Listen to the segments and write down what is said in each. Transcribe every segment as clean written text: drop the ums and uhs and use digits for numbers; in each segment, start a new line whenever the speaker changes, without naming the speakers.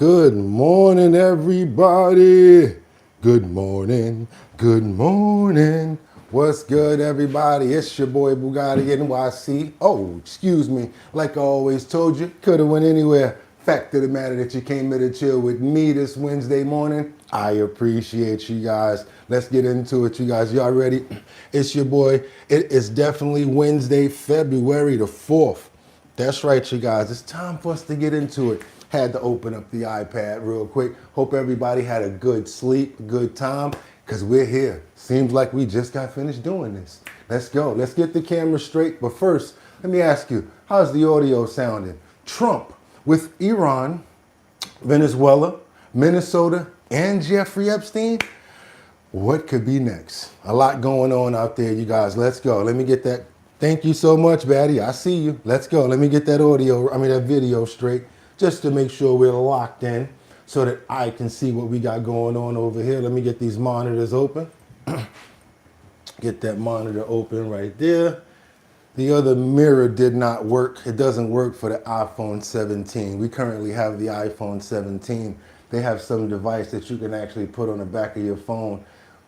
Good morning, everybody. Good morning. Good morning. What's good, everybody? It's your boy Bugatti NYC. Oh, excuse me. Like I always told you, could have went anywhere. Fact of the matter that you came here to chill with me this Wednesday morning. I appreciate you guys. Let's get into it, you guys. Y'all ready? It's your boy. It is definitely Wednesday, February the 4th. That's right, you guys. It's time for us to get into it. Had to open up the iPad real quick. Hope everybody had a good sleep, good time, because we're here. Seems like we just got finished doing this. Let's go. Let's get the camera straight. But first, let me ask you, how's the audio sounding? Trump with Iran, Venezuela, Minnesota, and Jeffrey Epstein? What could be next? A lot going on out there, you guys. Let's go. Let me get that. Thank you so much, Batty. I see you. Let's go. Let me get that that video straight, just to make sure we're locked in so that I can see what we got going on over here. Let me get these monitors open. Get that monitor open right there. The other mirror did not work. It doesn't work for the iPhone 17. We currently have the iPhone 17. They have some device that you can actually put on the back of your phone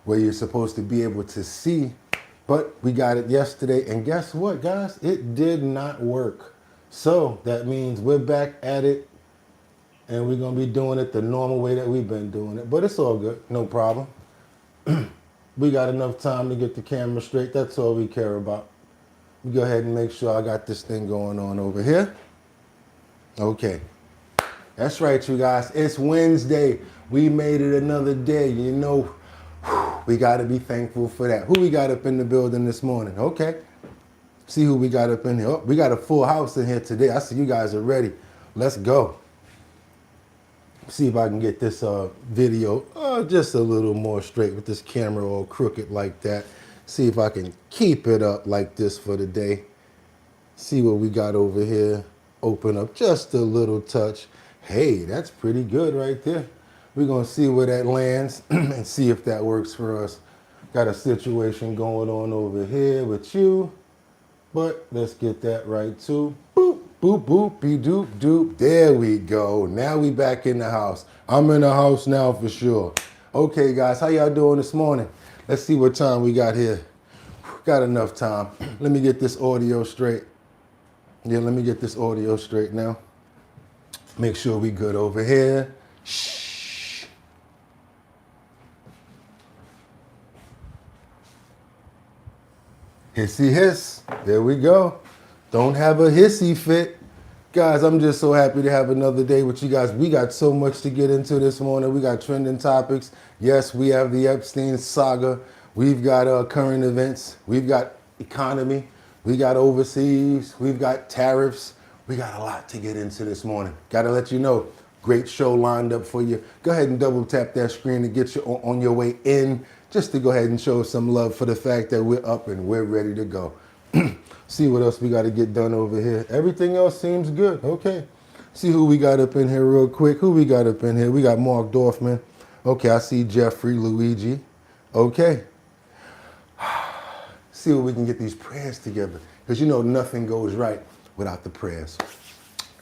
where you're supposed to be able to see. But we got it yesterday, and guess what, guys? It did not work. So that means we're back at it, and we're gonna be doing it the normal way that we've been doing it. But it's all good, no problem. We got enough time to get the camera straight. That's all we care about. We go ahead and make sure I got this thing going on over here. Okay. That's right, you guys. It's Wednesday. We made it another day. You know, we got to be thankful for that. Who we got up in the building this morning? Okay. See who we got up in here. Oh, we got a full house in here today. I see you guys are ready. Let's go. See if I can get this video just a little more straight with this camera all crooked like that. See if I can keep it up like this for the day. See what we got over here. Open up just a little touch. Hey, that's pretty good right there. We're going to see where that lands and see if that works for us. Got a situation going on over here with you. But let's get that right too. Boop, boop, boop, be doop, doop. There we go. Now we back in the house. I'm in the house now for sure. Okay, guys, how y'all doing this morning? Let's see what time we got here. Got enough time. Let me get this audio straight. Yeah, let me get this audio straight now. Make sure we good over here. Shh. Hissy hiss. There we go. Don't have a hissy fit. Guys, I'm just so happy to have another day with you guys. We got so much to get into this morning. We got trending topics. Yes, we have the Epstein saga. We've got current events. We've got economy. We got overseas. We've got tariffs. We got a lot to get into this morning. Got to let you know, great show lined up for you. Go ahead and double tap that screen to get you on your way in, just to go ahead and show some love for the fact that we're up and we're ready to go. See what else we got to get done over here. Everything else seems good. Okay. See who we got up in here real quick. Who we got up in here? We got Mark Dorfman. Okay, I see Jeffrey, Luigi. Okay. See if we can get these prayers together, because you know nothing goes right without the prayers.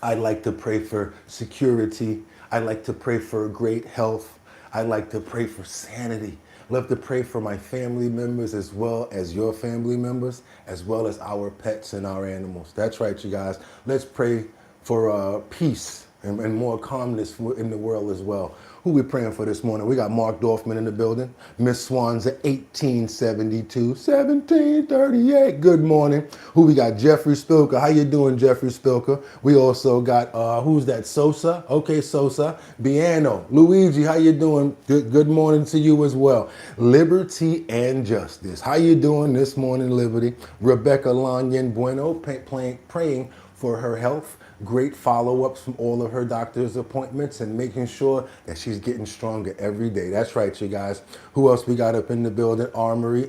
I'd like to pray for security. I'd like to pray for great health. I'd like to pray for sanity. Love to pray for my family members as well as your family members, as well as our pets and our animals. That's right, you guys. Let's pray for peace and more calmness in the world as well. Who we praying for this morning? We got Mark Dorfman in the building. Miss Swanza, 1872, 1738. Good morning. Who we got? Jeffrey Spilker. How you doing, Jeffrey Spilker? We also got, who's that? Sosa. Okay, Sosa. Biano. Luigi, how you doing? Good morning to you as well. Liberty and Justice. How you doing this morning, Liberty? Rebecca Lanyan Bueno, praying for her health. Great follow-ups from all of her doctor's appointments and making sure that she's getting stronger every day. That's right, you guys. Who else we got up in the building? Armory.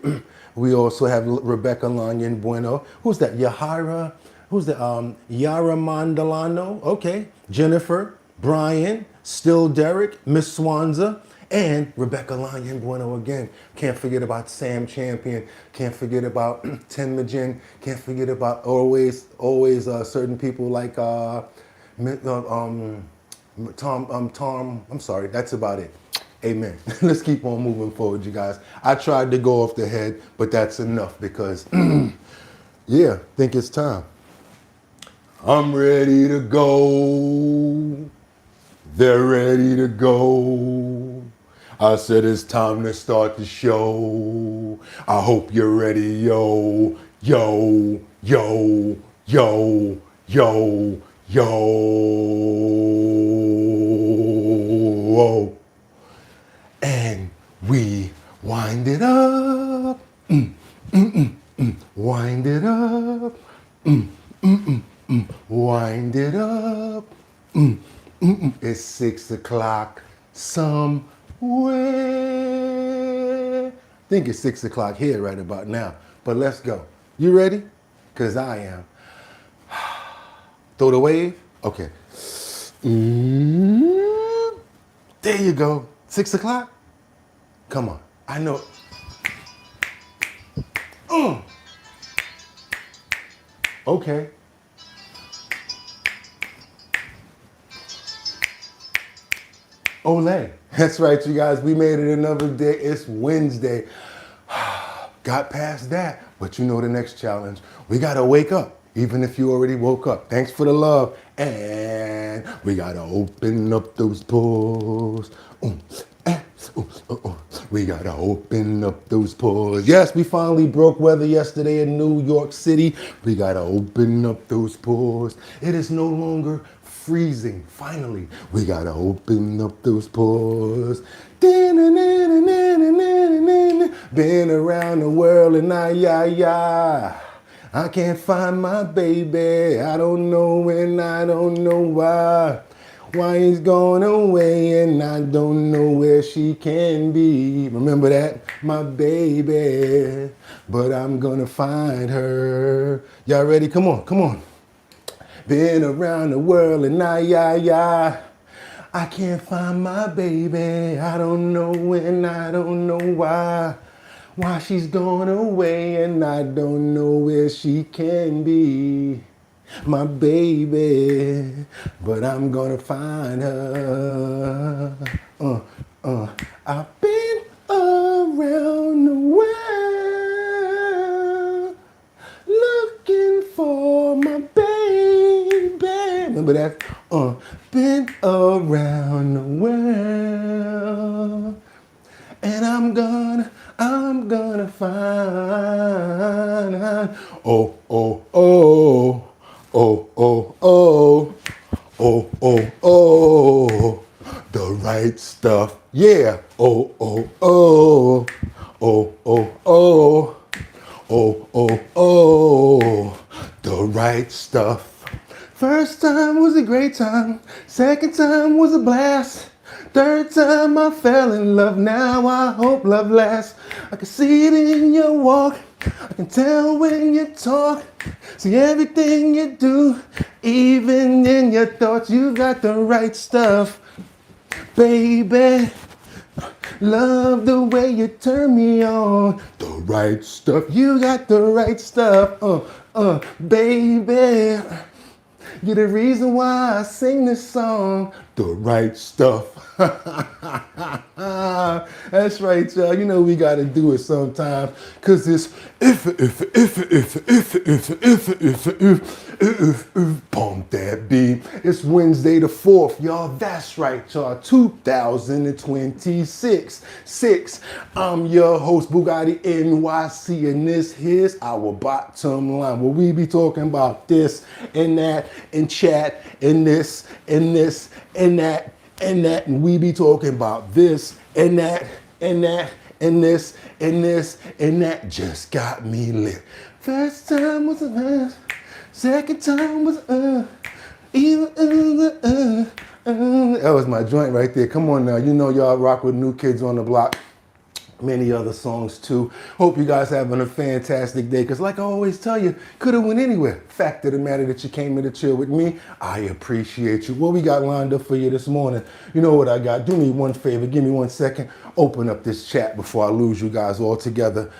We also have Rebecca Lanyan Bueno. Who's that? Yahara. Who's that? Yara Mandalano. Okay. Jennifer. Brian. Still Derek. Miss Swanza. And Rebecca Lanyan Bueno again. Can't forget about Sam Champion. Can't forget about Ten Majin. Can't forget about always certain people like Tom, I'm sorry, that's about it. Amen. Let's keep on moving forward, you guys. I tried to go off the head, but that's enough because, yeah, think it's time. I'm ready to go. They're ready to go. I said it's time to start the show. I hope you're ready, yo, yo, yo, yo, yo, yo. And we wind it up. Wind it up. Wind it up. It's 6 o'clock somewhere. I think it's 6 o'clock here right about now. But let's go. You ready? Because I am. Throw the wave? Okay. There you go. 6 o'clock? Come on. I know. Okay. Olay. That's right, you guys. We made it another day. It's Wednesday. Got past that. But you know the next challenge. We got to wake up, even if you already woke up. Thanks for the love. And we got to open up those pores. We got to open up those pores. Yes, we finally broke weather yesterday in New York City. We got to open up those pores. It is no longer freezing. Finally, we got to open up those pores. Been around the world and I can't find my baby. I don't know and I don't know why. Why he's gone away and I don't know where she can be. Remember that? My baby. But I'm gonna find her. Y'all ready? Come on, come on. Been around the world and I can't find my baby. I don't know and I don't know why. Why she's gone away and I don't know where she can be. My baby, but I'm gonna find her. I've been around the world looking for my baby. Remember that? Been around the world, and I'm gonna find her. Oh, oh, oh. Oh, oh, oh, oh, oh, oh, the right stuff. Yeah. Oh, oh, oh, oh, oh, oh, oh, oh, oh, the right stuff. First time was a great time. Second time was a blast. Third time I fell in love. Now I hope love lasts. I can see it in your walk. I can tell when you talk. See everything you do, even in your thoughts. You got the right stuff, baby. Love the way you turn me on. The right stuff. You got the right stuff, baby. You're the reason why I sing this song. The right stuff. That's right, y'all. You know we gotta do it sometimes. Cause it's if bump that beat. It's Wednesday the 4th, y'all. That's right, y'all. 2026. I'm your host, Bugatti NYC, and this here's our bottom line. Where we be talking about this and that and chat and this and this and that and that, and we be talking about this and that and that and this and this and that. Just got me lit. First time was a mess. Second time was that was my joint right there. Come on now, you know y'all rock with New Kids on the Block. Many other songs too. Hope you guys having a fantastic day. Cause like I always tell you, could have went anywhere. Fact of the matter that you came here to chill with me, I appreciate you. What we got lined up for you this morning? You know what I got? Do me one favor. Give me 1 second. Open up this chat before I lose you guys all together.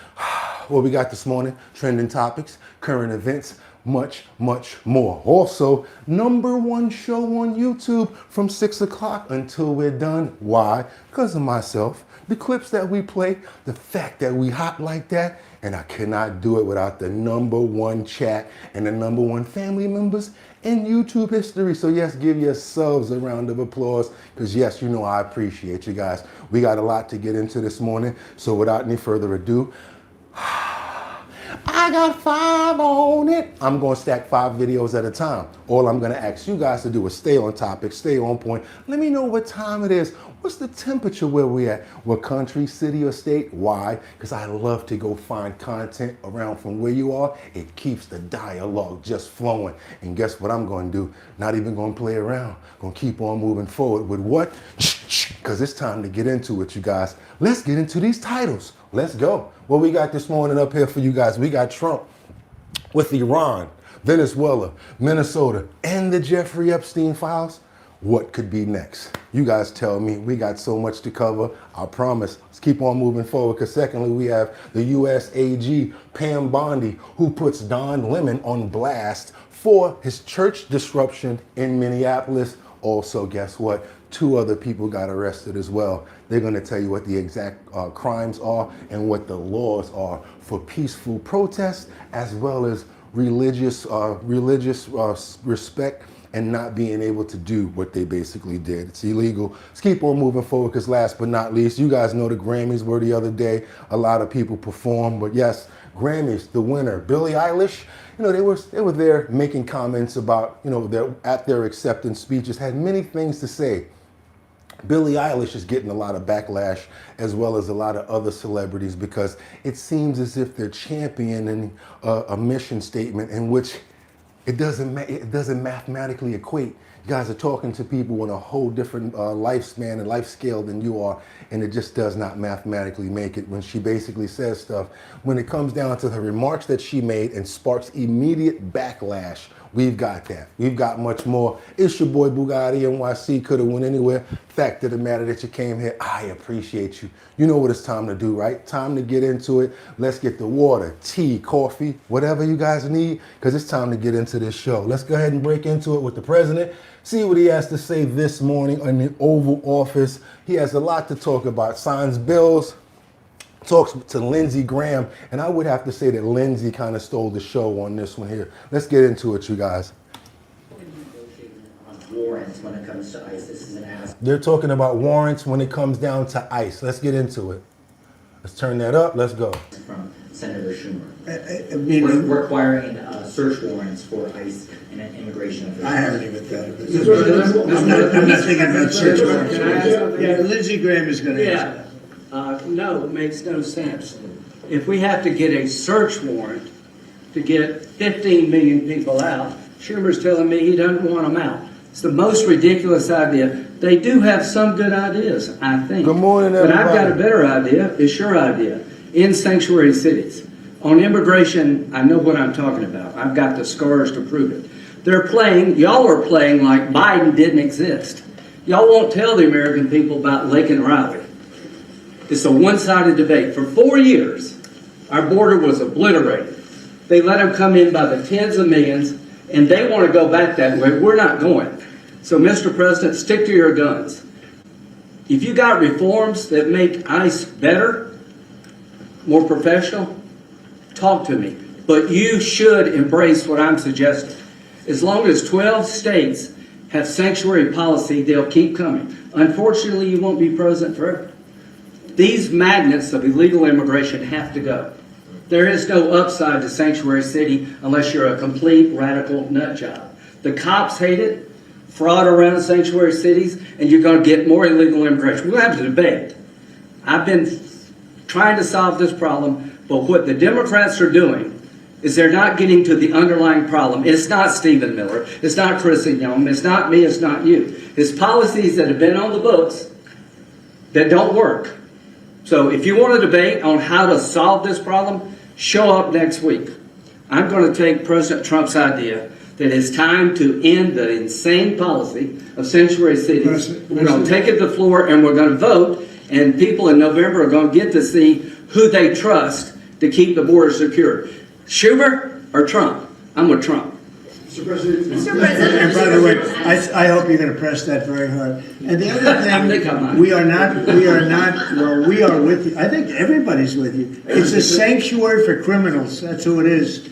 What we got this morning? Trending topics, current events, much, much more. Also, #1 show on YouTube from 6 o'clock until we're done. Why? Because of myself. The clips that we play, the fact that we hot like that, and I cannot do it without the #1 chat and the #1 family members in YouTube history. So yes, give yourselves a round of applause, because yes, you know I appreciate you guys. We got a lot to get into this morning, so without any further ado, I got 5 on it. I'm gonna stack 5 videos at a time. All I'm gonna ask you guys to do is stay on topic, stay on point. Let me know what time it is. What's the temperature where we at? What country, city, or state? Why? Because I love to go find content around from where you are. It keeps the dialogue just flowing. And guess what I'm gonna do? Not even gonna play around. Gonna keep on moving forward with what? Because it's time to get into it, you guys. Let's get into these titles. Let's go. What we got this morning up here for you guys? We got Trump with Iran, Venezuela, Minnesota, and the Jeffrey Epstein files. What could be next? You guys tell me. We got so much to cover. I promise. Let's keep on moving forward, because secondly, we have the U.S. AG, Pam Bondi, who puts Don Lemon on blast for his church disruption in Minneapolis. Also, guess what? 2 other people got arrested as well. They're going to tell you what the exact crimes are and what the laws are for peaceful protests, as well as religious respect and not being able to do what they basically did. It's illegal. Let's keep on moving forward, because last but not least, you guys know the Grammys were the other day. A lot of people performed, but yes, Grammys, the winner, Billie Eilish, you know, they were there making comments about, you know, their acceptance speeches, had many things to say. Billie Eilish is getting a lot of backlash, as well as a lot of other celebrities, because it seems as if they're championing a mission statement in which it doesn't mathematically equate. You guys are talking to people on a whole different lifespan and life scale than you are, and it just does not mathematically make it when she basically says stuff. When it comes down to the remarks that she made and sparks immediate backlash, we've got that. We've got much more. It's your boy Bugatti NYC. Could have went anywhere. Fact of the matter that you came here, I appreciate you. You know what it's time to do, right? Time to get into it. Let's get the water, tea, coffee, whatever you guys need, because it's time to get into this show. Let's go ahead and break into it with the president. See what he has to say this morning in the Oval Office. He has a lot to talk about. Signs bills, talks to Lindsey Graham, and I would have to say that Lindsey kind of stole the show on this one here. Let's get into it, you guys.
Warrants when it comes to ICE. This is an ask.
They're talking about warrants when it comes down to ICE. Let's get into it. Let's turn that up. Let's go.
From Senator Schumer. Requiring search warrants for ICE and immigration officials.
I haven't even thought of it. I'm not thinking about search warrants. Yeah, Lindsey Graham is going to answer that.
No, it makes no sense. If we have to get a search warrant to get 15 million people out, Schumer's telling me he doesn't want them out. It's the most ridiculous idea. They do have some good ideas, I think.
Good morning, everybody.
But I've got a better idea. It's your idea. In sanctuary cities. On immigration, I know what I'm talking about. I've got the scars to prove it. Y'all are playing like Biden didn't exist. Y'all won't tell the American people about Laken Riley. It's a one-sided debate. For 4 years, our border was obliterated. They let them come in by the tens of millions, and they want to go back that way. We're not going. So, Mr. President, stick to your guns. If you got reforms that make ICE better, more professional, talk to me. But you should embrace what I'm suggesting. As long as 12 states have sanctuary policy, they'll keep coming. Unfortunately, you won't be president forever. These magnets of illegal immigration have to go. There is no upside to sanctuary city unless you're a complete radical nut job. The cops hate it, fraud around sanctuary cities, and you're going to get more illegal immigration. We'll have to debate. I've been trying to solve this problem, but what the Democrats are doing is they're not getting to the underlying problem. It's not Stephen Miller, it's not Chris Young, it's not me, it's not you. It's policies that have been on the books that don't work. So if you want to debate on how to solve this problem, show up next week. I'm going to take President Trump's idea that it's time to end the insane policy of sanctuary cities. We're going to take it to the floor and we're going to vote, and people in November are going to get to see who they trust to keep the border secure. Schumer or Trump? I'm with Trump.
Mr. President.
And by the way, I hope you're gonna press that very hard. And the other
I think I might.
thing, we are not, well, we are with you. I think everybody's with you. It's a sanctuary for criminals. That's who it is.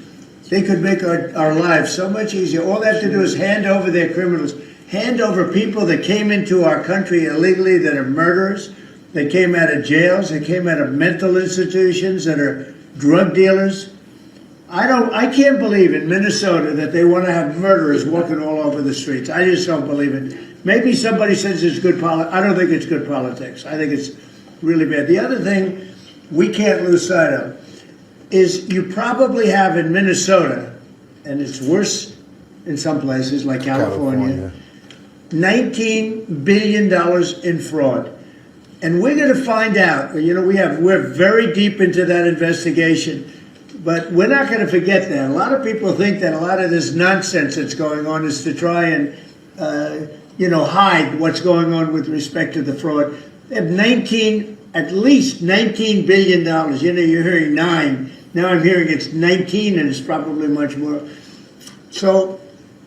They could make our lives so much easier. All they have to do is hand over their criminals, hand over people that came into our country illegally that are murderers, that came out of jails, that came out of mental institutions, that are drug dealers. I can't believe in Minnesota that they want to have murderers walking all over the streets. I just don't believe it. Maybe somebody says it's good politics. I don't think it's good politics. I think it's really bad. The other thing we can't lose sight of is you probably have in Minnesota, and it's worse in some places like California. $19 billion in fraud. And we're going to find out, we're very deep into that investigation. But we're not going to forget that. A lot of people think that a lot of this nonsense that's going on is to try and, hide what's going on with respect to the fraud. They have at least $19 billion. You're hearing 9. Now I'm hearing it's 19, and it's probably much more. So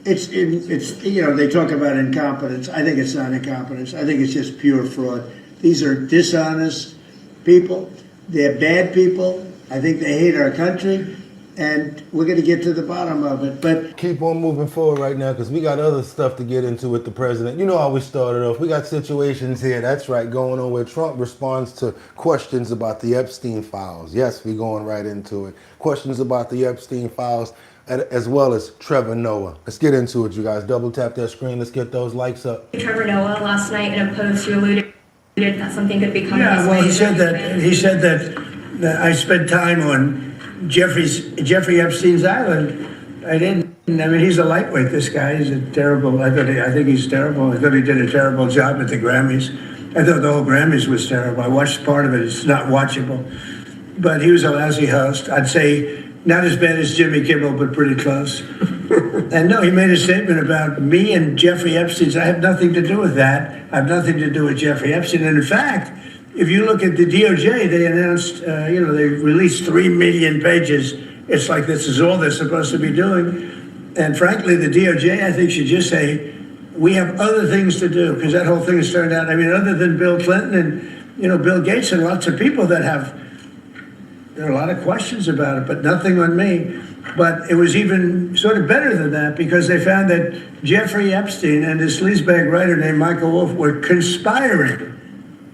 it's they talk about incompetence. I think it's not incompetence. I think it's just pure fraud. These are dishonest people. They're bad people. I think they hate our country, and we're going to get to the bottom of it. But
keep on moving forward right now because we got other stuff to get into with the president. You know how we started off. We got situations here, that's right, going on where Trump responds to questions about the Epstein files. Yes, we're going right into it. Questions about the Epstein files as well as Trevor Noah. Let's get into it, you guys. Double tap that screen. Let's get those likes up.
Trevor Noah last night in a post, you alluded that something could be coming his
well,
way.
he said that I spent time on Jeffrey Epstein's island. I mean, he's a lightweight, this guy. He's a terrible, I think he's terrible. I thought he did a terrible job at the Grammys. I thought the whole Grammys was terrible. I watched part of it. It's not watchable. But he was a lousy host. I'd say not as bad as Jimmy Kimmel, but pretty close. And no, he made a statement about me and Jeffrey Epstein. I have nothing to do with that. I have nothing to do with Jeffrey Epstein. And in fact, if you look at the DOJ, they announced, they released 3 million pages. It's like this is all they're supposed to be doing. And frankly, the DOJ, I think, should just say, we have other things to do, because that whole thing has turned out, other than Bill Clinton and, Bill Gates and lots of people that there are a lot of questions about it, but nothing on me. But it was even sort of better than that, because they found that Jeffrey Epstein and this sleazebag writer named Michael Wolff were conspiring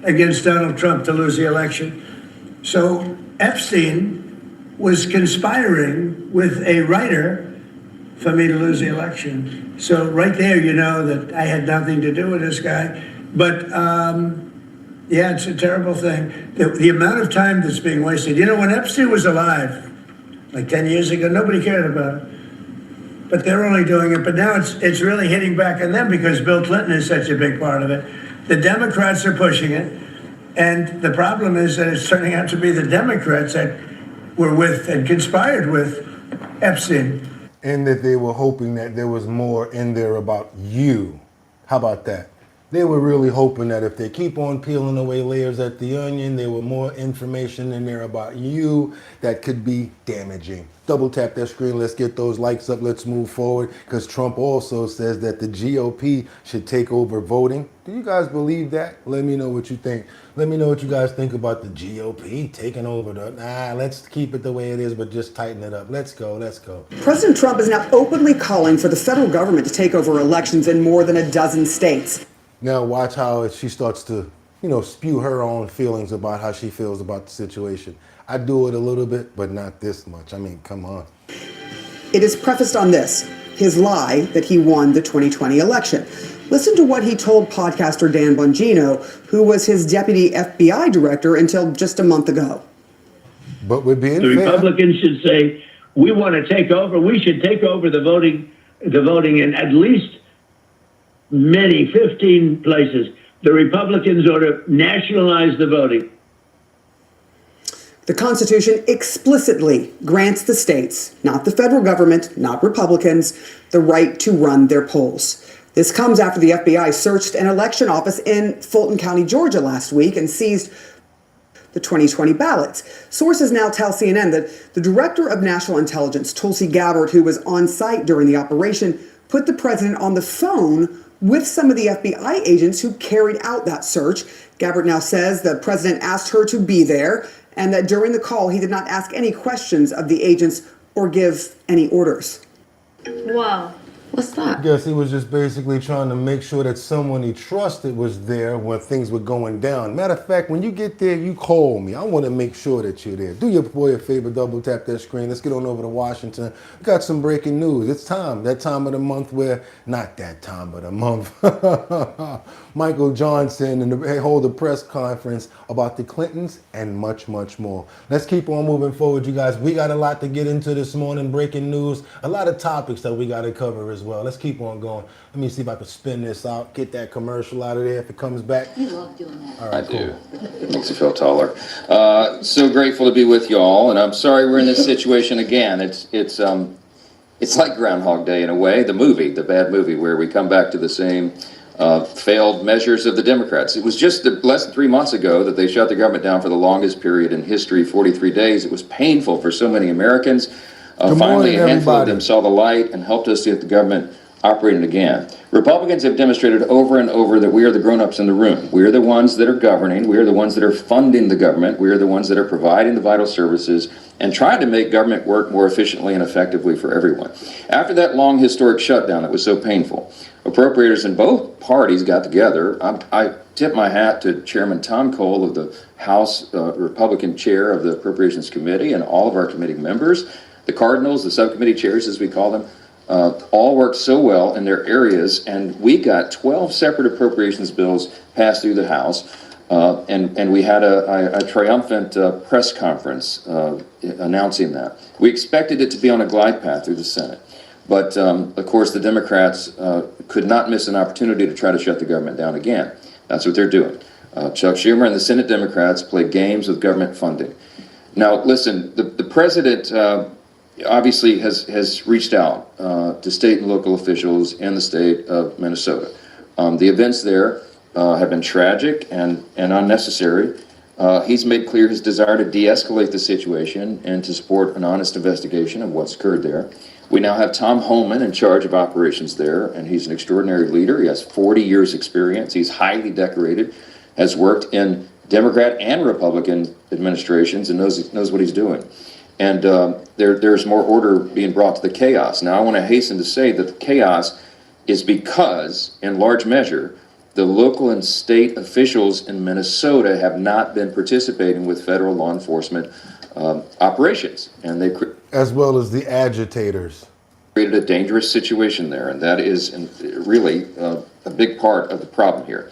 against Donald Trump to lose the election. So Epstein was conspiring with a writer for me to lose the election. So right there, you know that I had nothing to do with this guy. But yeah, it's a terrible thing. The amount of time that's being wasted. When Epstein was alive, like 10 years ago, nobody cared about it. But they're only doing it. But now it's really hitting back on them because Bill Clinton is such a big part of it. The Democrats are pushing it, and the problem is that it's turning out to be the Democrats that were with and conspired with Epstein.
And that they were hoping that there was more in there about you. How about that? They were really hoping that if they keep on peeling away layers at the onion, there were more information in there about you that could be damaging. Double tap that screen. Let's get those likes up. Let's move forward, because Trump also says that the GOP should take over voting. Do you guys believe that? Let me know what you think. Let me know what you guys think about the GOP taking over. Let's keep it the way it is, but just tighten it up. Let's go. Let's go.
President Trump is now openly calling for the federal government to take over elections in more than a dozen states.
Now watch how she starts to, spew her own feelings about how she feels about the situation. I do it a little bit, but not this much. Come on.
It is prefaced on this, his lie that he won the 2020 election. Listen to what he told podcaster Dan Bongino, who was his deputy FBI director until just a month ago.
But we're being
fair. The Republicans should say, we want to take over. We should take over the voting in at least 15 places. The Republicans ought to nationalize the voting.
The Constitution explicitly grants the states, not the federal government, not Republicans, the right to run their polls. This comes after the FBI searched an election office in Fulton County, Georgia last week and seized the 2020 ballots. Sources now tell CNN that the director of national intelligence, Tulsi Gabbard, who was on site during the operation, put the president on the phone with some of the FBI agents who carried out that search. Gabbard now says the president asked her to be there and that during the call he did not ask any questions of the agents or give any orders.
Whoa.
What's that?
I guess he was just basically trying to make sure that someone he trusted was there when things were going down. Matter of fact, when you get there, you call me. I want to make sure that you're there. Do your boy a favor, double tap that screen. Let's get on over to Washington. We got some breaking news. It's time, that time of the month where, not that time of the month, Michael Johnson and hold a press conference about the Clintons and much, much more. Let's keep on moving forward, you guys. We got a lot to get into this morning, breaking news, a lot of topics that we got to cover as well. Let's keep on going. Let me see if I can spin this out, get that commercial out of there if it comes back.
You love doing that.
All right,
I
cool.
do. Makes you feel taller. So grateful to be with you all, and I'm sorry we're in this situation again. It's like Groundhog Day in a way, the bad movie, where we come back to the same failed measures of the Democrats. It was just less than 3 months ago that they shut the government down for the longest period in history, 43 days. It was painful for so many Americans. Finally, a handful of them saw the light and helped us get the government operating again. Republicans have demonstrated over and over that we are the grown-ups in the room. We are the ones that are governing. We are the ones that are funding the government. We are the ones that are providing the vital services and trying to make government work more efficiently and effectively for everyone. After that long historic shutdown that was so painful, appropriators in both parties got together. I tip my hat to Chairman Tom Cole of the House Republican chair of the Appropriations Committee and all of our committee members. The Cardinals, the subcommittee chairs as we call them, all worked so well in their areas, and we got 12 separate appropriations bills passed through the House, and we had a triumphant press conference announcing that. We expected it to be on a glide path through the Senate, but of course the Democrats could not miss an opportunity to try to shut the government down again. That's what they're doing. Chuck Schumer and the Senate Democrats play games with government funding. Now, listen, the president obviously has reached out to state and local officials in the state of Minnesota. The events there have been tragic and unnecessary. He's made clear his desire to de-escalate the situation and to support an honest investigation of what's occurred there. We now have Tom Homan in charge of operations there, and he's an extraordinary leader. He has 40 years experience. He's highly decorated, has worked in Democrat and Republican administrations, and knows what he's doing. And there's more order being brought to the chaos. Now, I want to hasten to say that the chaos is because, in large measure, the local and state officials in Minnesota have not been participating with federal law enforcement operations. And they
As well as the agitators.
Created a dangerous situation there, and that is really a big part of the problem here.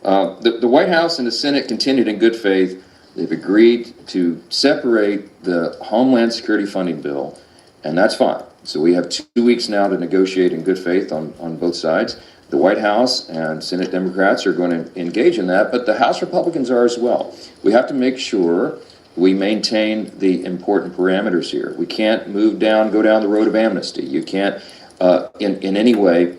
The White House and the Senate continued in good faith. They've agreed to separate the Homeland Security funding bill, and that's fine. So we have 2 weeks now to negotiate in good faith on both sides. The White House and Senate Democrats are going to engage in that, but the House Republicans are as well. We have to make sure we maintain the important parameters here. We can't go down the road of amnesty. You can't, in any way.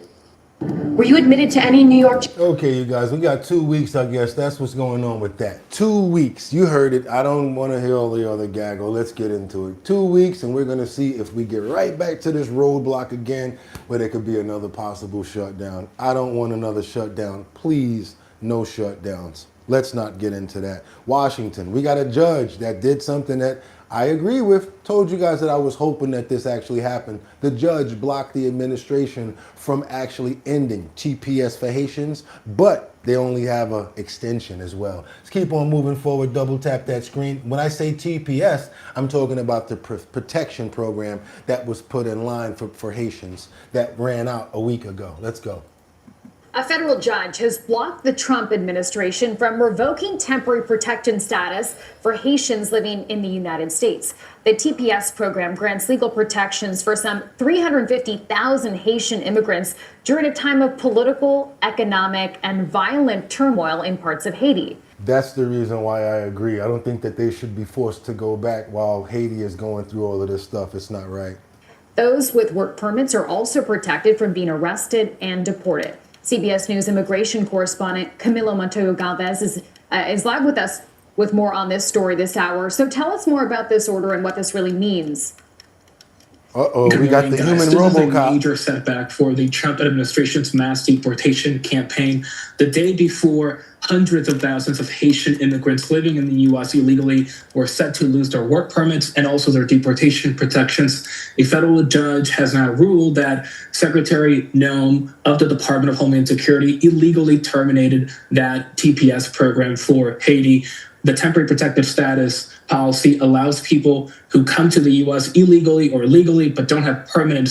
Were you admitted to any New York?
Okay, you guys, we got 2 weeks, I guess. That's what's going on with that. 2 weeks. You heard it. I don't want to hear all the other gaggle. Let's get into it. 2 weeks, and we're going to see if we get right back to this roadblock again, where there could be another possible shutdown. I don't want another shutdown. Please, no shutdowns. Let's not get into that. Washington, we got a judge that did something that I agree with. Told you guys that I was hoping that this actually happened. The judge blocked the administration from actually ending TPS for Haitians, but they only have an extension as well. Let's keep on moving forward. Double tap that screen. When I say TPS, I'm talking about the protection program that was put in line for Haitians that ran out a week ago. Let's go.
A federal judge has blocked the Trump administration from revoking temporary protection status for Haitians living in the United States. The TPS program grants legal protections for some 350,000 Haitian immigrants during a time of political, economic, and violent turmoil in parts of Haiti.
That's the reason why I agree. I don't think that they should be forced to go back while Haiti is going through all of this stuff. It's not right.
Those with work permits are also protected from being arrested and deported. CBS News immigration correspondent Camilo Montoyo Galvez is live with us. with more on this story this hour. So tell us more about this order and what this really means.
Uh-oh, we got the human
This is a
RoboCop.
major setback for the Trump administration's mass deportation campaign. The day before, hundreds of thousands of Haitian immigrants living in the U.S. illegally were set to lose their work permits and also their deportation protections. A federal judge has now ruled that Secretary Noem of the Department of Homeland Security illegally terminated that TPS program for Haiti. The temporary protective status policy allows people who come to the U.S. illegally or legally but don't have permanent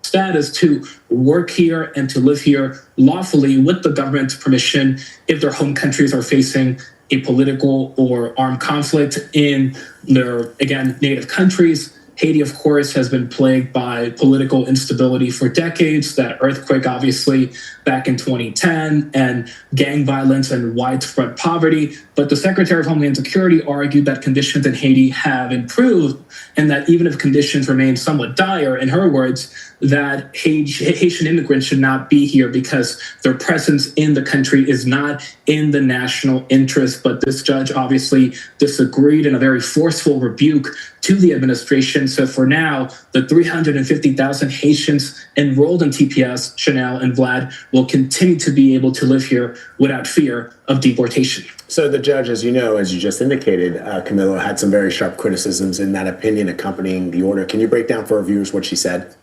status to work here and to live here lawfully with the government's permission if their home countries are facing a political or armed conflict in their, again, native countries. Haiti, of course, has been plagued by political instability for decades, that earthquake, obviously, back in 2010, and gang violence and widespread poverty. But the Secretary of Homeland Security argued that conditions in Haiti have improved, and that even if conditions remain somewhat dire, in her words, that Haitian immigrants should not be here because their presence in the country is not in the national interest. But this judge obviously disagreed in a very forceful rebuke to the administration. So for now, the 350,000 Haitians enrolled in TPS, Chanel and Vlad, will continue to be able to live here without fear of deportation.
So the judge, as you know, as you just indicated, Camilo, had some very sharp criticisms in that opinion accompanying the order. Can you break down for our viewers what she said?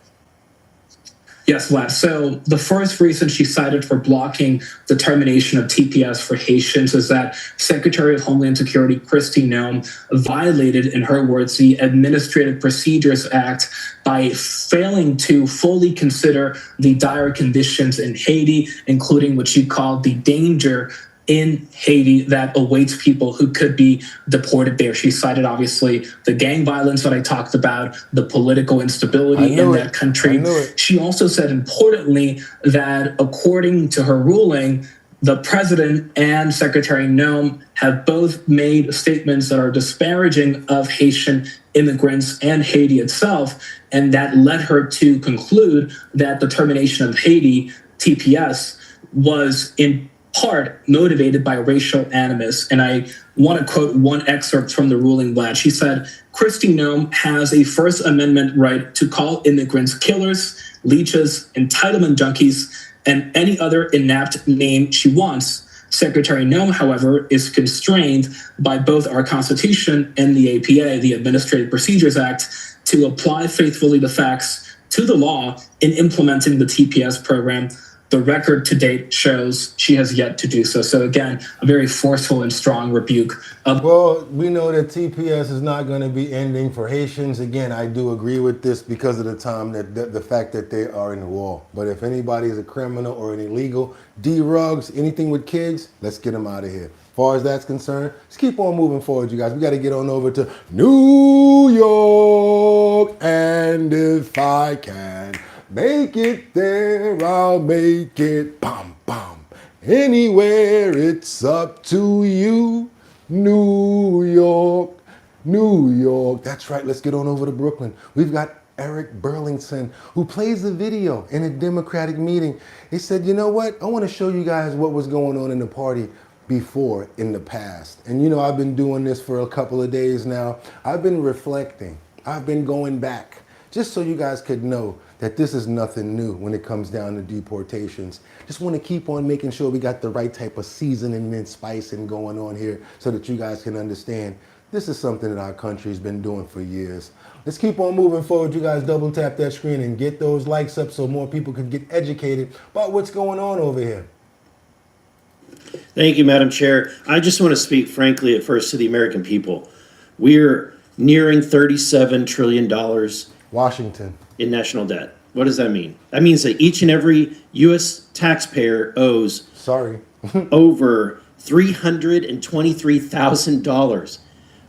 Yes, Vlad. So the first reason she cited for blocking the termination of TPS for Haitians is that Secretary of Homeland Security Kristi Noem violated, in her words, the Administrative Procedures Act by failing to fully consider the dire conditions in Haiti, including what she called the danger in Haiti that awaits people who could be deported there. She cited, obviously, the gang violence that I talked about, the political instability in that country. She also said, importantly, that according to her ruling, the president and Secretary Noem have both made statements that are disparaging of Haitian immigrants and Haiti itself, and that led her to conclude that the termination of Haiti, TPS, was in part motivated by racial animus. And I want to quote one excerpt from the ruling, Vlad. She said, Kristi Noem has a First Amendment right to call immigrants killers, leeches, entitlement junkies, and any other inapt name she wants. Secretary Noem, however, is constrained by both our Constitution and the APA, the Administrative Procedures Act, to apply faithfully the facts to the law in implementing the TPS program. The record to date shows she has yet to do so. So again, a very forceful and strong rebuke.
Well, we know that TPS is not going to be ending for Haitians. Again, I do agree with this because of the time that the fact that they are in the wall. But if anybody is a criminal or an illegal, D-rugs, anything with kids, let's get them out of here. As far as that's concerned, let's keep on moving forward, you guys. We got to get on over to New York, and if I can make it there, I'll make it. Bum, bum. Anywhere, it's up to you. New York, New York. That's right. Let's get on over to Brooklyn. We've got Eric Burlington, who plays the video in a Democratic meeting. He said, you know what? I want to show you guys what was going on in the party before in the past. And you know, I've been doing this for a couple of days now. I've been reflecting. I've been going back just so you guys could know that this is nothing new when it comes down to deportations. Just want to keep on making sure we got the right type of seasoning and spicing going on here so that you guys can understand this is something that our country's been doing for years. Let's keep on moving forward. You guys double tap that screen and get those likes up so more people can get educated about what's going on over here.
Thank you, Madam Chair. I just want to speak frankly at first to the American people. We're nearing $37 trillion
Washington
in national debt. What does that mean? That means that each and every U.S. taxpayer owes over $323,000.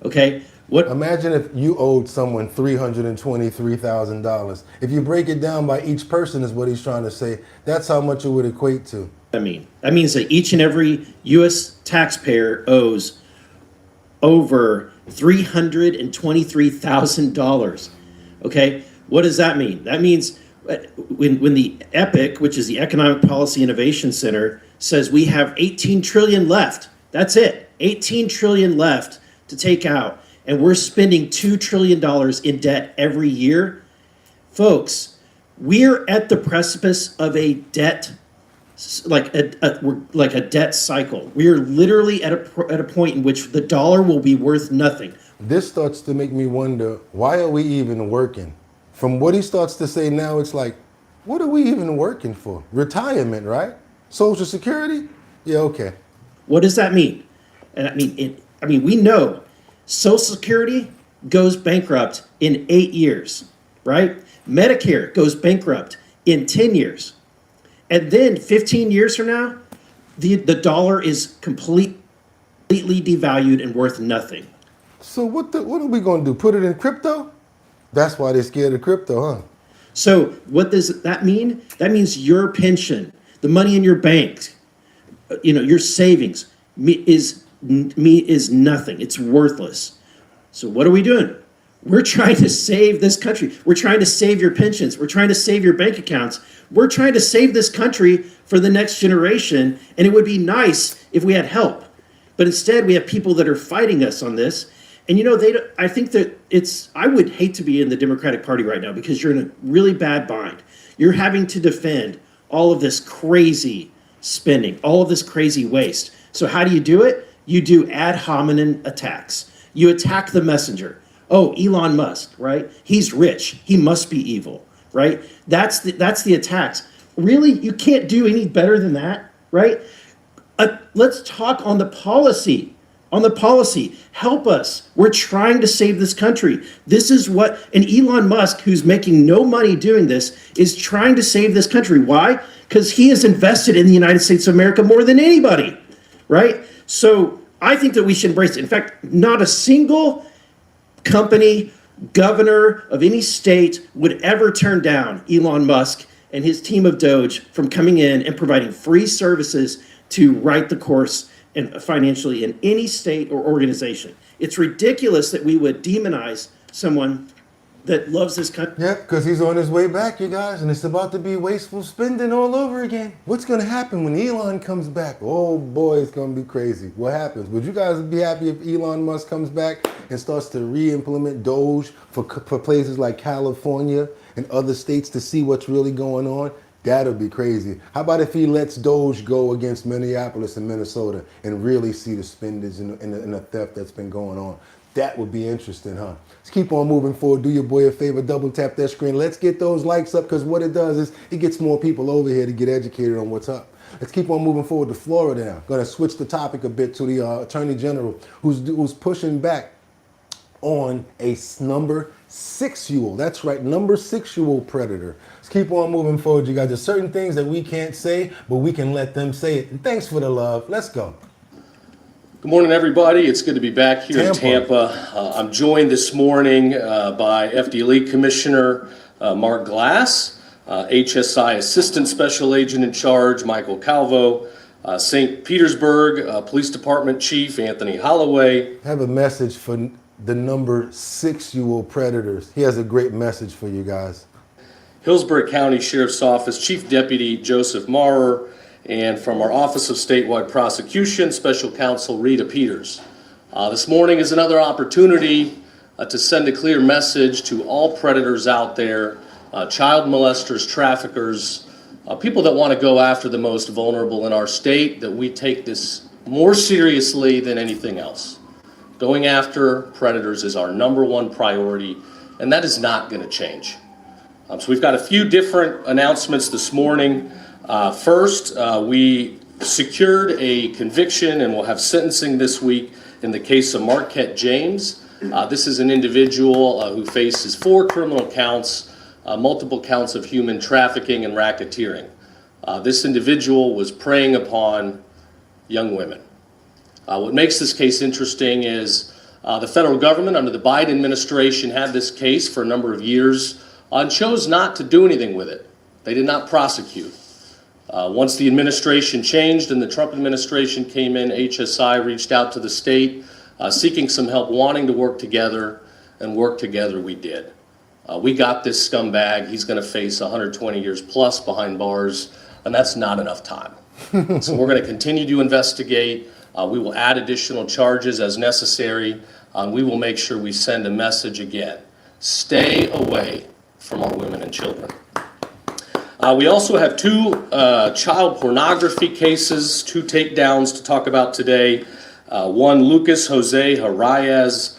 Okay? What?
Imagine if you owed someone $323,000. If you break it down by each person, is what he's trying to say, that's how much it would equate to.
That means that each and every U.S. taxpayer owes over $323,000. Okay, what does that mean? That means when the EPIC, which is the Economic Policy Innovation Center, says we have $18 trillion left That's it. 18 trillion left to take out, and we're spending $2 trillion in debt every year. Folks, we're at the precipice of a debt, like a debt cycle. We are literally at a point in which the dollar will be worth nothing.
This starts to make me wonder, why are we even working? From what he starts to say now, it's like, what are we even working for? Retirement, right? Social Security? Yeah, okay.
What does that mean? And I mean, we know Social Security goes bankrupt in 8 years, right? Medicare goes bankrupt in 10 years. And then 15 years from now, the dollar is completely devalued and worth nothing.
So what are we going to do? Put it in crypto? That's why they're scared of crypto, huh?
So what does that mean? That means your pension, the money in your bank, your savings is nothing. It's worthless. So what are we doing? We're trying to save this country. We're trying to save your pensions. We're trying to save your bank accounts. We're trying to save this country for the next generation. And it would be nice if we had help. But instead, we have people that are fighting us on this. And I think that I would hate to be in the Democratic Party right now because you're in a really bad bind. You're having to defend all of this crazy spending, all of this crazy waste. So how do you do it? You do ad hominem attacks. You attack the messenger. Oh, Elon Musk, right? He's rich. He must be evil, right? That's the attacks. Really, you can't do any better than that, right? Let's talk on the policy. Help us. We're trying to save this country. This is and Elon Musk, who's making no money doing this, is trying to save this country. Why? Because he has invested in the United States of America more than anybody, right? So I think that we should embrace it. In fact, not a single company, governor of any state would ever turn down Elon Musk and his team of Doge from coming in and providing free services to right the course and financially in any state or organization. It's ridiculous that we would demonize someone that loves this country.
Yeah, because he's on his way back, you guys, and it's about to be wasteful spending all over again. What's going to happen when Elon comes back? Oh boy, it's going to be crazy. What happens? Would you guys be happy if Elon Musk comes back and starts to re-implement Doge for places like California and other states to see what's really going on? That'll be crazy. How about if he lets Doge go against Minneapolis and Minnesota and really see the spendage and the theft that's been going on? That would be interesting, huh? Let's keep on moving forward. Do your boy a favor, double tap that screen. Let's get those likes up, because what it does is it gets more people over here to get educated on what's up. Let's keep on moving forward to Florida now. Going to switch the topic a bit to the Attorney General, who's pushing back on a number 6-year-old. That's right, number 6-year-old predator. Let's keep on moving forward, you guys. There's certain things that we can't say, but we can let them say it. And thanks for the love. Let's go.
Good morning, everybody. It's good to be back here in Tampa. I'm joined this morning by FDLE Commissioner Mark Glass, HSI Assistant Special Agent in Charge Michael Calvo, St. Petersburg Police Department Chief Anthony Holloway.
I have a message for the number 6-year-old predators. He has a great message for you guys.
Hillsborough County Sheriff's Office Chief Deputy Joseph Maurer, and from our Office of Statewide Prosecution, Special Counsel Rita Peters. This morning is another opportunity to send a clear message to all predators out there, child molesters, traffickers, people that want to go after the most vulnerable in our state, that we take this more seriously than anything else. Going after predators is our #1 priority, and that is not going to change. So we've got a few different announcements this morning. First, we secured a conviction and will have sentencing this week in the case of Marquette James. This is an individual who faces 4 criminal counts, multiple counts of human trafficking and racketeering. This individual was preying upon young women. What makes this case interesting is the federal government under the Biden administration had this case for a number of years and chose not to do anything with it. They did not prosecute. Once the administration changed and the Trump administration came in, HSI reached out to the state seeking some help, wanting to work together, and work together we did. We got this scumbag. He's going to face 120 years plus behind bars, and that's not enough time. So we're going to continue to investigate. We will add additional charges as necessary. We will make sure we send a message again. Stay away from our women and children. We also have two child pornography cases, two takedowns to talk about today. One, Lucas Jose Harayez,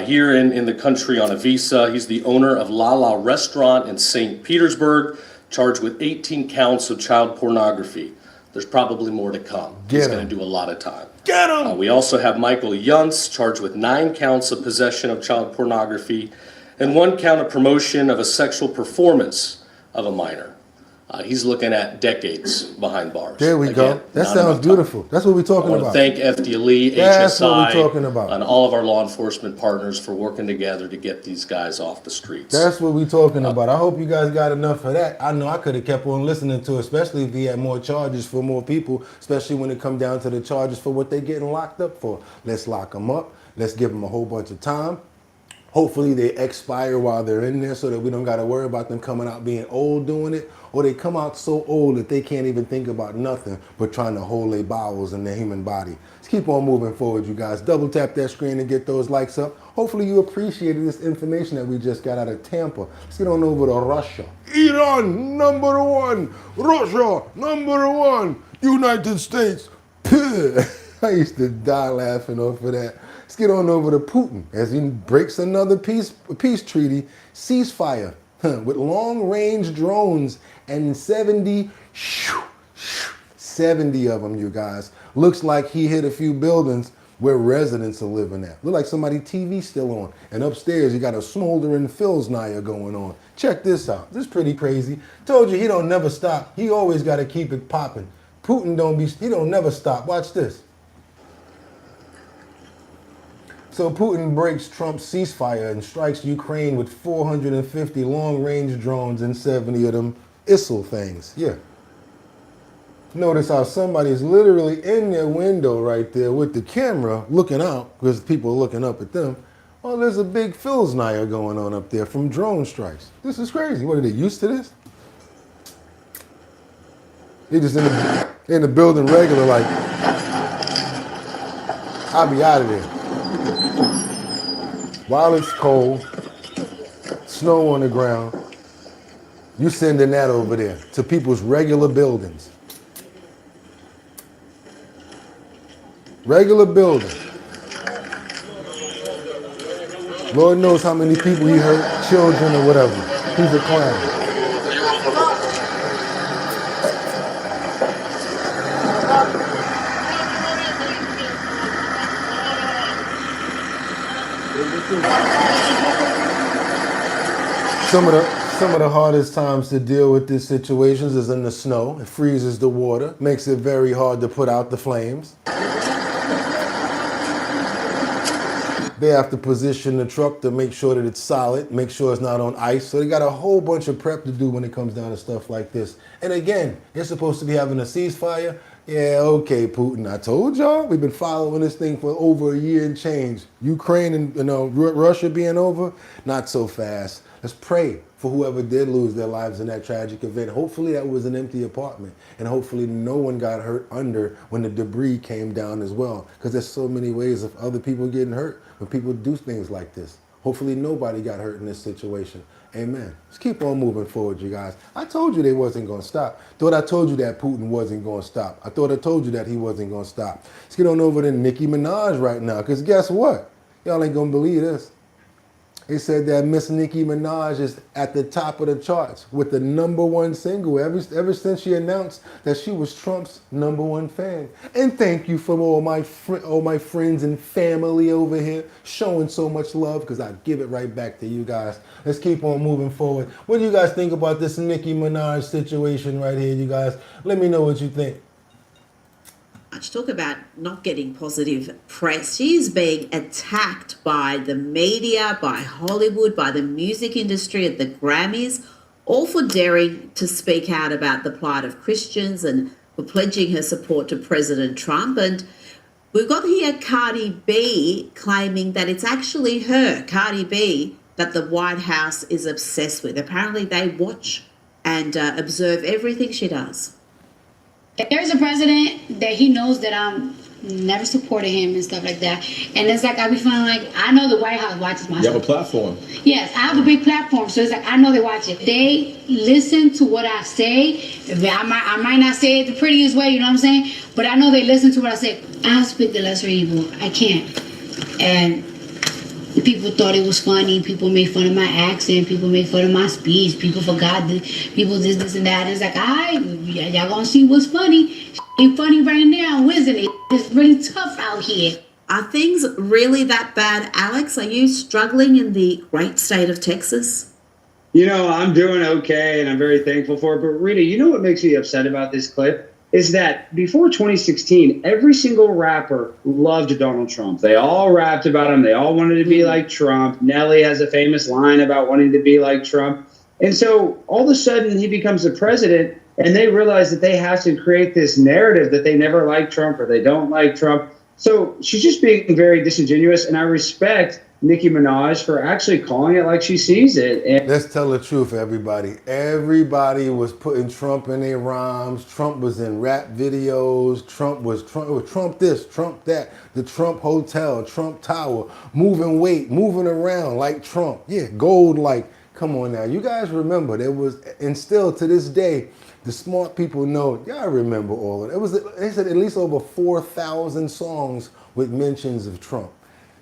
here in the country on a visa. He's the owner of La La Restaurant in St. Petersburg, charged with 18 counts of child pornography. There's probably more to come. He's going to do a lot of time.
Get him!
We also have Michael Yuntz, charged with 9 counts of possession of child pornography and 1 count of promotion of a sexual performance of a minor. He's looking at decades behind bars.
There we go. That sounds beautiful. That's what we're talking about.
I want to thank FDLE,
That's what we're
HSI,
talking about.
and all of our law enforcement partners for working together to get these guys off the streets.
That's what we're talking about. I hope you guys got enough of that. I know I could have kept on listening to it, especially if he had more charges for more people, especially when it come down to the charges for what they're getting locked up for. Let's lock them up. Let's give them a whole bunch of time. Hopefully they expire while they're in there so that we don't got to worry about them coming out being old doing it, or they come out so old that they can't even think about nothing but trying to hold their bowels in their human body. Let's keep on moving forward, you guys. Double tap that screen and get those likes up. Hopefully you appreciated this information that we just got out of Tampa. Let's get on over to Russia. Iran, number 1. Russia, number 1. United States. I used to die laughing off of that. Let's get on over to Putin as he breaks another peace treaty, ceasefire, with long-range drones and 70 of them, you guys. Looks like he hit a few buildings where residents are living at. Look like somebody's TV still on. And upstairs, you got a smoldering Filznaya going on. Check this out. This is pretty crazy. Told you he don't never stop. He always got to keep it popping. Putin he don't never stop. Watch this. So Putin breaks Trump's ceasefire and strikes Ukraine with 450 long-range drones and 70 of them ISIL things. Yeah. Notice how somebody's literally in their window right there with the camera looking out because people are looking up at them. Well, there's a big Filznaya going on up there from drone strikes. This is crazy. What, are they used to this? They just in the building regular like, I'll be out of there. While it's cold, snow on the ground, you sending that over there to people's regular buildings. Regular building. Lord knows how many people he hurt, children or whatever. He's a clown. Some of the hardest times to deal with these situations is in the snow. It freezes the water, makes it very hard to put out the flames. They have to position the truck to make sure that it's solid, make sure it's not on ice. So they got a whole bunch of prep to do when it comes down to stuff like this. And again, they're supposed to be having a ceasefire. Yeah, okay, Putin, I told y'all, we've been following this thing for over a year and change. Ukraine and Russia being over, not so fast. Let's pray for whoever did lose their lives in that tragic event. Hopefully that was an empty apartment, and hopefully no one got hurt under when the debris came down as well, because there's so many ways of other people getting hurt when people do things like this. Hopefully nobody got hurt in this situation. Amen. Let's keep on moving forward, you guys. I told you they wasn't going to stop. Thought I told you that Putin wasn't going to stop. I thought I told you that he wasn't going to stop. Let's get on over to Nicki Minaj right now, because guess what? Y'all ain't going to believe this. They said that Miss Nicki Minaj is at the top of the charts with the #1 single ever since she announced that she was Trump's #1 fan. And thank you for all my friends and family over here showing so much love, because I give it right back to you guys. Let's keep on moving forward. What do you guys think about this Nicki Minaj situation right here, you guys? Let me know what you think.
Talk about not getting positive press. She is being attacked by the media, by Hollywood, by the music industry at the Grammys, all for daring to speak out about the plight of Christians and for pledging her support to President Trump. And we've got here Cardi B claiming that it's actually her, Cardi B, that the White House is obsessed with. Apparently they watch and observe everything she does.
There's a president that he knows that I'm never supported him and stuff like that. And it's like I be feeling like I know the White House watches my
You have a platform.
Yes, I have a big platform, so it's like I know they watch it. They listen to what I say. I might not say it the prettiest way, you know what I'm saying? But I know they listen to what I say. I speak the lesser evil. I can't. And people thought it was funny. People made fun of my accent. People made fun of my speech. People forgot that people did this and that. And it's like, y'all gonna see what's funny. Ain't funny right now, isn't it? It's really tough out here.
Are things really that bad, Alex? Are you struggling in the great state of Texas?
You know, I'm doing okay, and I'm very thankful for it. But Rita, you know what makes me upset about this clip? Is that before 2016, every single rapper loved Donald Trump. They all rapped about him. They all wanted to be like Trump. Nelly has a famous line about wanting to be like Trump. And so all of a sudden he becomes the president, and they realize that they have to create this narrative that they never liked Trump or they don't like Trump. So she's just being very disingenuous, and I respect Nicki Minaj for actually calling it like she sees it. And
let's tell the truth, everybody. Everybody was putting Trump in their rhymes. Trump was in rap videos. Trump was Trump this, Trump that, the Trump Hotel, Trump Tower, moving weight, moving around like Trump. Yeah, gold like, come on now. You guys remember, there was, and still to this day, the smart people know, y'all remember all of it. They said at least over 4,000 songs with mentions of Trump.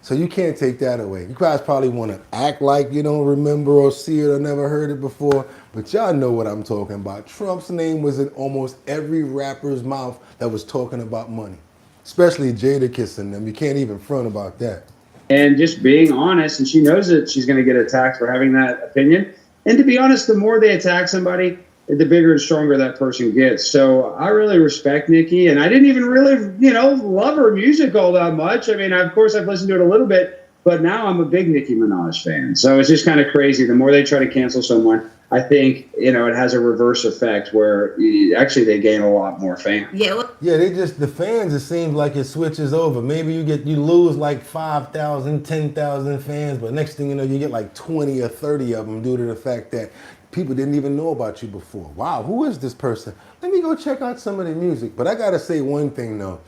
So you can't take that away. You guys probably want to act like you don't remember or see it or never heard it before, but y'all know what I'm talking about. Trump's name was in almost every rapper's mouth that was talking about money, especially Jada kissing them. You can't even front about that.
And just being honest, and she knows that she's going to get attacked for having that opinion. And to be honest, the more they attack somebody, the bigger and stronger that person gets. So I really respect Nicki, and I didn't even really, love her music all that much. I mean, of course, I've listened to it a little bit, but now I'm a big Nicki Minaj fan. So it's just kind of crazy. The more they try to cancel someone, I think, it has a reverse effect where actually they gain a lot more fans.
Yeah,
the fans, it seems like it switches over. Maybe you lose like 5,000, 10,000 fans, but next thing you know, you get like 20 or 30 of them due to the fact that people didn't even know about you before. Wow, who is this person? Let me go check out some of the music. But I gotta say one thing though.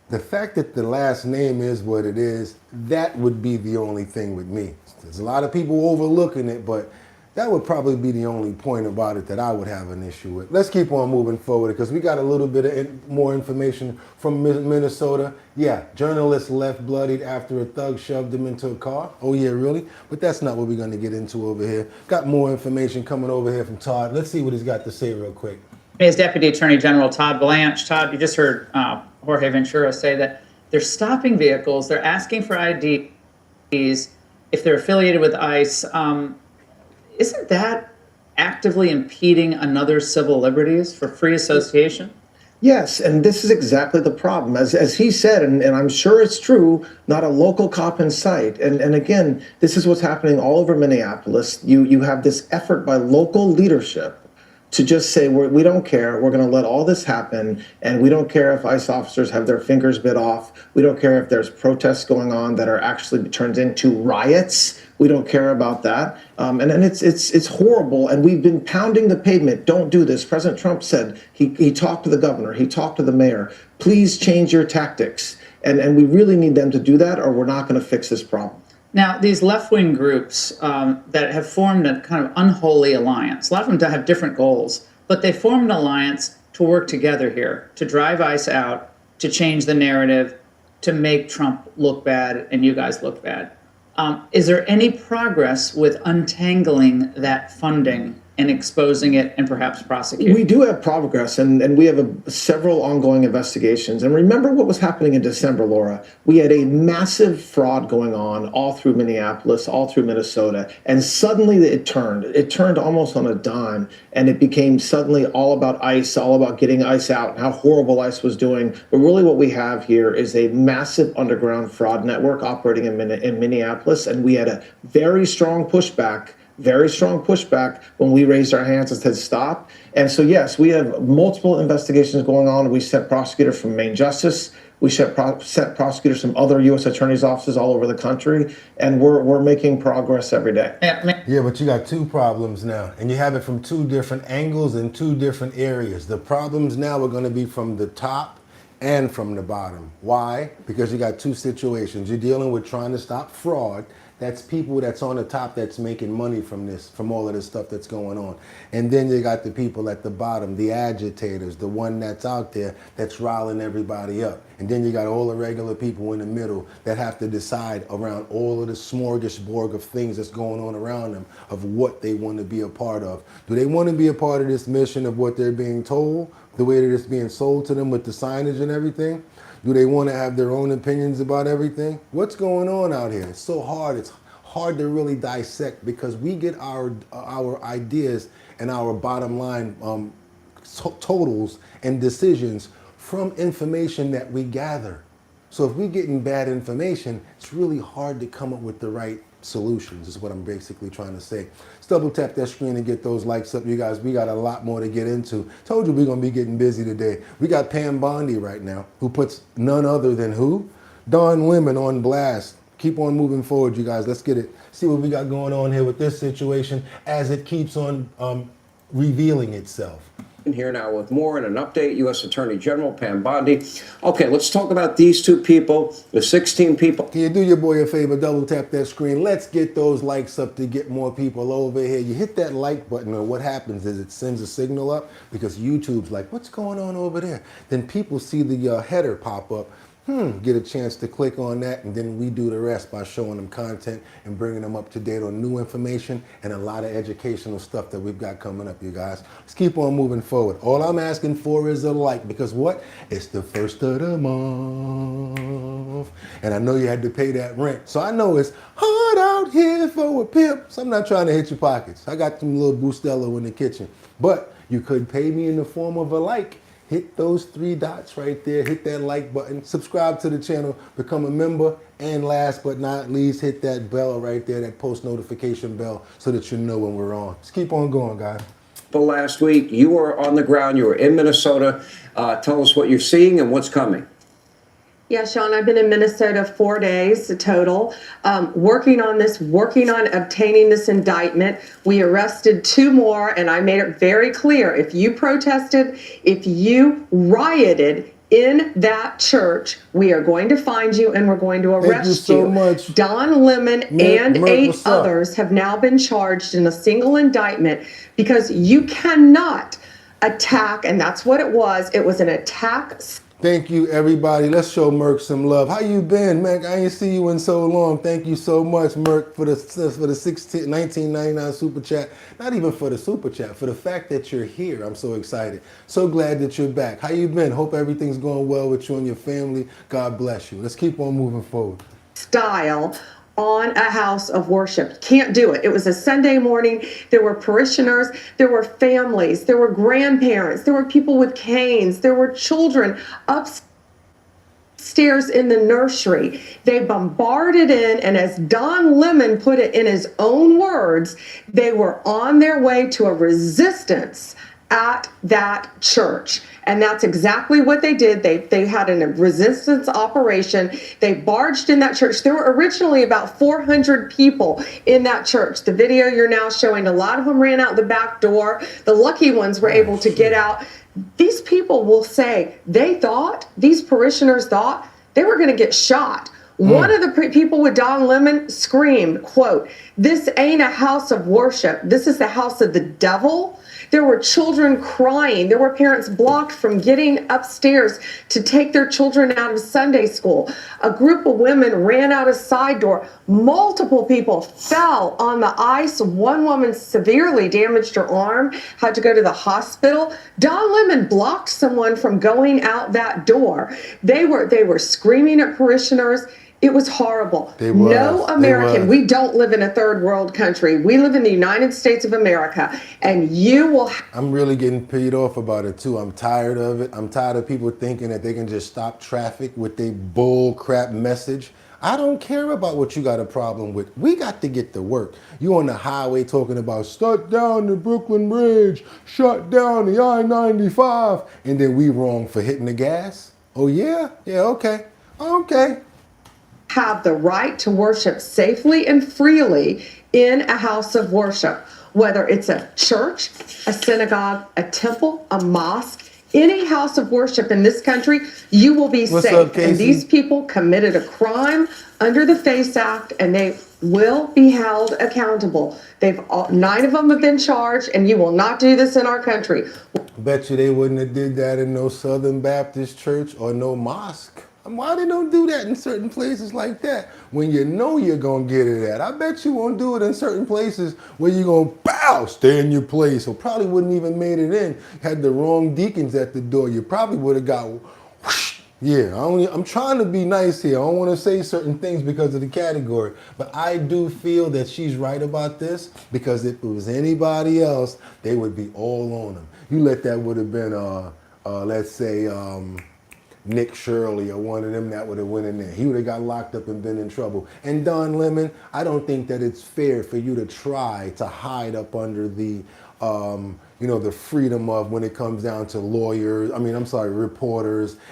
The fact that the last name is what it is, that would be the only thing with me. There's a lot of people overlooking it, but that would probably be the only point about it that I would have an issue with. Let's keep on moving forward because we got a little bit of more information from Minnesota. Yeah, journalist left bloodied after a thug shoved him into a car. Oh yeah, really? But that's not what we're gonna get into over here. Got more information coming over here from Todd. Let's see what he's got to say real quick.
As Deputy Attorney General Todd Blanche. Todd, you just heard Jorge Ventura say that they're stopping vehicles, they're asking for IDs if they're affiliated with ICE. Isn't that actively impeding another civil liberties for free association?
Yes, and this is exactly the problem. As he said, and I'm sure it's true, not a local cop in sight. And again, this is what's happening all over Minneapolis. You have this effort by local leadership to just say, we don't care, we're gonna let all this happen, and we don't care if ICE officers have their fingers bit off, we don't care if there's protests going on that are actually turned into riots, we don't care about that. And it's horrible, and we've been pounding the pavement, don't do this. President Trump said, he talked to the governor, he talked to the mayor, please change your tactics. And we really need them to do that, or we're not gonna fix this problem.
Now, these left-wing groups that have formed a kind of unholy alliance, a lot of them have different goals, but they formed an alliance to work together here, to drive ICE out, to change the narrative, to make Trump look bad and you guys look bad. Is there any progress with untangling that funding and exposing it and perhaps prosecuting?
We do have progress, and we have several ongoing investigations. And remember what was happening in December, Laura. We had a massive fraud going on all through Minneapolis, all through Minnesota, and suddenly it turned. It turned almost on a dime, and it became suddenly all about ICE, all about getting ICE out, and how horrible ICE was doing. But really what we have here is a massive underground fraud network operating in Minneapolis, and we had a very strong pushback when we raised our hands and said stop. And so, yes, we have multiple investigations going on. We sent prosecutors from Maine Justice. We sent prosecutors from other U.S. attorneys' offices all over the country. And we're making progress every day.
Yeah, but you got two problems now. And you have it from two different angles and two different areas. The problems now are going to be from the top and from the bottom. Why? Because you got two situations. You're dealing with trying to stop fraud. That's people that's on the top that's making money from this, from all of this stuff that's going on. And then you got the people at the bottom, the agitators, the one that's out there that's riling everybody up. And then you got all the regular people in the middle that have to decide around all of the smorgasbord of things that's going on around them of what they want to be a part of. Do they want to be a part of this mission of what they're being told, the way that it's being sold to them with the signage and everything? Do they want to have their own opinions about everything? What's going on out here? It's so hard. It's hard to really dissect because we get our ideas and our bottom line totals and decisions from information that we gather. So if we're getting bad information, it's really hard to come up with the right solutions is what I'm basically trying to say. Let's double tap that screen and get those likes up, you guys. We got a lot more to get into. Told you we're going to be getting busy today. We got Pam Bondi right now, who puts none other than who? Don Lemon on blast. Keep on moving forward, you guys. Let's get it. See what we got going on here with this situation as it keeps on revealing itself.
Here now with more and an update, U.S. Attorney General Pam Bondi. Okay, let's talk about these two people, the 16 people.
Can you do your boy a favor, double tap that screen? Let's get those likes up to get more people over here. You hit that like button and what happens is it sends a signal up because YouTube's like, what's going on over there? Then people see the header pop up. Get a chance to click on that, and then we do the rest by showing them content and bringing them up to date on new information and a lot of educational stuff that we've got coming up, you guys. Let's keep on moving forward. All I'm asking for is a like, because what? It's the first of the month, and I know you had to pay that rent, so I know it's hard out here for a pimp, so I'm not trying to hit your pockets. I got some little Bustelo in the kitchen, but you could pay me in the form of a like. Hit those 3 dots right there, hit that like button, subscribe to the channel, become a member, and last but not least, hit that bell right there, that post notification bell, so that you know when we're on. Let's keep on going, guys.
But last week, you were on the ground, you were in Minnesota. Tell us what you're seeing and what's coming.
Yeah, Sean, I've been in Minnesota 4 days total, working on obtaining this indictment. We arrested 2 more, and I made it very clear, if you protested, if you rioted in that church, we are going to find you and we're going to arrest you.
Thank you so much.
Don Lemon and 8 others have now been charged in a single indictment because you cannot attack, and that's what it was. It was an attack.
Thank you, everybody. Let's show Merk some love. How you been, man? I ain't see you in so long. Thank you so much, Merk, for the 1999 super chat. Not even for the super chat, for the fact that you're here. I'm so excited. So glad that you're back. How you been? Hope everything's going well with you and your family. God bless you. Let's keep on moving forward.
Style on a house of worship. Can't do it. It was a Sunday morning. There were parishioners, there were families, there were grandparents, there were people with canes, there were children upstairs in the nursery. They bombarded in, and as Don Lemon put it in his own words, they were on their way to a resistance at that church. And that's exactly what they did. They had a resistance operation. They barged in that church. There were originally about 400 people in that church. The video you're now showing, a lot of them ran out the back door. The lucky ones were able to get out. These people will say these parishioners thought they were going to get shot. One of the people with Don Lemon screamed, quote, "This ain't a house of worship. This is the house of the devil." There were children crying. There were parents blocked from getting upstairs to take their children out of Sunday school. A group of women ran out a side door. Multiple people fell on the ice. One woman severely damaged her arm, had to go to the hospital. Don Lemon blocked someone from going out that door. They were screaming at parishioners. It was horrible. No American, we don't live in a third world country. We live in the United States of America, and you will...
I'm really getting paid off about it too. I'm tired of it. I'm tired of people thinking that they can just stop traffic with their bull crap message. I don't care about what you got a problem with. We got to get to work. You on the highway talking about shut down the Brooklyn Bridge, shut down the I-95, and then we wrong for hitting the gas? Oh yeah? Yeah, okay. Okay.
Have the right to worship safely and freely in a house of worship, whether it's a church, a synagogue, a temple, a mosque. any house of worship in this country, you will be
What's
safe.
up, Casey?
And these people committed a crime under the FACE Act, and they will be held accountable. 9 of them have been charged, and you will not do this in our country.
Bet you they wouldn't have did that in no Southern Baptist church or no mosque. Why they don't do that in certain places like that when you know you're going to get it at? I bet you won't do it in certain places where you're going to bow, stay in your place, or probably wouldn't even made it in. Had the wrong deacons at the door. You probably would have got whoosh. Yeah, I'm trying to be nice here. I don't want to say certain things because of the category, but I do feel that she's right about this, because if it was anybody else, they would be all on them. You let that would have been, let's say, Nick Shirley or one of them that would have went in there. He would have got locked up and been in trouble. And Don Lemon, I don't think that it's fair for you to try to hide up under the, the freedom of, when it comes down to reporters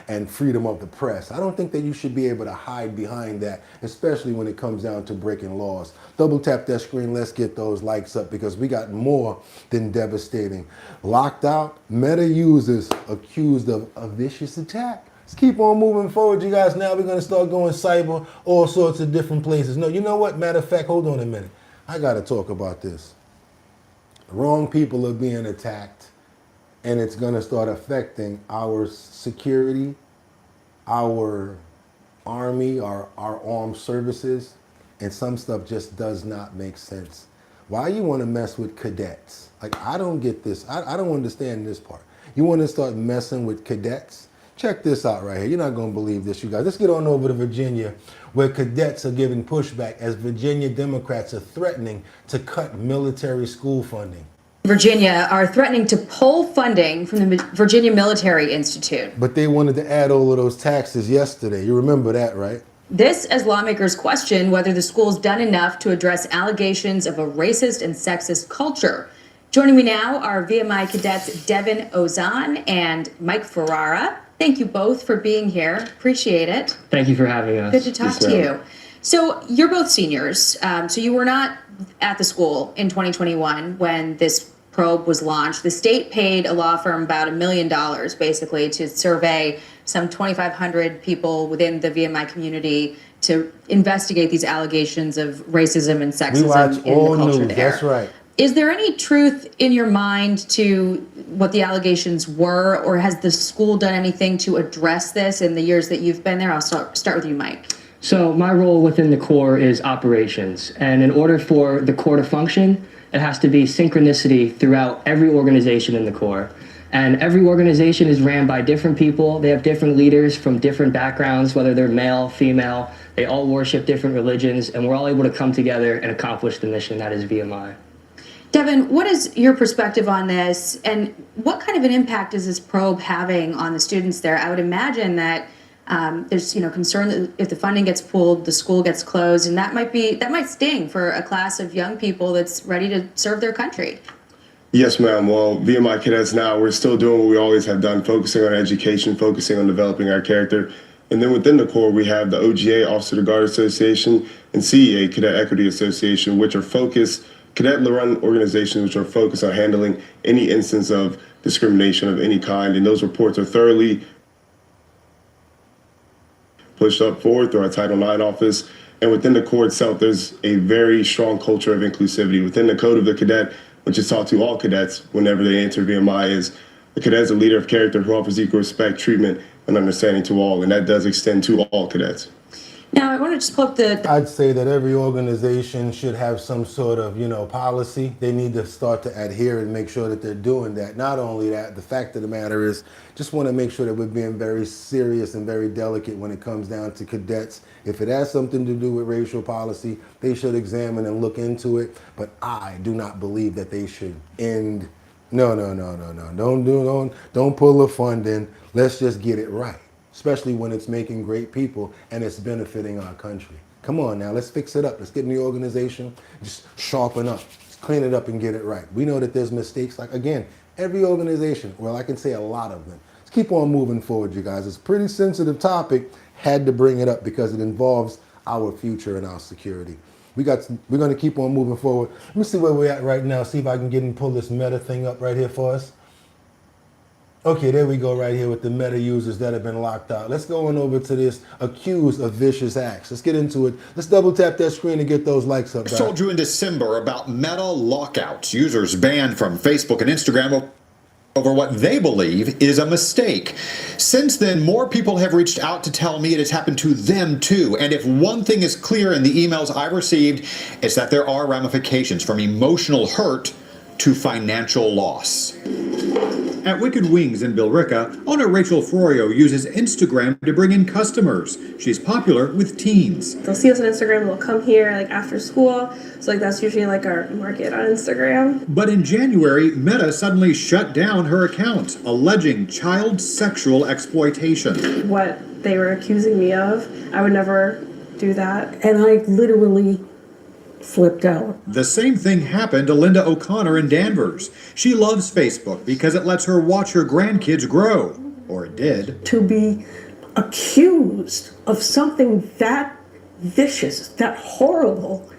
and freedom of the press. I don't think that you should be able to hide behind that, especially when it comes down to breaking laws. Double tap that screen. Let's get those likes up, because we got more than devastating. Locked out, Meta users accused of a vicious attack. Let's keep on moving forward, you guys. Now we're going to start going cyber, all sorts of different places. No, you know what? Matter of fact, hold on a minute. I got to talk about this. Wrong people are being attacked, and it's going to start affecting our security, our army, our armed services, and some stuff just does not make sense. Why you want to mess with cadets? Like, I don't get this. I don't understand this part. You want to start messing with cadets? Check this out right here. You're not going to believe this, you guys. Let's get on over to Virginia, where cadets are giving pushback as Virginia Democrats are threatening to cut military school funding.
Virginia are threatening to pull funding from the Virginia Military Institute.
But they wanted to add all of those taxes yesterday. You remember that, right?
This as lawmakers question whether the school's done enough to address allegations of a racist and sexist culture. Joining me now are VMI cadets Devin Ozan and Mike Ferrara. Thank you both for being here. Appreciate it.
Thank you for having us.
Good to talk to you. So you're both seniors. So you were not at the school in 2021 when this probe was launched. The state paid a law firm about $1 million basically to survey some 2,500 people within the VMI community to investigate these allegations of racism and sexism
We watch
in
all
the culture
news.
there.
That's right.
Is there any truth in your mind to what the allegations were, or has the school done anything to address this in the years that you've been there? I'll start with you, Mike.
So my role within the Corps is operations. And in order for the Corps to function, it has to be synchronicity throughout every organization in the Corps. And every organization is ran by different people. They have different leaders from different backgrounds, whether they're male, female. They all worship different religions, and we're all able to come together and accomplish the mission that is VMI.
Devin, what is your perspective on this, and what kind of an impact is this probe having on the students there? I would imagine that there's concern that if the funding gets pulled, the school gets closed, and that might sting for a class of young people that's ready to serve their country.
Yes, ma'am. Well, VMI cadets now, we're still doing what we always have done, focusing on education, focusing on developing our character. And then within the Corps, we have the OGA, Officer to Guard Association, and CEA, Cadet Equity Association, which are focused cadet-run organizations which are focused on handling any instance of discrimination of any kind, and those reports are thoroughly pushed up forward through our Title IX office. And within the Corps itself, there's a very strong culture of inclusivity. Within the Code of the Cadet, which is taught to all cadets whenever they enter VMI, is the cadet is a leader of character who offers equal respect, treatment, and understanding to all, and that does extend to all cadets.
Now, I want to just pull up
I'd say that every organization should have some sort of, policy. They need to start to adhere and make sure that they're doing that. Not only that, the fact of the matter is, just want to make sure that we're being very serious and very delicate when it comes down to cadets. If it has something to do with racial policy, they should examine and look into it. But I do not believe that they should end. No. Don't pull the funding. Let's just get it right. Especially when it's making great people and it's benefiting our country. Come on now, let's fix it up. Let's get in the organization, just sharpen up, just clean it up and get it right. We know that there's mistakes, like again, every organization, well, I can say a lot of them. Let's keep on moving forward, you guys. It's a pretty sensitive topic, had to bring it up because it involves our future and our security. We're going to keep on moving forward. Let me see where we're at right now, see if I can get and pull this Meta thing up right here for us. Okay, there we go right here with the Meta users that have been locked out. Let's go on over to this accused of vicious acts. Let's get into it. Let's double tap that screen and get those likes up.
Told you in December about Meta lockouts. Users banned from Facebook and Instagram over what they believe is a mistake. Since then, more people have reached out to tell me it has happened to them too. And if one thing is clear in the emails I received, it's that there are ramifications from emotional hurt to financial loss. At Wicked Wings in Billerica, owner Rachel Florio uses Instagram to bring in customers. She's popular with teens.
They'll see us on Instagram, they'll come here like after school. So like that's usually like our market on Instagram.
But in January, Meta suddenly shut down her account, alleging child sexual exploitation.
What they were accusing me of, I would never do that.
And I literally flipped out.
The same thing happened to Linda O'Connor in Danvers. She loves Facebook because it lets her watch her grandkids grow. Or it did.
To be accused of something that vicious, that horrible,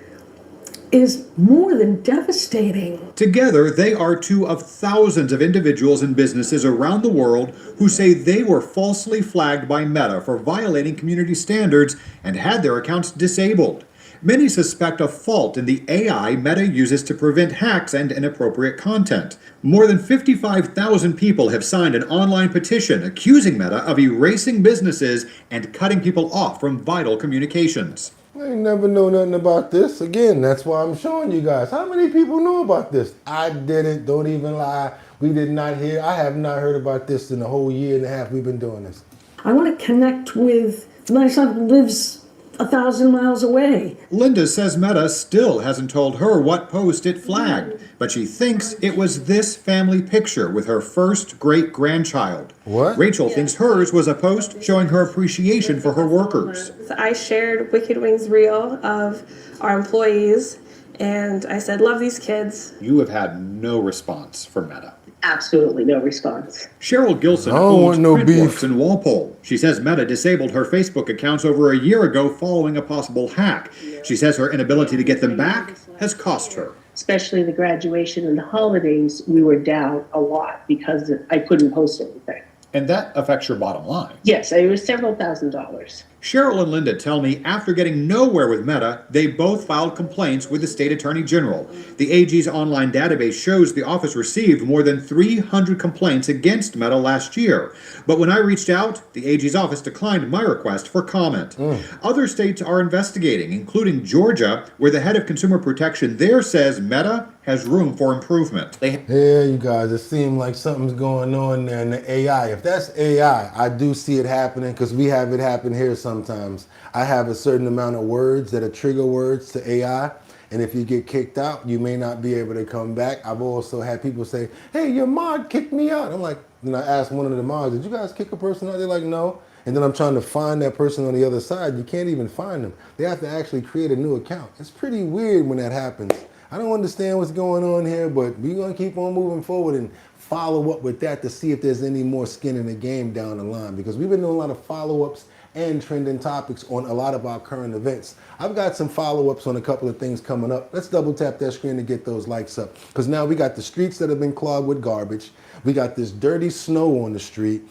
is more than devastating.
Together, they are two of thousands of individuals and businesses around the world who say they were falsely flagged by Meta for violating community standards and had their accounts disabled. Many suspect a fault in the AI Meta uses to prevent hacks and inappropriate content. More than 55,000 people have signed an online petition accusing Meta of erasing businesses and cutting people off from vital communications.
I ain't never know nothing about this. Again, that's why I'm showing you guys. How many people know about this? I didn't. Don't even lie. We did not hear. I have not heard about this in the whole year and a half we've been doing this.
I want to connect with my son who lives 1,000 miles away.
Linda says Meta still hasn't told her what post it flagged, but she thinks it was this family picture with her first great-grandchild.
What?
Rachel thinks hers was a post showing her appreciation for her workers.
I shared Wicked Wings reel of our employees, and I said, love these kids.
You have had no response from Meta.
Absolutely no response.
Cheryl Gilson
I don't want
owns
no
Printworks
beef.
in Walpole. She says Meta disabled her Facebook accounts over a year ago following a possible hack. She says her inability to get them back has cost her.
Especially the graduation and the holidays, we were down a lot because I couldn't post anything.
And that affects your bottom line.
Yes, it was several $1,000s.
Cheryl and Linda tell me after getting nowhere with Meta, they both filed complaints with the state attorney general. The AG's online database shows the office received more than 300 complaints against Meta last year. But when I reached out, the AG's office declined my request for comment. Other states are investigating, including Georgia, where the head of consumer protection there says Meta has room for improvement.
Yeah, you guys, it seems like something's going on there in the AI. If that's AI, I do see it happening because we have it happen here sometimes. I have a certain amount of words that are trigger words to AI, and if you get kicked out, you may not be able to come back. I've also had people say, hey, your mod kicked me out. I'm like, then I asked one of the mods, did you guys kick a person out? They're like, no. And then I'm trying to find that person on the other side. You can't even find them. They have to actually create a new account. It's pretty weird when that happens. I don't understand what's going on here, but we're going to keep on moving forward and follow up with that to see if there's any more skin in the game down the line, because we've been doing a lot of follow-ups and trending topics on a lot of our current events. I've got some follow-ups on a couple of things coming up. Let's double tap that screen to get those likes up, because now we got the streets that have been clogged with garbage. We got this dirty snow on the street.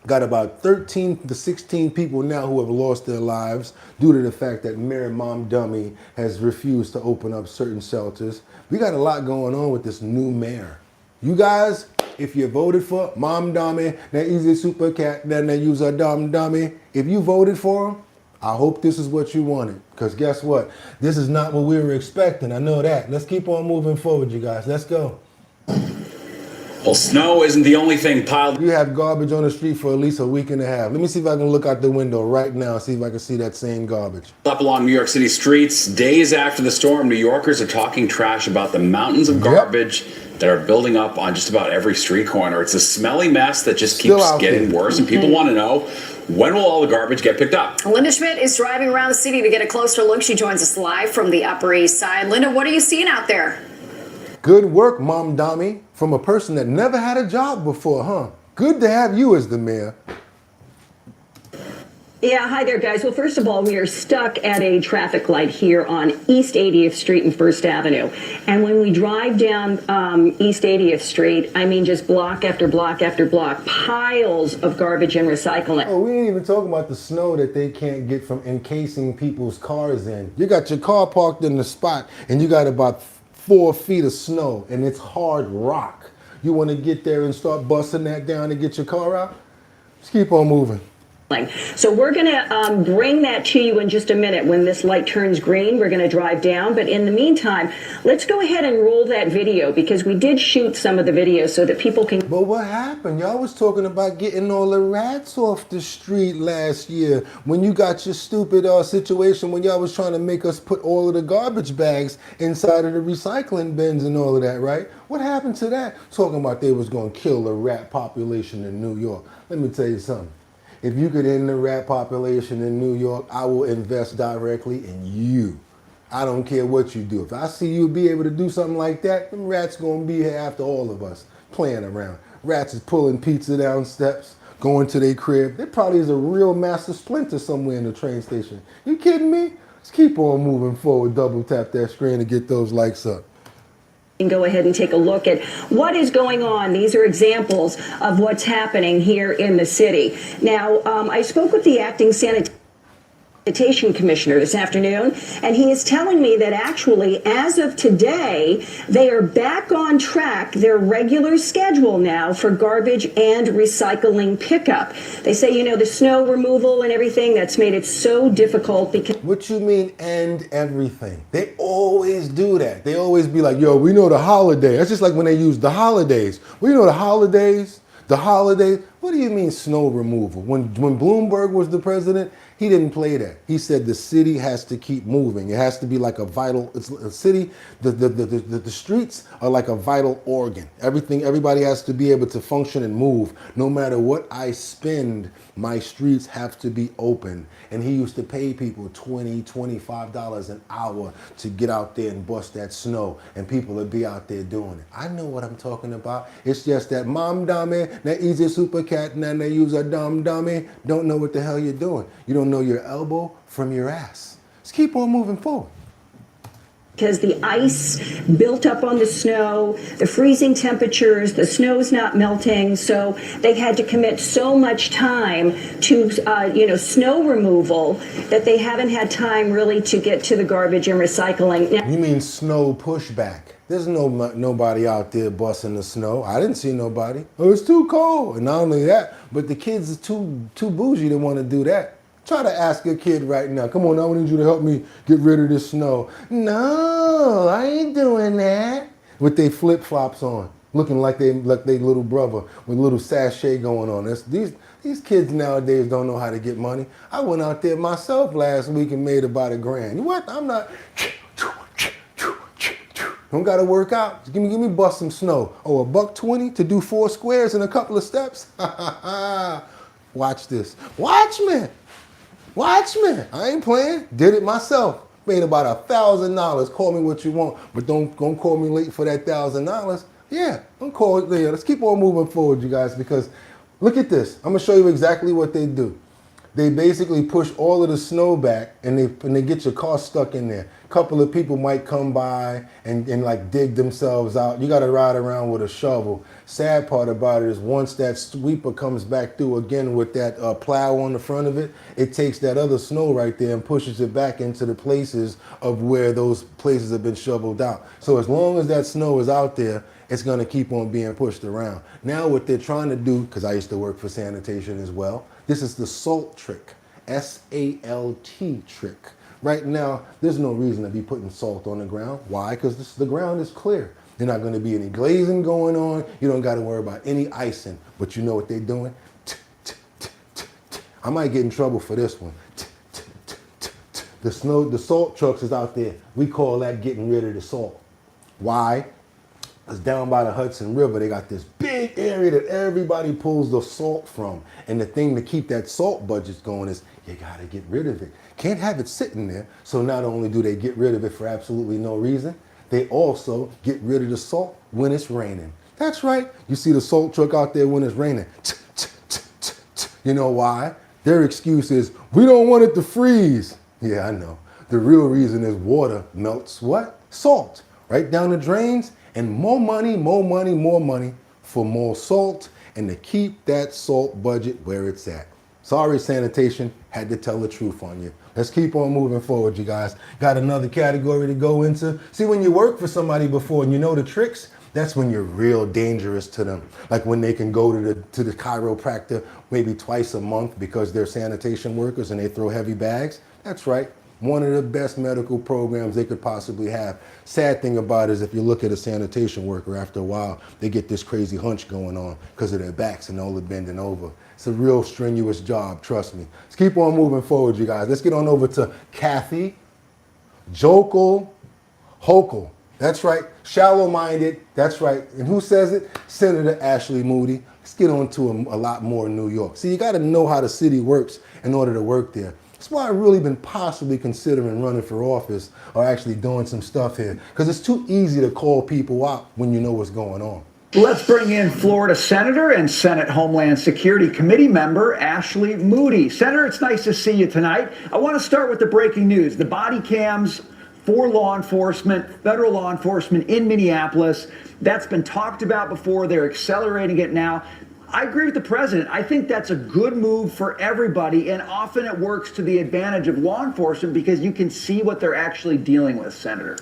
Got about 13 to 16 people now who have lost their lives due to the fact that Mayor Mom Dummy has refused to open up certain shelters. We got a lot going on with this new mayor. You guys, if you voted for Mom Dummy, that easy super cat, then they use a dumb dummy. If you voted for him, I hope this is what you wanted. Because guess what? This is not what we were expecting. I know that. Let's keep on moving forward, you guys. Let's go.
Well, snow isn't the only thing piled.
You have garbage on the street for at least a week and a half. Let me see if I can look out the window right now and see if I can see that same garbage.
Up along New York City streets, days after the storm, New Yorkers are talking trash about the mountains of garbage that are building up on just about every street corner. It's a smelly mess that just keeps getting worse, and people want to know, when will all the garbage get picked up?
Linda Schmidt is driving around the city to get a closer look. She joins us live from the Upper East Side. Linda, what are you seeing out there?
Good work, Mom Dummy, from a person that never had a job before, huh? Good to have you as the mayor.
Yeah, hi there, guys. Well, first of all, we are stuck at a traffic light here on East 80th Street and First Avenue. And when we drive down East 80th Street, I mean, just block after block after block, piles of garbage and recycling.
Oh, we ain't even talking about the snow that they can't get from encasing people's cars in. You got your car parked in the spot, and you got about 4 feet of snow, and it's hard rock. You want to get there and start busting that down and get your car out? Just keep on moving.
So we're going to bring that to you in just a minute. When this light turns green, we're going to drive down. But in the meantime, let's go ahead and roll that video, because we did shoot some of the video so that people can...
But what happened? Y'all was talking about getting all the rats off the street last year when you got your stupid situation when y'all was trying to make us put all of the garbage bags inside of the recycling bins and all of that, right? What happened to that? Talking about they was going to kill the rat population in New York. Let me tell you something. If you could end the rat population in New York, I will invest directly in you. I don't care what you do. If I see you be able to do something like that, them rats gonna be here after all of us, playing around. Rats is pulling pizza down steps, going to their crib. There probably is a real Master Splinter somewhere in the train station. You kidding me? Let's keep on moving forward. Double tap that screen to get those likes up.
And go ahead and take a look at what is going on. These are examples of what's happening here in the city. Now, I spoke with the acting sanitation commissioner this afternoon, and he is telling me that actually, as of today, they are back on track, their regular schedule now for garbage and recycling pickup. They say, you know, the snow removal and everything, that's made it so difficult because...
What you mean, and everything? They always do that. They always be like, yo, we know the holiday. That's just like when they use the holidays. We know the holidays. The holidays. What do you mean snow removal? When Bloomberg was the president, he didn't play that. He said the city has to keep moving. It has to be like a vital, it's a city, the streets are like a vital organ. Everybody has to be able to function and move. No matter what I spend, my streets have to be open. And he used to pay people $20, $25 an hour to get out there and bust that snow. And people would be out there doing it. I know what I'm talking about. It's just that mom dummy, that easy super cat, and then they use a dumb dummy, don't know what the hell you're doing. You don't know your elbow from your ass. Let's keep on moving forward.
Because the ice built up on the snow, the freezing temperatures, the snow's not melting, so they had to commit so much time to, snow removal that they haven't had time really to get to the garbage and recycling.
You mean snow pushback? There's nobody out there busting the snow. I didn't see nobody. Oh, it's too cold. And not only that, but the kids are too bougie to want to do that. Try to ask a kid right now. Come on, I need you to help me get rid of this snow. No, I ain't doing that. With their flip-flops on, looking like they little brother with a little sachet going on. These kids nowadays don't know how to get money. I went out there myself last week and made about $1,000. What? I'm not... Don't gotta work out. Just give me bust some snow. Oh, $1.20 to do 4 squares in a couple of steps? Watch this. Watch me. Watch me. I ain't playing. Did it myself. Made about $1,000. Call me what you want, but don't call me late for that $1,000. Yeah, don't call it later. Let's keep on moving forward, you guys, because look at this. I'm gonna show you exactly what they do. They basically push all of the snow back, and they get your car stuck in there. A couple of people might come by and like dig themselves out. You got to ride around with a shovel. Sad part about it is once that sweeper comes back through again with that plow on the front of it, it takes that other snow right there and pushes it back into the places of where those places have been shoveled out. So as long as that snow is out there, it's going to keep on being pushed around. Now what they're trying to do, because I used to work for sanitation as well, this is the SALT trick, S-A-L-T trick. Right now, there's no reason to be putting salt on the ground. Why? Because the ground is clear. There's not going to be any glazing going on. You don't got to worry about any icing. But you know what they're doing? I might get in trouble for this one. The salt trucks is out there. We call that getting rid of the salt. Why? Because down by the Hudson River, they got this big area that everybody pulls the salt from. And the thing to keep that salt budget going is you got to get rid of it. Can't have it sitting there. So not only do they get rid of it for absolutely no reason, they also get rid of the salt when it's raining. That's right. You see the salt truck out there when it's raining. You know why? Their excuse is, we don't want it to freeze. Yeah, I know. The real reason is water melts what? Salt. Right down the drains, and more money for more salt and to keep that salt budget where it's at. Sorry, sanitation, had to tell the truth on you. Let's keep on moving forward, you guys. Got another category to go into. See, when you work for somebody before and you know the tricks, that's when you're real dangerous to them. Like when they can go to the chiropractor maybe twice a month because they're sanitation workers and they throw heavy bags. That's right. One of the best medical programs they could possibly have. Sad thing about it is if you look at a sanitation worker, after a while, they get this crazy hunch going on because of their backs and all the bending over. It's a real strenuous job, trust me. Let's keep on moving forward, you guys. Let's get on over to Kathy Hochul. That's right. Shallow-minded. That's right. And who says it? Senator Ashley Moody. Let's get on to a lot more in New York. See, you got to know how the city works in order to work there. That's why I've really been possibly considering running for office or actually doing some stuff here. Because it's too easy to call people out when you know what's going on.
Let's bring in Florida Senator and Senate Homeland Security Committee member Ashley Moody. Senator, it's nice to see you tonight. I want to start with the breaking news. The body cams for law enforcement, federal law enforcement in Minneapolis, that's been talked about before. They're accelerating it now. I agree with the president. I think that's a good move for everybody, and often it works to the advantage of law enforcement because you can see what they're actually dealing with, Senator.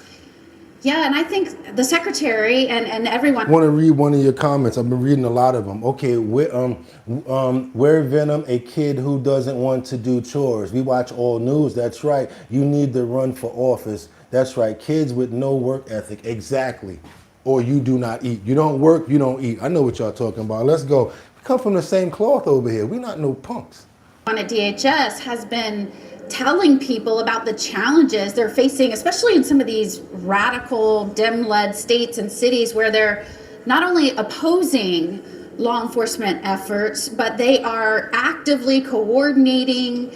Yeah, and I think the secretary and everyone.
I want to read one of your comments. I've been reading a lot of them. Okay, wear Venom, a kid who doesn't want to do chores. We watch all news. That's right. You need to run for office. That's right. Kids with no work ethic. Exactly. Or you do not eat. You don't work, you don't eat. I know what y'all talking about. Let's go. We come from the same cloth over here. We're not no punks.
On at DHS has been telling people about the challenges they're facing, especially in some of these radical, Dem-led states and cities where they're not only opposing law enforcement efforts, but they are actively coordinating,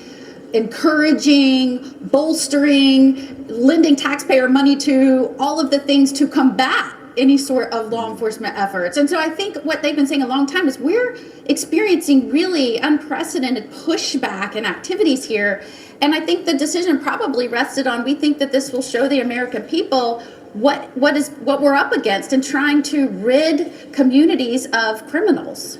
encouraging, bolstering, lending taxpayer money to all of the things to combat any sort of law enforcement efforts. And so I think what they've been saying a long time is we're experiencing really unprecedented pushback and activities here. And I think the decision probably rested on, we think that this will show the American people what we're up against in trying to rid communities of criminals.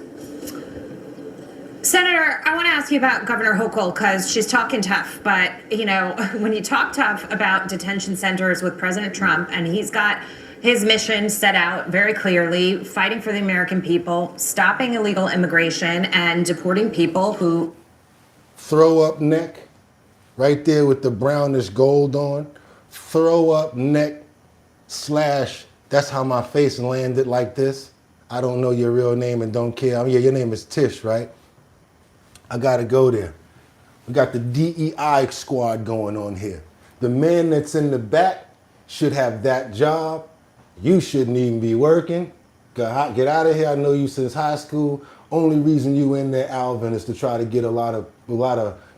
Senator, I want to ask you about Governor Hochul because she's talking tough. But, you know, when you talk tough about detention centers with President Trump, and he's got his mission set out very clearly, fighting for the American people, stopping illegal immigration, and deporting people who...
Throw up neck, right there with the brownish gold on. Throw up neck / that's how my face landed like this. I don't know your real name and don't care. Yeah, your name is Tish, right? I gotta go there. We got the DEI squad going on here. The man that's in the back should have that job. You shouldn't even be working. Get out of here. I know you since high school. Only reason you in there, Alvin, is to try to get a lot of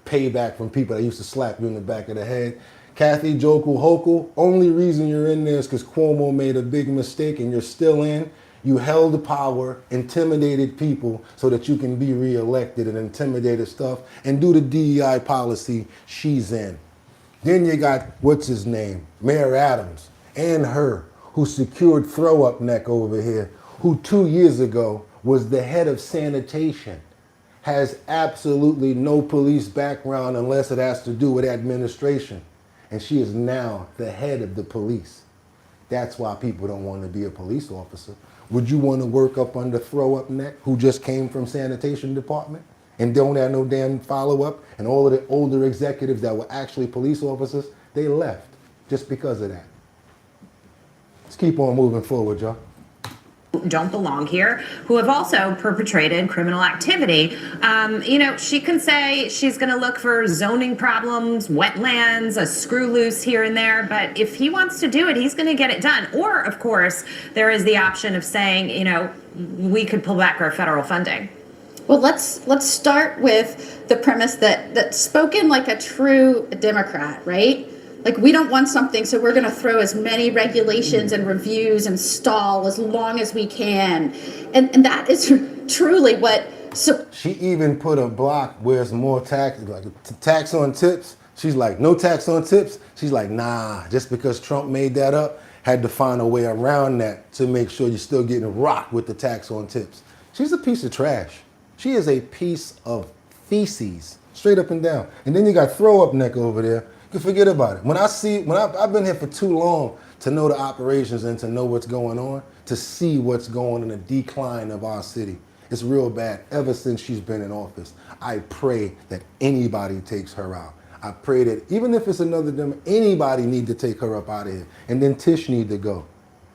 payback from people that used to slap you in the back of the head. Kathy Hochul, only reason you're in there is because Cuomo made a big mistake and you're still in. You held the power, intimidated people so that you can be reelected and intimidated stuff and do the DEI policy she's in. Then you got, what's his name? Mayor Adams and her, who secured Throw Up Neck over here, who 2 years ago was the head of sanitation, has absolutely no police background unless it has to do with administration. And she is now the head of the police. That's why people don't want to be a police officer. Would you want to work up under Throw Up Neck, who just came from sanitation department and don't have no damn follow-up? And all of the older executives that were actually police officers, they left just because of that. Let's keep on moving forward, y'all.
Don't belong here, who have also perpetrated criminal activity. You know, she can say she's going to look for zoning problems, wetlands, a screw loose here and there, but if he wants to do it, he's going to get it done. Or, of course, there is the option of saying, you know, we could pull back our federal funding.
Well, let's start with the premise that spoken like a true Democrat, right? Like, we don't want something, so we're going to throw as many regulations and reviews and stall as long as we can. And that is truly what So
she even put a block where it's more tax, like tax on tips. She's like, no tax on tips. She's like, nah, just because Trump made that up, had to find a way around that to make sure you're still getting rocked with the tax on tips. She's a piece of trash. She is a piece of feces, straight up and down. And then you got throw up neck over there. You can forget about it. I've been here for too long to know the operations and to know what's going on, to see what's going on in the decline of our city. It's real bad ever since she's been in office. I pray that anybody takes her out. I pray that even if it's another them, anybody need to take her up out of here. And then Tish need to go.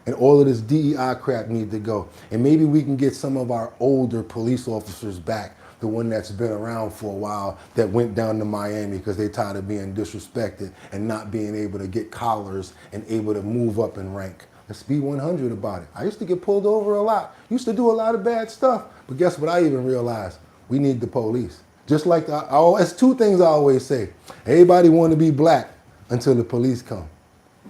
And all of this DEI crap need to go. And maybe we can get some of our older police officers back, the one that's been around for a while that went down to Miami because they tired of being disrespected and not being able to get collars and able to move up in rank. Let's be 100 about it. I used to get pulled over a lot. Used to do a lot of bad stuff. But guess what I even realized? We need the police. Just like, it's two things I always say. Everybody want to be black until the police come.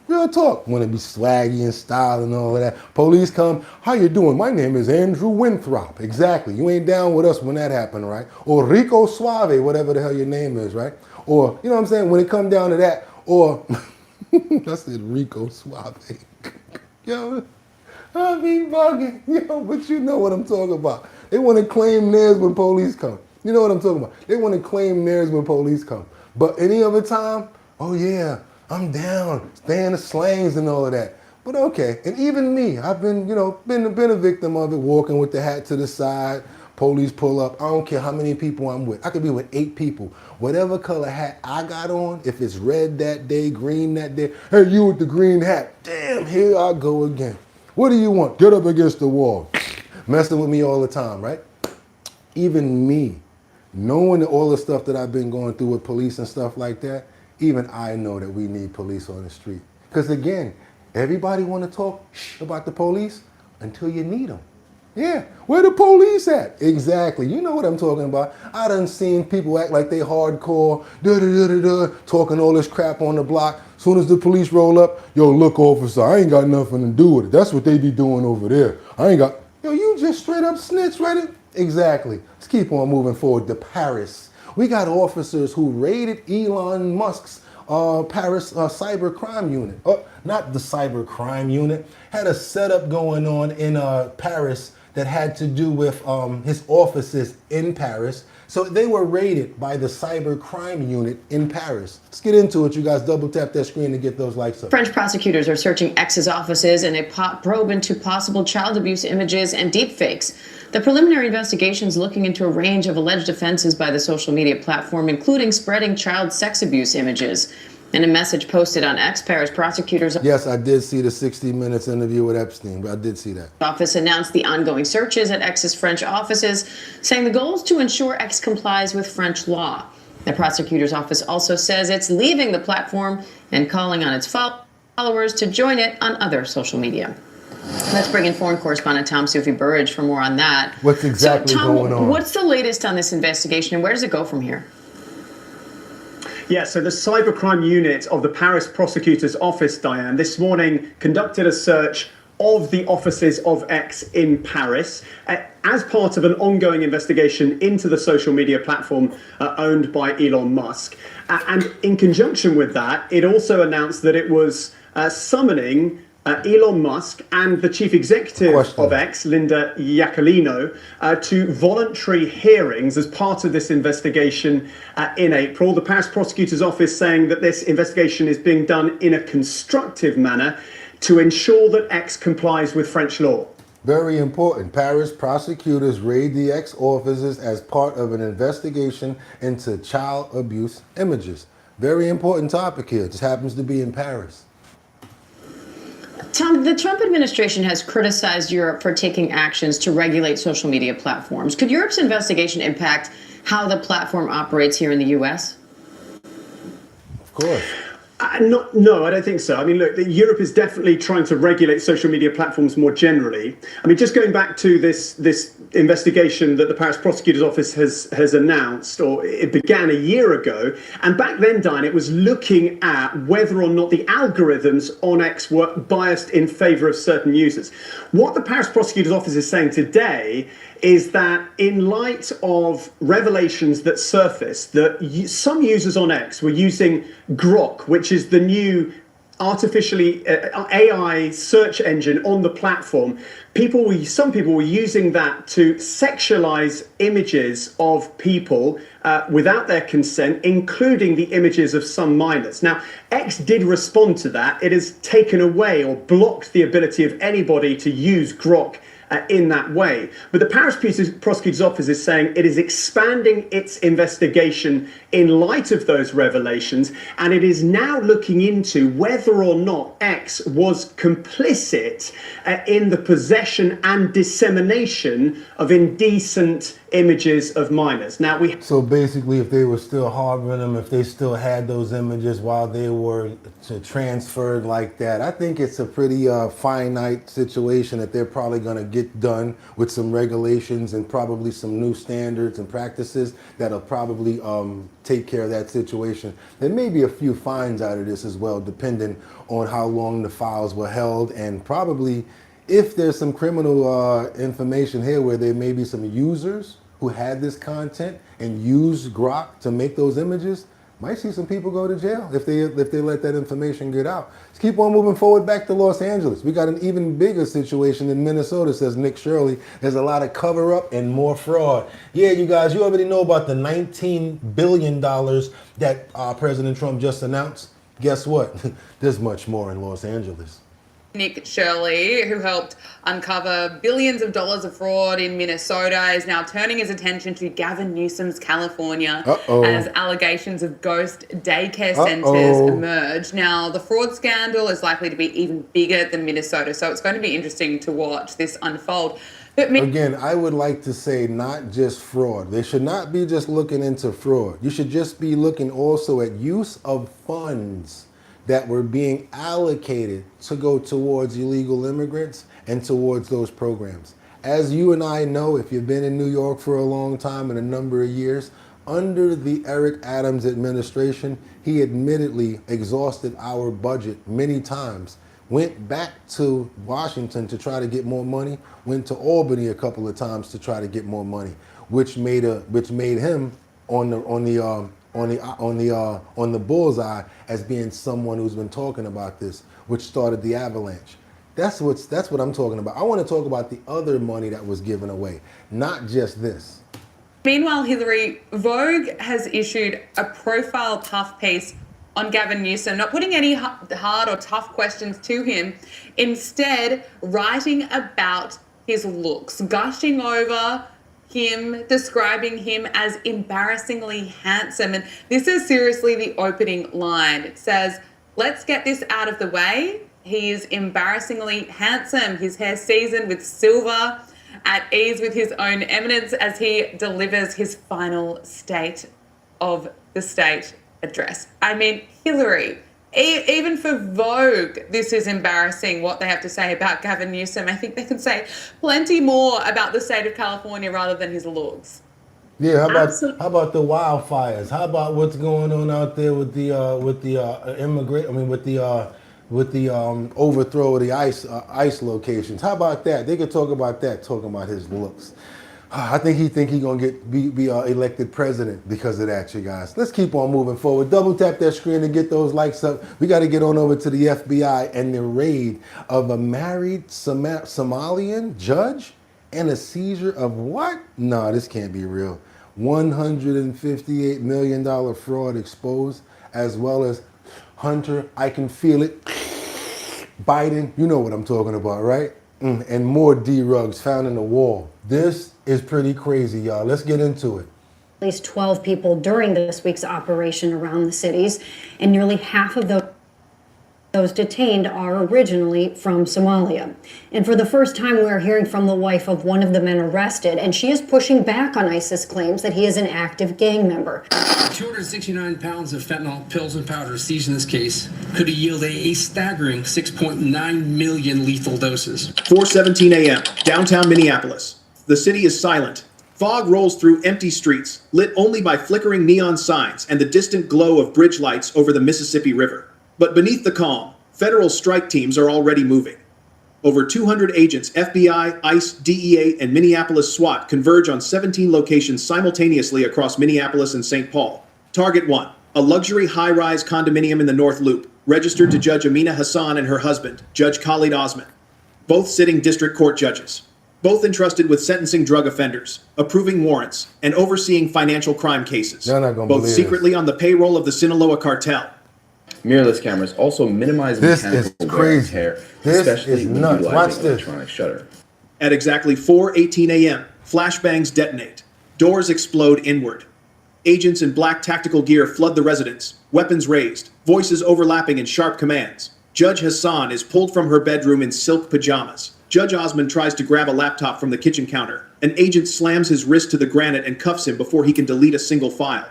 Real talk. Want to be swaggy and style and all of that. Police come, how you doing? My name is Andrew Winthrop. Exactly. You ain't down with us when that happened, right? Or Rico Suave, whatever the hell your name is, right? Or, you know what I'm saying? When it come down to that, or, I said Rico Suave. Yo, I be bugging. Yo, but you know what I'm talking about. They want to claim theirs when police come. You know what I'm talking about. They want to claim theirs when police come. But any other time, oh yeah, I'm down, staying the slangs and all of that. But okay, and even me, I've been, been a victim of it, walking with the hat to the side, police pull up. I don't care how many people I'm with. I could be with 8 people. Whatever color hat I got on, if it's red that day, green that day, hey, you with the green hat, damn, here I go again. What do you want? Get up against the wall. Messing with me all the time, right? Even me, knowing all the stuff that I've been going through with police and stuff like that, even I know that we need police on the street. Because again, everybody want to talk about the police until you need them. Yeah, where the police at? Exactly, you know what I'm talking about. I done seen people act like they hardcore, talking all this crap on the block. Soon as the police roll up, yo, look, officer, I ain't got nothing to do with it. That's what they be doing over there. I ain't got, yo, you just straight up snitch, right? Exactly. Let's keep on moving forward to Paris. We got officers who raided Elon Musk's Paris cyber crime unit. Not the cyber crime unit. Had a setup going on in Paris that had to do with his offices in Paris. So they were raided by the cyber crime unit in Paris. Let's get into it, you guys. Double tap that screen to get those likes up.
French prosecutors are searching X's offices in a probe into possible child abuse images and deepfakes. The preliminary investigation is looking into a range of alleged offenses by the social media platform, including spreading child sex abuse images. In a message posted on X, Paris prosecutors...
Yes, I did see the 60 Minutes interview with Epstein, but I did see that.
Office announced the ongoing searches at X's French offices, saying the goal is to ensure X complies with French law. The prosecutor's office also says it's leaving the platform and calling on its followers to join it on other social media. Let's bring in foreign correspondent Tom Soufi-Burridge for more on that.
What's exactly going on?
What's the latest on this investigation and where does it go from here?
Yeah, so the cybercrime unit of the Paris prosecutor's office, Diane, this morning conducted a search of the offices of X in Paris as part of an ongoing investigation into the social media platform owned by Elon Musk. And in conjunction with that, it also announced that it was summoning Elon Musk and the chief executive of X, Linda Yaccarino, to voluntary hearings as part of this investigation in April. The Paris prosecutor's office saying that this investigation is being done in a constructive manner to ensure that X complies with French law.
Very important. Paris prosecutors raid the X offices as part of an investigation into child abuse images. Very important topic here. It just happens to be in Paris.
Tom, the Trump administration has criticized Europe for taking actions to regulate social media platforms. Could Europe's investigation impact how the platform operates here in the U.S.?
Of course.
No, I don't think so. I mean, look, Europe is definitely trying to regulate social media platforms more generally. I mean, just going back to this investigation that the Paris prosecutor's office has announced, or it began a year ago. And back then, Diane, it was looking at whether or not the algorithms on X were biased in favor of certain users. What the Paris prosecutor's office is saying today is that in light of revelations that surfaced that some users on X were using Grok, which is the new artificially AI search engine on the platform, some people were using that to sexualize images of people without their consent, including the images of some minors. Now, X did respond to that. It has taken away or blocked the ability of anybody to use Grok in that way. But the Paris Prosecutor's Office is saying it is expanding its investigation in light of those revelations, and it is now looking into whether or not X was complicit in the possession and dissemination of indecent images of minors. Now,
So basically, if they were still harboring them, if they still had those images while they were transferred like that, I think it's a pretty finite situation that they're probably going to get done with some regulations and probably some new standards and practices that'll probably take care of that situation. There may be a few fines out of this as well, depending on how long the files were held, and probably if there's some criminal information here where there may be some users who had this content and used Grok to make those images, might see some people go to jail if they let that information get out. Let's keep on moving forward back to Los Angeles. We got an even bigger situation in Minnesota, says Nick Shirley. There's a lot of cover up and more fraud. Yeah, you guys, you already know about the $19 billion that President Trump just announced. Guess what? There's much more in Los Angeles.
Nick Shirley, who helped uncover billions of dollars of fraud in Minnesota, is now turning his attention to Gavin Newsom's California as allegations of ghost daycare centers emerge. Now, the fraud scandal is likely to be even bigger than Minnesota, so it's going to be interesting to watch this unfold. But
again, I would like to say not just fraud. They should not be just looking into fraud. You should just be looking also at use of funds that were being allocated to go towards illegal immigrants and towards those programs. As you and I know, if you've been in New York for a long time and a number of years, under the Eric Adams administration, he admittedly exhausted our budget many times, went back to Washington to try to get more money, went to Albany a couple of times to try to get more money, which made him on the bullseye as being someone who's been talking about this, which started the avalanche. That's what I'm talking about. I want to talk about the other money that was given away, not just this.
Meanwhile, Hillary, Vogue has issued a profile puff piece on Gavin Newsom, not putting any hard or tough questions to him, instead writing about his looks, gushing over him, describing him as embarrassingly handsome. And this is seriously the opening line. It says, let's get this out of the way. He is embarrassingly handsome. His hair seasoned with silver, at ease with his own eminence as he delivers his final State of the State address. I mean, Hillary, even for Vogue, this is embarrassing what they have to say about Gavin Newsom. I think they can say plenty more about the state of California rather than his looks.
Yeah, how about the wildfires? How about what's going on out there with the overthrow of the ICE locations? How about that? They could talk about that, talking about his looks. I think he's gonna be elected president because of that, you guys. Let's keep on moving forward. Double tap that screen and get those likes up. We got to get on over to the FBI and the raid of a married Somalian judge and a seizure of what? No, this can't be real. $158 million fraud exposed, as well as Hunter, I can feel it, Biden, you know what I'm talking about, right? And more D-rugs found in the wall. This is pretty crazy, y'all. Let's get into it.
At least 12 people during this week's operation around the cities, and nearly half of those detained are originally from Somalia. And for the first time, we're hearing from the wife of one of the men arrested, and she is pushing back on ISIS claims that he is an active gang member.
269 pounds of fentanyl pills and powders seized in this case could yield a staggering 6.9 million lethal doses.
4:17 a.m., downtown Minneapolis. The city is silent. Fog rolls through empty streets, lit only by flickering neon signs and the distant glow of bridge lights over the Mississippi River. But beneath the calm, federal strike teams are already moving.
Over 200 agents, FBI, ICE, DEA, and Minneapolis SWAT converge on 17 locations simultaneously across Minneapolis and St. Paul. Target 1, a luxury high-rise condominium in the North Loop, registered to Judge Amina Hassan and her husband, Judge Khalid Osman, both sitting district court judges, both entrusted with sentencing drug offenders, approving warrants, and overseeing financial crime cases, both secretly on the payroll of the Sinaloa cartel.
Mirrorless cameras also minimize mechanical wear and tear, especially when utilizing electronic shutter.
At exactly 4:18 a.m., flashbangs detonate. Doors explode inward. Agents in black tactical gear flood the residence, weapons raised, voices overlapping in sharp commands. Judge Hassan is pulled from her bedroom in silk pajamas. Judge Osman tries to grab a laptop from the kitchen counter. An agent slams his wrist to the granite and cuffs him before he can delete a single file.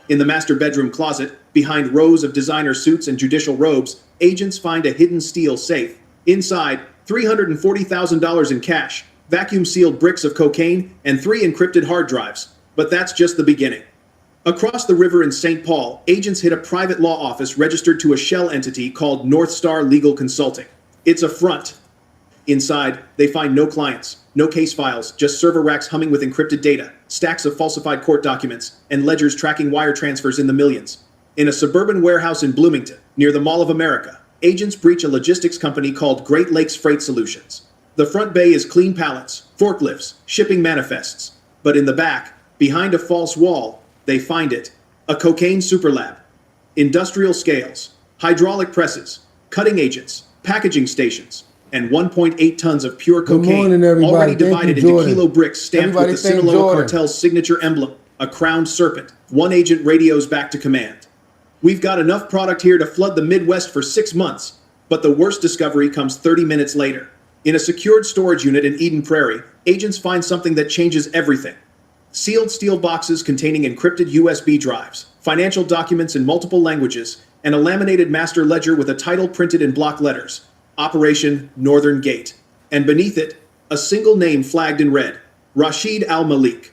In the master bedroom closet, behind rows of designer suits and judicial robes, agents find a hidden steel safe. Inside, $340,000 in cash, vacuum-sealed bricks of cocaine, and 3 encrypted hard drives. But that's just the beginning. Across the river in St. Paul, agents hit a private law office registered to a shell entity called North Star Legal Consulting. It's a front. Inside, they find no clients, no case files, just server racks humming with encrypted data, stacks of falsified court documents, and ledgers tracking wire transfers in the millions. In a suburban warehouse in Bloomington, near the Mall of America, agents breach a logistics company called Great Lakes Freight Solutions. The front bay is clean pallets, forklifts, shipping manifests. But in the back, behind a false wall, they find it. A cocaine superlab. Industrial scales, hydraulic presses, cutting agents, packaging stations, and 1.8 tons of pure cocaine, already divided into kilo bricks stamped with the Sinaloa cartel's signature emblem, a crowned serpent. One agent radios back to command. We've got enough product here to flood the Midwest for 6 months, but the worst discovery comes 30 minutes later. In a secured storage unit in Eden Prairie, agents find something that changes everything. Sealed steel boxes containing encrypted USB drives, financial documents in multiple languages, and a laminated master ledger with a title printed in block letters. Operation Northern Gate. And beneath it, a single name flagged in red, Rashid Al-Malik.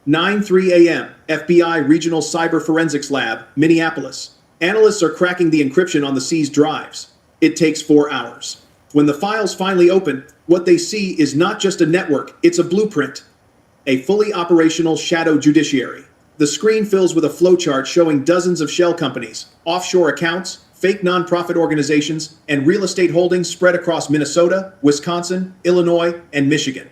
9:03 a.m., FBI Regional Cyber Forensics Lab, Minneapolis. Analysts are cracking the encryption on the seized drives. It takes 4 hours. When the files finally open, what they see is not just a network, it's a blueprint. A fully operational shadow judiciary. The screen fills with a flowchart showing dozens of shell companies, offshore accounts, fake nonprofit organizations, and real estate holdings spread across Minnesota, Wisconsin, Illinois, and Michigan.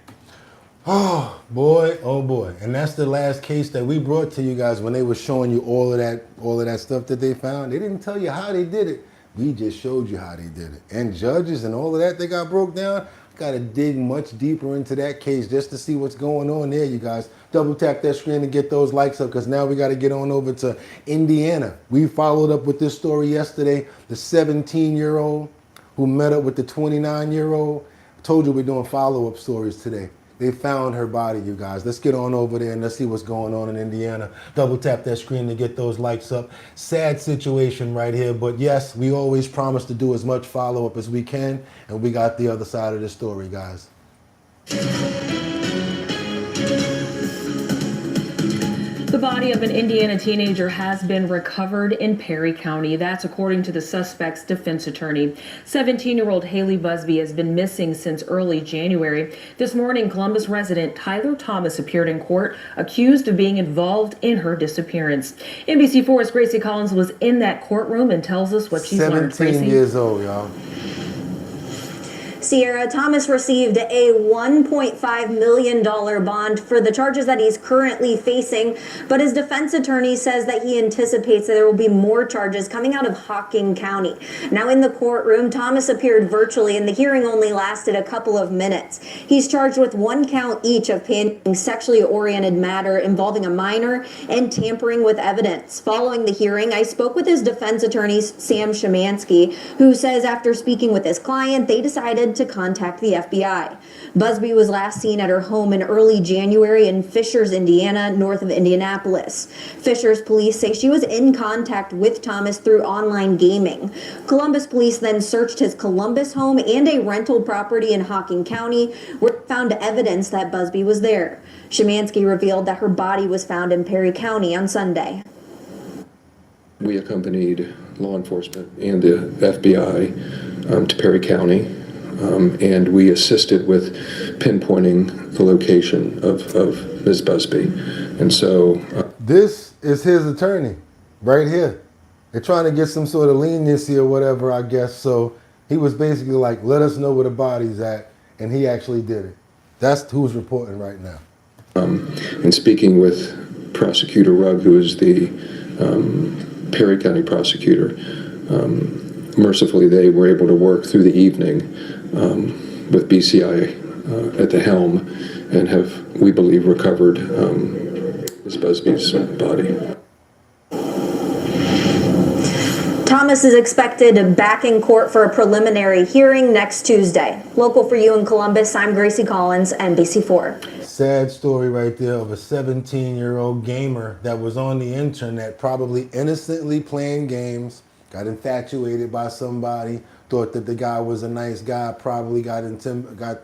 Oh boy. And that's the last case that we brought to you guys when they were showing you all of that stuff that they found. They didn't tell you how they did it. We just showed you how they did it. And judges and all of that they got broke down. Got to dig much deeper into that case just to see what's going on there, you guys. Double tap that screen to get those likes up, because now we got to get on over to Indiana. We followed up with this story yesterday. The 17-year-old who met up with the 29-year-old. Told you we're doing follow-up stories today. They found her body, you guys. Let's get on over there and let's see what's going on in Indiana. Double tap that screen to get those likes up. Sad situation right here, but yes, we always promise to do as much follow-up as we can, and we got the other side of the story, guys.
The body of an Indiana teenager has been recovered in Perry County. That's according to the suspect's defense attorney. 17-year-old Haley Busby has been missing since early January. This morning, Columbus resident Tyler Thomas appeared in court, accused of being involved in her disappearance. NBC4's Gracie Collins was in that courtroom and tells us what she's learned.
17 years old, y'all.
Sierra, Thomas received a $1.5 million bond for the charges that he's currently facing, but his defense attorney says that he anticipates that there will be more charges coming out of Hocking County. Now in the courtroom, Thomas appeared virtually and the hearing only lasted a couple of minutes. He's charged with 1 count each of handling sexually oriented matter involving a minor and tampering with evidence. Following the hearing, I spoke with his defense attorney, Sam Szymanski, who says after speaking with his client, they decided to contact the FBI. Busby was last seen at her home in early January in Fishers, Indiana, north of Indianapolis. Fishers police say she was in contact with Thomas through online gaming. Columbus police then searched his Columbus home and a rental property in Hocking County, where they found evidence that Busby was there. Szymanski revealed that her body was found in Perry County on Sunday.
We accompanied law enforcement and the FBI to Perry County. and we assisted with pinpointing the location of Ms. Busby. And so...
This is his attorney, right here. They're trying to get some sort of leniency or whatever, I guess. So he was basically like, let us know where the body's at, and he actually did it. That's who's reporting right now.
And speaking with Prosecutor Rugg, who is the Perry County prosecutor, mercifully they were able to work through the evening with BCI at the helm and have, we believe, recovered Ms. Busby's body.
Thomas is expected back in court for a preliminary hearing next Tuesday. Local for you in Columbus, I'm Gracie Collins, NBC4.
Sad story right there of a 17-year-old gamer that was on the internet, probably innocently playing games, got infatuated by somebody, thought that the guy was a nice guy, probably got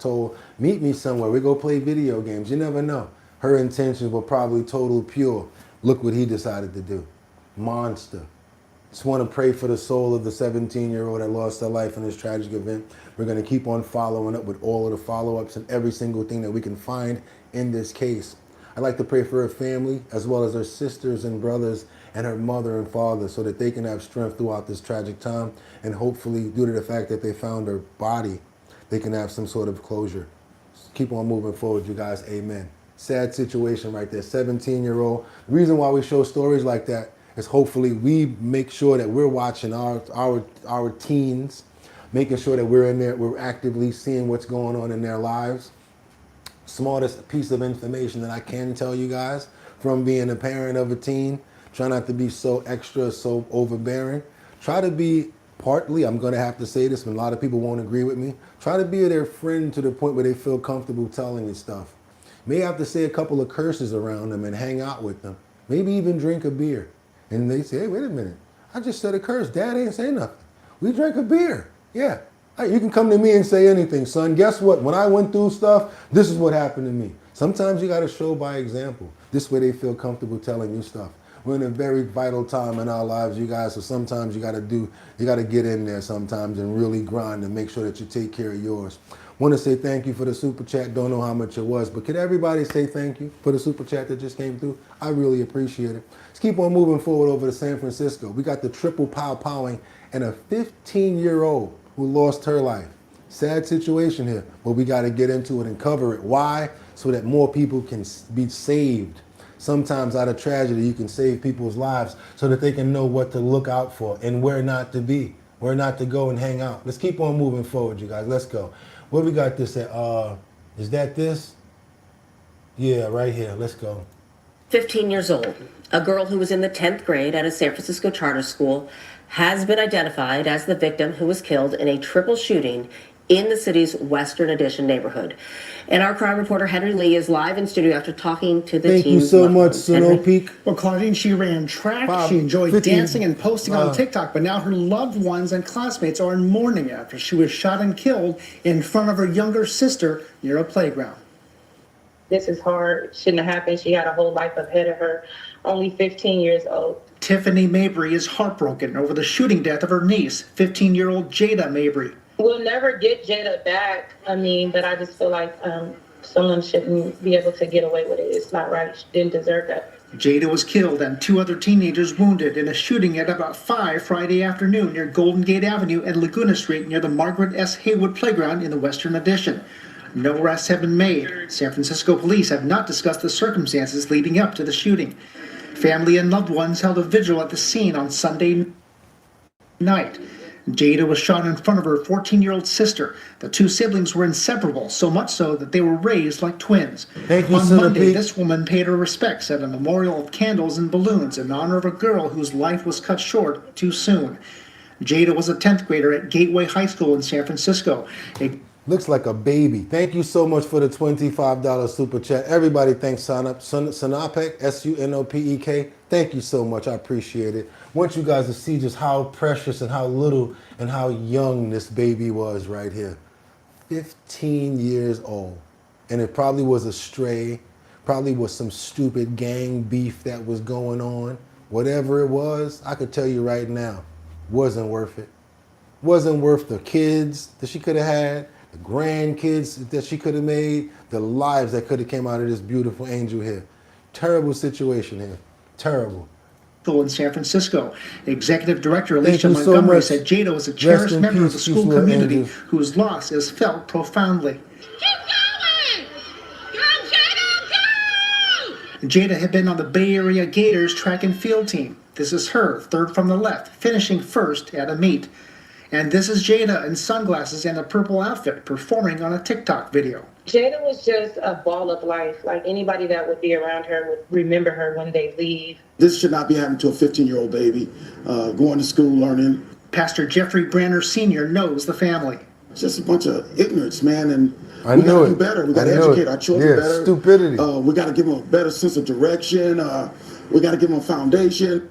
told, meet me somewhere, we go play video games. You never know. Her intentions were probably total pure. Look what he decided to do. Monster. Just want to pray for the soul of the 17-year-old that lost their life in this tragic event. We're going to keep on following up with all of the follow-ups and every single thing that we can find in this case. I'd like to pray for her family, as well as her sisters and brothers and her mother and father, so that they can have strength throughout this tragic time. And hopefully, due to the fact that they found her body, they can have some sort of closure. Just keep on moving forward, you guys. Amen. Sad situation right there. 17-year-old. The reason why we show stories like that is hopefully we make sure that we're watching our teens, making sure that we're in there, we're actively seeing what's going on in their lives. Smartest piece of information that I can tell you guys from being a parent of a teen, try not to be so extra, so overbearing. Try to be partly, I'm going to have to say this, and a lot of people won't agree with me, try to be their friend to the point where they feel comfortable telling you stuff. May have to say a couple of curses around them and hang out with them. Maybe even drink a beer. And they say, hey, wait a minute. I just said a curse. Dad ain't say nothing. We drank a beer. Yeah. Hey, you can come to me and say anything, son. Guess what? When I went through stuff, this is what happened to me. Sometimes you got to show by example. This way they feel comfortable telling you stuff. We're in a very vital time in our lives, you guys. So sometimes you got to get in there sometimes and really grind and make sure that you take care of yours. Want to say thank you for the super chat. Don't know how much it was, but could everybody say thank you for the super chat that just came through? I really appreciate it. Let's keep on moving forward over to San Francisco. We got the triple pow-powing and a 15-year-old who lost her life. Sad situation here, but we got to get into it and cover it. Why? So that more people can be saved. Sometimes out of tragedy, you can save people's lives so that they can know what to look out for and where not to be, where not to go and hang out. Let's keep on moving forward, you guys. Let's go. Where we got this at? Is that this? Yeah, right here. Let's go.
15 years old, a girl who was in the 10th grade at a San Francisco charter school has been identified as the victim who was killed in a triple shooting in the city's Western Addition neighborhood. And our crime reporter Henry Lee is live in studio after talking to the
Thank you
teens.
so much, Suno Peak.
Well, Claudine, she ran track, she enjoyed dancing and posting on TikTok, but now her loved ones and classmates are in mourning after she was shot and killed in front of her younger sister near a playground.
This is hard. Shouldn't have happened. She had a whole life ahead of her. Only 15 years old.
Tiffany Mabry is heartbroken over the shooting death of her niece, 15-year-old Jada Mabry.
We'll never get Jada back. But I just feel like someone shouldn't be able to get away with it. It's not right. She didn't deserve that.
Jada was killed and 2 other teenagers wounded in a shooting at about 5 Friday afternoon near Golden Gate Avenue and Laguna Street near the Margaret S. Haywood Playground in the Western Addition. No arrests have been made. San Francisco police have not discussed the circumstances leading up to the shooting. Family and loved ones held a vigil at the scene on Sunday night. Jada was shot in front of her 14-year-old sister. The 2 siblings were inseparable, so much so that they were raised like twins.
Thank you,
on Monday, this woman paid her respects at a memorial of candles and balloons in honor of a girl whose life was cut short too soon. Jada was a 10th grader at Gateway High School in San Francisco.
Looks like a baby. Thank you so much for the $25 super chat. Everybody, thanks, Sunopek, S-U-N-O-P-E-K. Thank you so much. I appreciate it. Want you guys to see just how precious and how little and how young this baby was right here. 15 years old. And it probably was a stray, probably was some stupid gang beef that was going on. Whatever it was, I could tell you right now, wasn't worth it. Wasn't worth the kids that she could have had, the grandkids that she could have made, the lives that could have came out of this beautiful angel here. Terrible situation here. Terrible.
In San Francisco. Executive Director Alicia Montgomery said Jada was a cherished member of the school community whose loss is felt profoundly. Jada had been on the Bay Area Gators track and field team. This is her, third from the left, finishing first at a meet. And this is Jada in sunglasses and a purple outfit performing on a TikTok video.
Jada was just a ball of life. Like anybody that would be around her would remember her when they leave.
This should not be happening to a 15-year-old baby going to school, learning.
Pastor Jeffrey Branner Sr. knows the family.
It's just a bunch of ignorance, man, and
we
got to do better. We got to educate our children better.
Stupidity.
We got to give them a better sense of direction. We got to give them a foundation.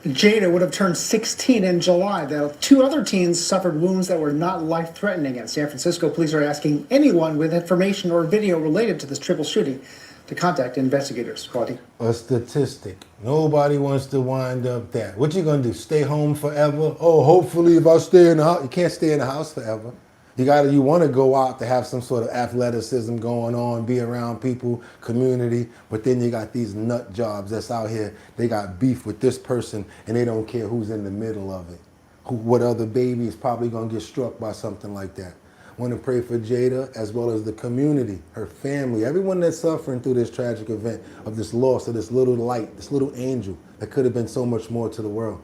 Jada would have turned 16 in July. The two other teens suffered wounds that were not life-threatening. And San Francisco police are asking anyone with information or video related to this triple shooting to contact investigators. Quality.
A statistic. Nobody wants to wind up that. What you gonna do? Stay home forever? Oh, hopefully if I stay in the house. You can't stay in the house forever. You want to go out to have some sort of athleticism going on, be around people, community, but then you got these nut jobs that's out here. They got beef with this person and they don't care who's in the middle of it. What other baby is probably going to get struck by something like that. I want to pray for Jada as well as the community, her family, everyone that's suffering through this tragic event of this loss of this little light, this little angel that could have been so much more to the world.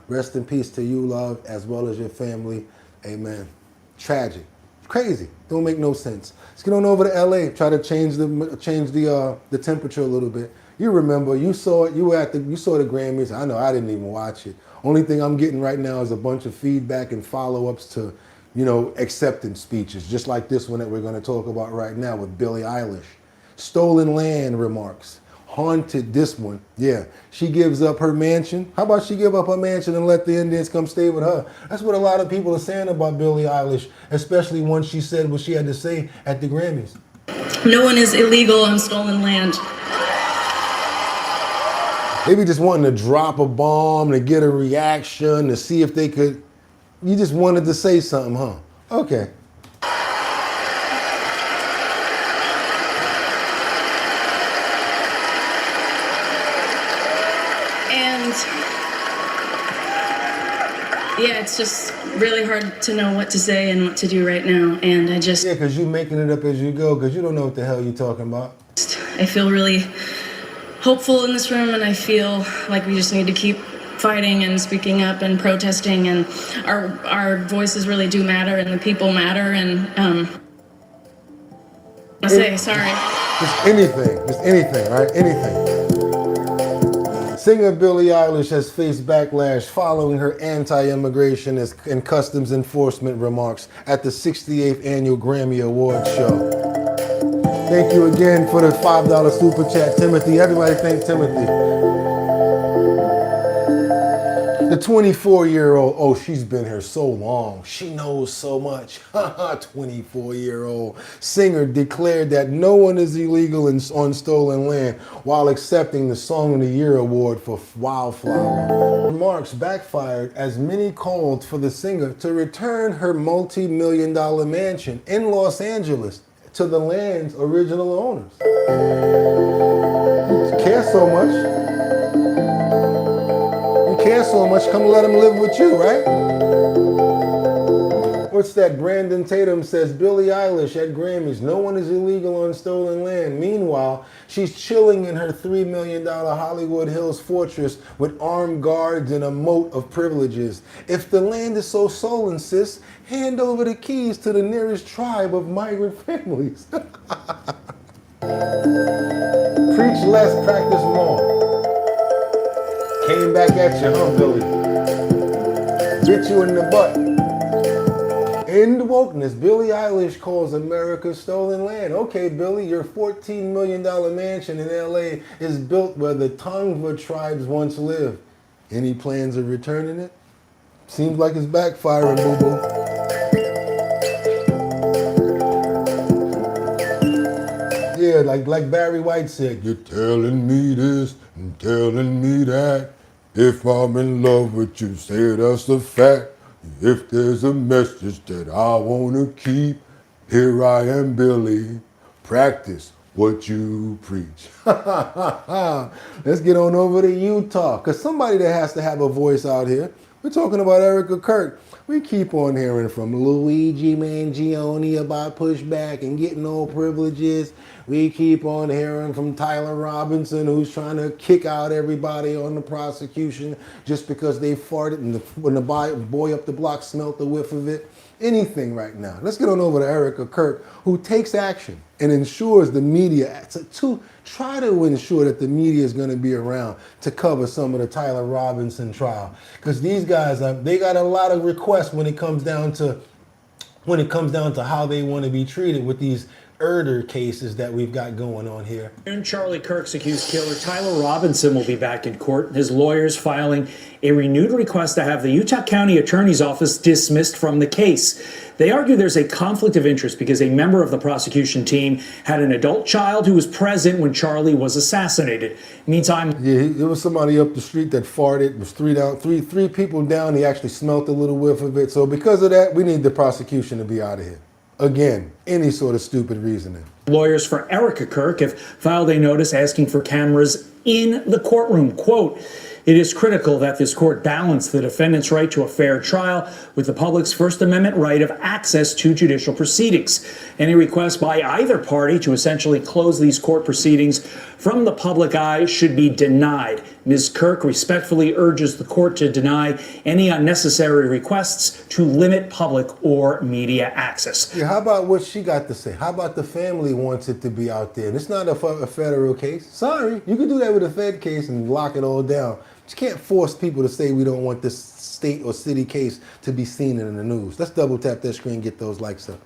Rest in peace to you, love, as well as your family. Amen. Tragic. Crazy. Don't make no sense. Let's get on over to LA. Try to change the temperature a little bit. You remember, you saw it, you saw the Grammys. I know I didn't even watch it. Only thing I'm getting right now is a bunch of feedback and follow-ups to, acceptance speeches, just like this one that we're going to talk about right now with Billie Eilish. Stolen land remarks. Haunted this one. Yeah, she gives up her mansion. How about she give up her mansion and let the Indians come stay with her? That's what a lot of people are saying about Billie Eilish, especially once she said what she had to say at the Grammys.
No one is illegal on stolen land.
They be just wanting to drop a bomb to get a reaction, to see if they could. You just wanted to say something, huh? Okay.
Yeah, it's just really hard to know what to say and what to do right now, and I just...
Yeah, because you're making it up as you go, because you don't know what the hell you're talking about.
I feel really hopeful in this room, and I feel like we just need to keep fighting and speaking up and protesting, and our voices really do matter, and the people matter, and I say sorry.
Just anything, right? Anything. Singer Billie Eilish has faced backlash following her anti-immigration and customs enforcement remarks at the 68th Annual Grammy Awards show. Thank you again for the $5 super chat, Timothy. Everybody thank Timothy. The 24-year-old, oh, she's been here so long. She knows so much. 24-year-old singer declared that no one is illegal on stolen land while accepting the Song of the Year award for Wildflower. Remarks backfired as many called for the singer to return her multi-million-dollar mansion in Los Angeles to the land's original owners. You care so much. Care so much, come let them live with you, right? What's that? Brandon Tatum says Billie Eilish at Grammys, no one is illegal on stolen land. Meanwhile, she's chilling in her $3 million Hollywood Hills fortress with armed guards and a moat of privileges. If the land is so stolen, sis, hand over the keys to the nearest tribe of migrant families. Preach less, practice more. Came back at you, huh, Billy? Bit you in the butt. End wokeness. Billie Eilish calls America stolen land. Okay, Billy, your $14 million mansion in LA is built where the Tongva tribes once lived. Any plans of returning it? Seems like it's backfiring, boo-boo. Yeah, like Barry White said, you're telling me this and telling me that. If I'm in love with you, say that's a fact. If there's a message that I want to keep, here I am, Billy. Practice what you preach. Let's get on over to Utah, because somebody that has to have a voice out here. We're talking about Erica Kirk. We keep on hearing from Luigi Mangione about pushback and getting all privileges. We keep on hearing from Tyler Robinson, who's trying to kick out everybody on the prosecution just because they farted and when the boy up the block smelt the whiff of it. Anything right now. Let's get on over to Erica Kirk, who takes action and ensures the media to try to ensure that the media is going to be around to cover some of the Tyler Robinson trial, because these guys they got a lot of requests when it comes down to how they want to be treated with these murder cases that we've got going on here.
And Charlie Kirk's accused killer Tyler Robinson will be back in court. His lawyers filing a renewed request to have the Utah County Attorney's Office dismissed from the case. They argue there's a conflict of interest because a member of the prosecution team had an adult child who was present when Charlie was assassinated. Meantime,
yeah, there was somebody up the street that farted. It was three people down. He actually smelt a little whiff of it. So because of that, we need the prosecution to be out of here. Again, any sort of stupid reasoning.
Lawyers for Erica Kirk have filed a notice asking for cameras in the courtroom. Quote, "It is critical that this court balance the defendant's right to a fair trial with the public's First Amendment right of access to judicial proceedings. Any request by either party to essentially close these court proceedings from the public eye should be denied. Ms. Kirk respectfully urges the court to deny any unnecessary requests to limit public or media access."
Yeah, how about what she got to say? How about the family wants it to be out there? And it's not a federal case. Sorry, you can do that with a Fed case and lock it all down. You can't force people to say we don't want this state or city case to be seen in the news. Let's double tap that screen and get those likes up.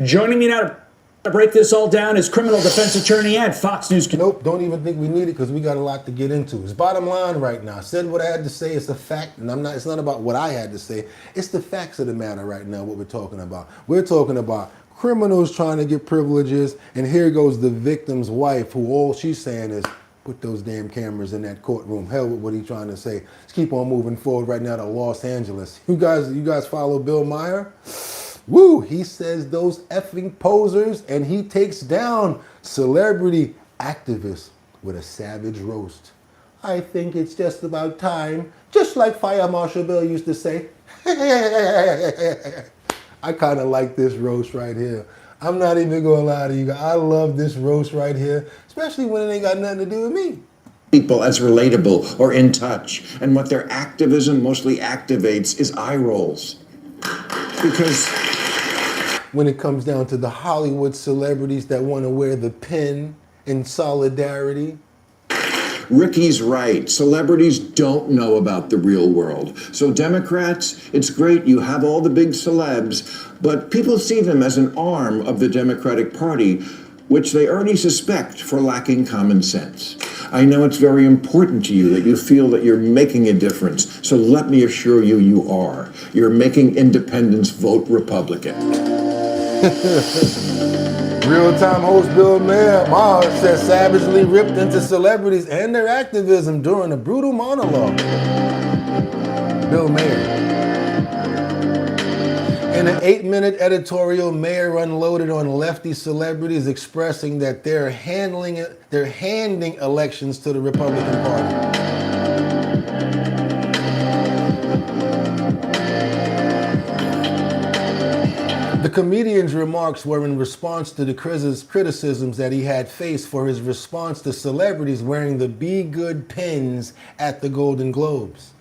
Joining me now to break this all down is criminal defense attorney and Fox News.
Nope, don't even think we need it because we got a lot to get into. It's bottom line right now. I said what I had to say. It's a fact, and it's not about what I had to say. It's the facts of the matter right now, what we're talking about. We're talking about criminals trying to get privileges, and here goes the victim's wife, who all she's saying is, put those damn cameras in that courtroom. Hell with what he's trying to say. Let's keep on moving forward right now to Los Angeles. You guys follow Bill Maher? Woo, he says those effing posers, and he takes down celebrity activists with a savage roast. I think it's just about time, just like Fire Marshal Bill used to say. I kind of like this roast right here. I'm not even gonna lie to you guys. I love this roast right here, especially when it ain't got nothing to do with me.
People as relatable or in touch, and what their activism mostly activates is eye rolls. Because
when it comes down to the Hollywood celebrities that want to wear the pin in solidarity.
Ricky's right. Celebrities don't know about the real world. So Democrats, it's great you have all the big celebs, but people see them as an arm of the Democratic Party, which they already suspect for lacking common sense. I know it's very important to you that you feel that you're making a difference, so let me assure you, you are. You're making independents vote Republican.
Real-time host Bill Maher says savagely ripped into celebrities and their activism during a brutal monologue. Bill Maher. In an 8-minute editorial, Maher unloaded on lefty celebrities expressing that they're handing elections to the Republican Party. The comedian's remarks were in response to the criticisms that he had faced for his response to celebrities wearing the Be Good pins at the Golden Globes.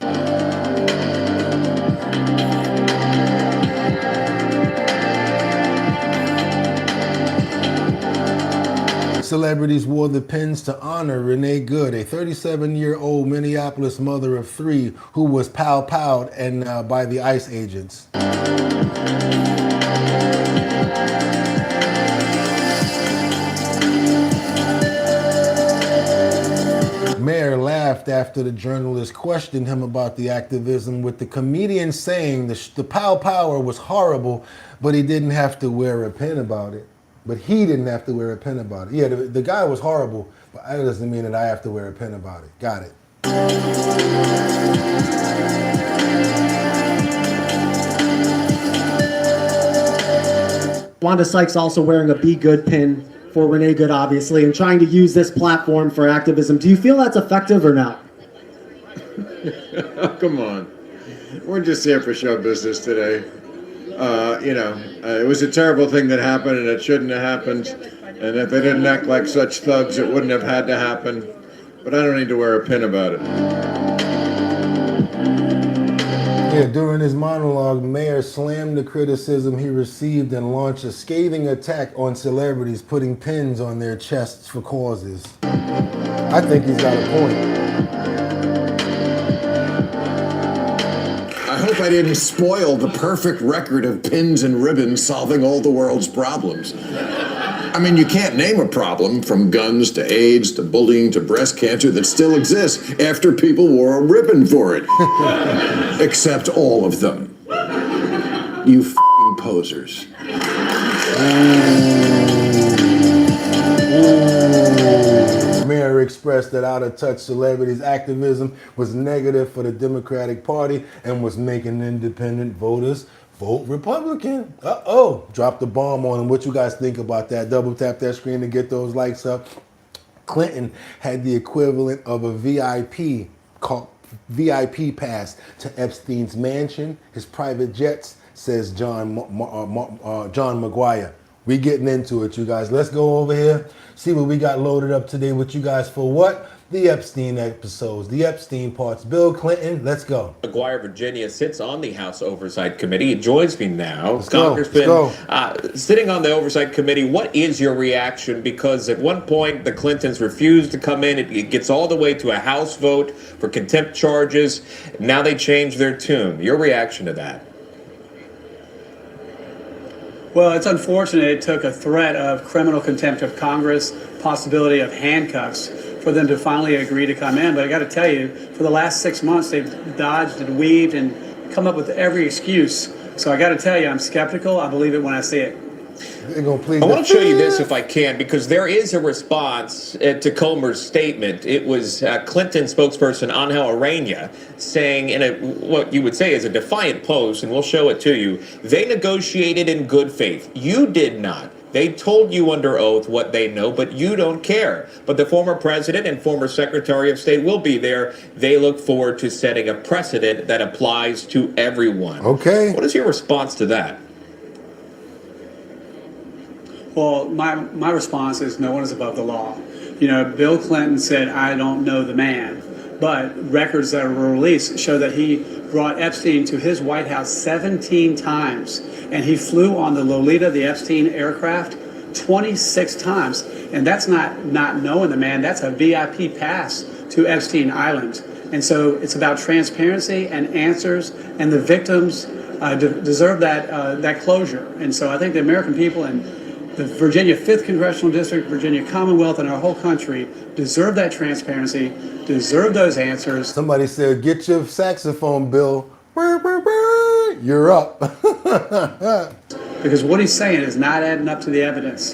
Celebrities wore the pins to honor Renee Good, a 37-year-old Minneapolis mother of 3 who was pow-powed and by the ICE agents. Maher laughed after the journalist questioned him about the activism, with the comedian saying the pow-power was horrible, but he didn't have to wear a pin about it. But he didn't have to wear a pin about it. Yeah, the guy was horrible, but that doesn't mean that I have to wear a pin about it. Got it.
Wanda Sykes also wearing a Be Good pin for Renee Good, obviously, and trying to use this platform for activism. Do you feel that's effective or not?
Oh, come on. We're just here for show business today. It was a terrible thing that happened, and it shouldn't have happened. And if they didn't act like such thugs, it wouldn't have had to happen. But I don't need to wear a pin about it.
Yeah, during his monologue, Mayor slammed the criticism he received and launched a scathing attack on celebrities putting pins on their chests for causes. I think he's got a point.
I hope I didn't spoil the perfect record of pins and ribbons solving all the world's problems. I mean, you can't name a problem from guns to AIDS to bullying to breast cancer that still exists after people wore a ribbon for it. Except all of them. You f***ing posers.
Mayor expressed that out-of-touch celebrities' activism was negative for the Democratic Party and was making independent voters vote Republican. Uh-oh. Dropped the bomb on him. What you guys think about that? Double tap that screen to get those likes up. Clinton had the equivalent of a VIP pass to Epstein's mansion, his private jets, says John McGuire. We getting into it, you guys. Let's go over here, see what we got loaded up today with you guys for what? The Epstein episodes, the Epstein parts. Bill Clinton, let's go.
McGuire, Virginia, sits on the House Oversight Committee. He joins me now.
Let's go.
Sitting on the Oversight Committee, what is your reaction? Because at one point, the Clintons refused to come in. It gets all the way to a House vote for contempt charges. Now they changed their tune. Your reaction to that?
Well, it's unfortunate it took a threat of criminal contempt of Congress, possibility of handcuffs, for them to finally agree to come in. But I got to tell you, for the last 6 months, they've dodged and weaved and come up with every excuse. So I got to tell you, I'm skeptical. I believe it when I see it.
I want to show you this if I can, because there is a response to Comer's statement. It was Clinton spokesperson Angel Arena saying in what you would say is a defiant post, and we'll show it to you. They negotiated in good faith. You did not. They told you under oath what they know, but you don't care. But the former president and former Secretary of State will be there. They look forward to setting a precedent that applies to everyone.
Okay.
What is your response to that?
Well, my response is no one is above the law. You know, Bill Clinton said, I don't know the man. But records that were released show that he brought Epstein to his White House 17 times. And he flew on the Lolita, the Epstein aircraft, 26 times. And that's not knowing the man. That's a VIP pass to Epstein Island. And so it's about transparency and answers. And the victims deserve that closure. And so I think the American people and the Virginia 5th Congressional District, Virginia Commonwealth, and our whole country deserve that transparency, deserve those answers.
Somebody said, get your saxophone, Bill. You're up.
Because what he's saying is not adding up to the evidence.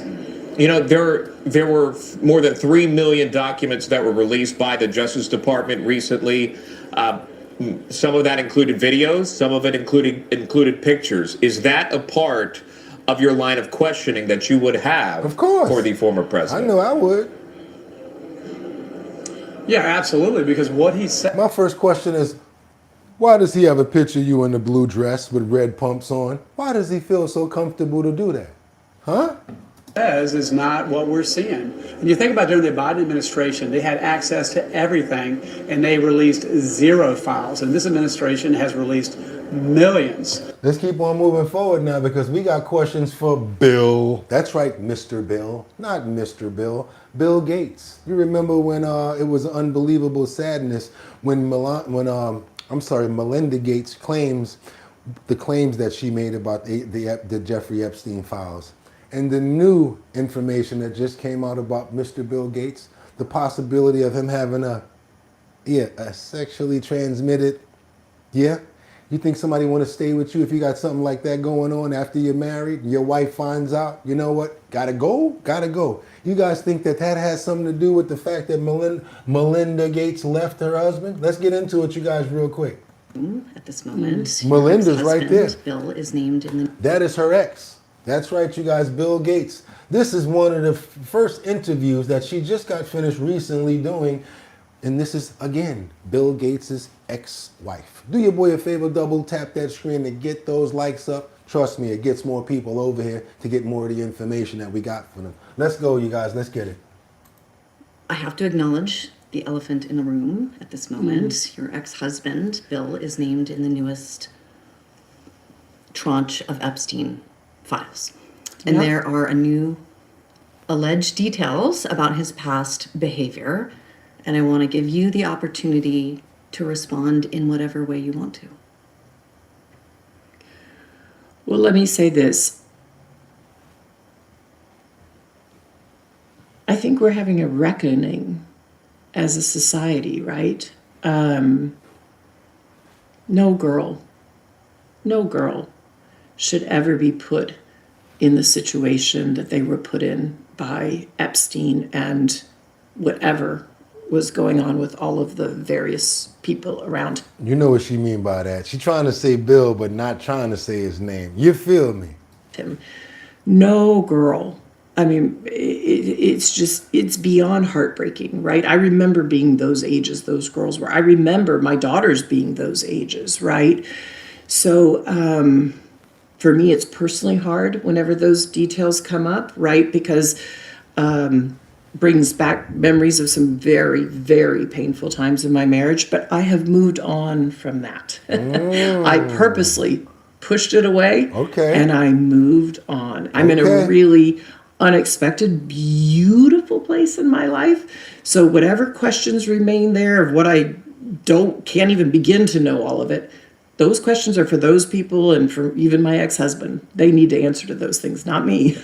You know, there were more than 3 million documents that were released by the Justice Department recently. Some of that included videos, some of it included pictures. Is that a part of your line of questioning that you would have for the former president?
I know I would.
Yeah, absolutely, because what he said...
My first question is, why does he have a picture of you in a blue dress with red pumps on? Why does he feel so comfortable to do that? Huh?
Says is not what we're seeing. And you think about during the Biden administration, they had access to everything, and they released 0 files. And this administration has released millions.
Let's keep on moving forward now, because we got questions for Bill. That's right, Mr. Bill, not Mr. Bill. Bill Gates. You remember when it was unbelievable sadness when Melinda Gates claims that she made about the Jeffrey Epstein files. And the new information that just came out about Mr. Bill Gates, the possibility of him having a sexually transmitted, You think somebody want to stay with you if you got something like that going on after you're married? Your wife finds out, you know what? Gotta go, gotta go. You guys think that has something to do with the fact that Melinda Gates left her husband? Let's get into it, you guys, real quick.
At this moment,
Melinda's right there.
Bill is named in the...
That is her ex. That's right, you guys, Bill Gates. This is one of the first interviews that she just got finished recently doing. And this is, again, Bill Gates' ex-wife. Do your boy a favor, double tap that screen to get those likes up. Trust me, it gets more people over here to get more of the information that we got for them. Let's go, you guys. Let's get it.
I have to acknowledge the elephant in the room at this moment. Your ex-husband, Bill, is named in the newest tranche of Epstein files. And there are a new alleged details about his past behavior. And I want to give you the opportunity to respond in whatever way you want to.
Well, let me say this. I think we're having a reckoning as a society, right? No girl should ever be put in the situation that they were put in by Epstein and whatever was going on with all of the various people around.
You know what she mean by that. She trying to say Bill, but not trying to say his name. You feel me?
Him. No girl. I mean, it's beyond heartbreaking, right? I remember being those ages those girls were. I remember my daughters being those ages, right? So for me, it's personally hard whenever those details come up, right? Because brings back memories of some very, very painful times in my marriage, but I have moved on from that. I purposely pushed it away, and I moved on. I'm in a really unexpected, beautiful place in my life. So whatever questions remain there of what I can't even begin to know all of it, those questions are for those people and for even my ex-husband. They need to answer to those things, not me.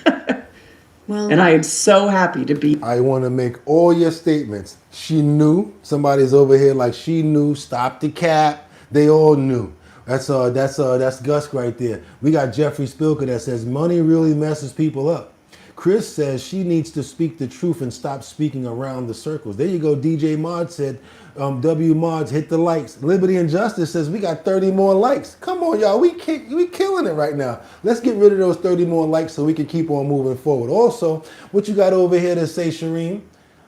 Well,
and I am so happy to be.
I want to make all your statements. She knew. Somebody's over here like she knew. Stop the cap. They all knew. That's Gus right there. We got Jeffrey Spilker that says money really messes people up. Chris says she needs to speak the truth and stop speaking around the circles. There you go. DJ Mod said, W Mods, hit the likes. Liberty and Justice says we got 30 more likes. Come on, y'all. We killing it right now. Let's get rid of those 30 more likes so we can keep on moving forward. Also, what you got over here to say, Shireen?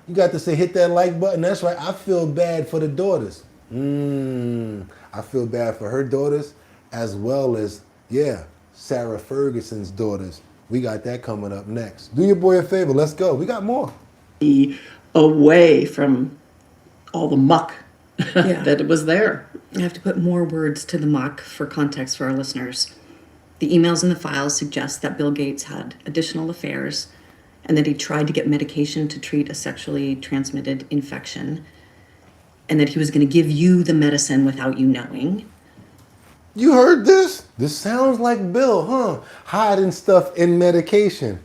You got to say hit that like button. That's right. I feel bad for the daughters. I feel bad for her daughters as well as, Sarah Ferguson's daughters. We got that coming up next. Do your boy a favor. Let's go. We got more.
Away from all the muck that was there.
I have to put more words to the muck for context for our listeners. The emails in the files suggest that Bill Gates had additional affairs and that he tried to get medication to treat a sexually transmitted infection and that he was going to give you the medicine without you knowing.
You heard this? This sounds like Bill, huh? Hiding stuff in medication.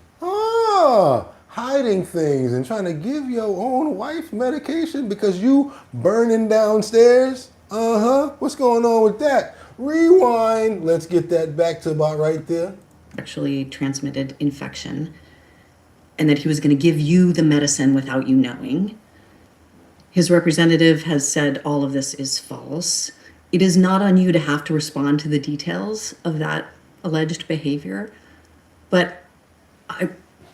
Hiding things and trying to give your own wife medication because you burning downstairs? What's going on with that? Rewind. Let's get that back to about right there.
Sexually transmitted infection and that he was going to give you the medicine without you knowing. His representative has said all of this is false. It is not on you to have to respond to the details of that alleged behavior, but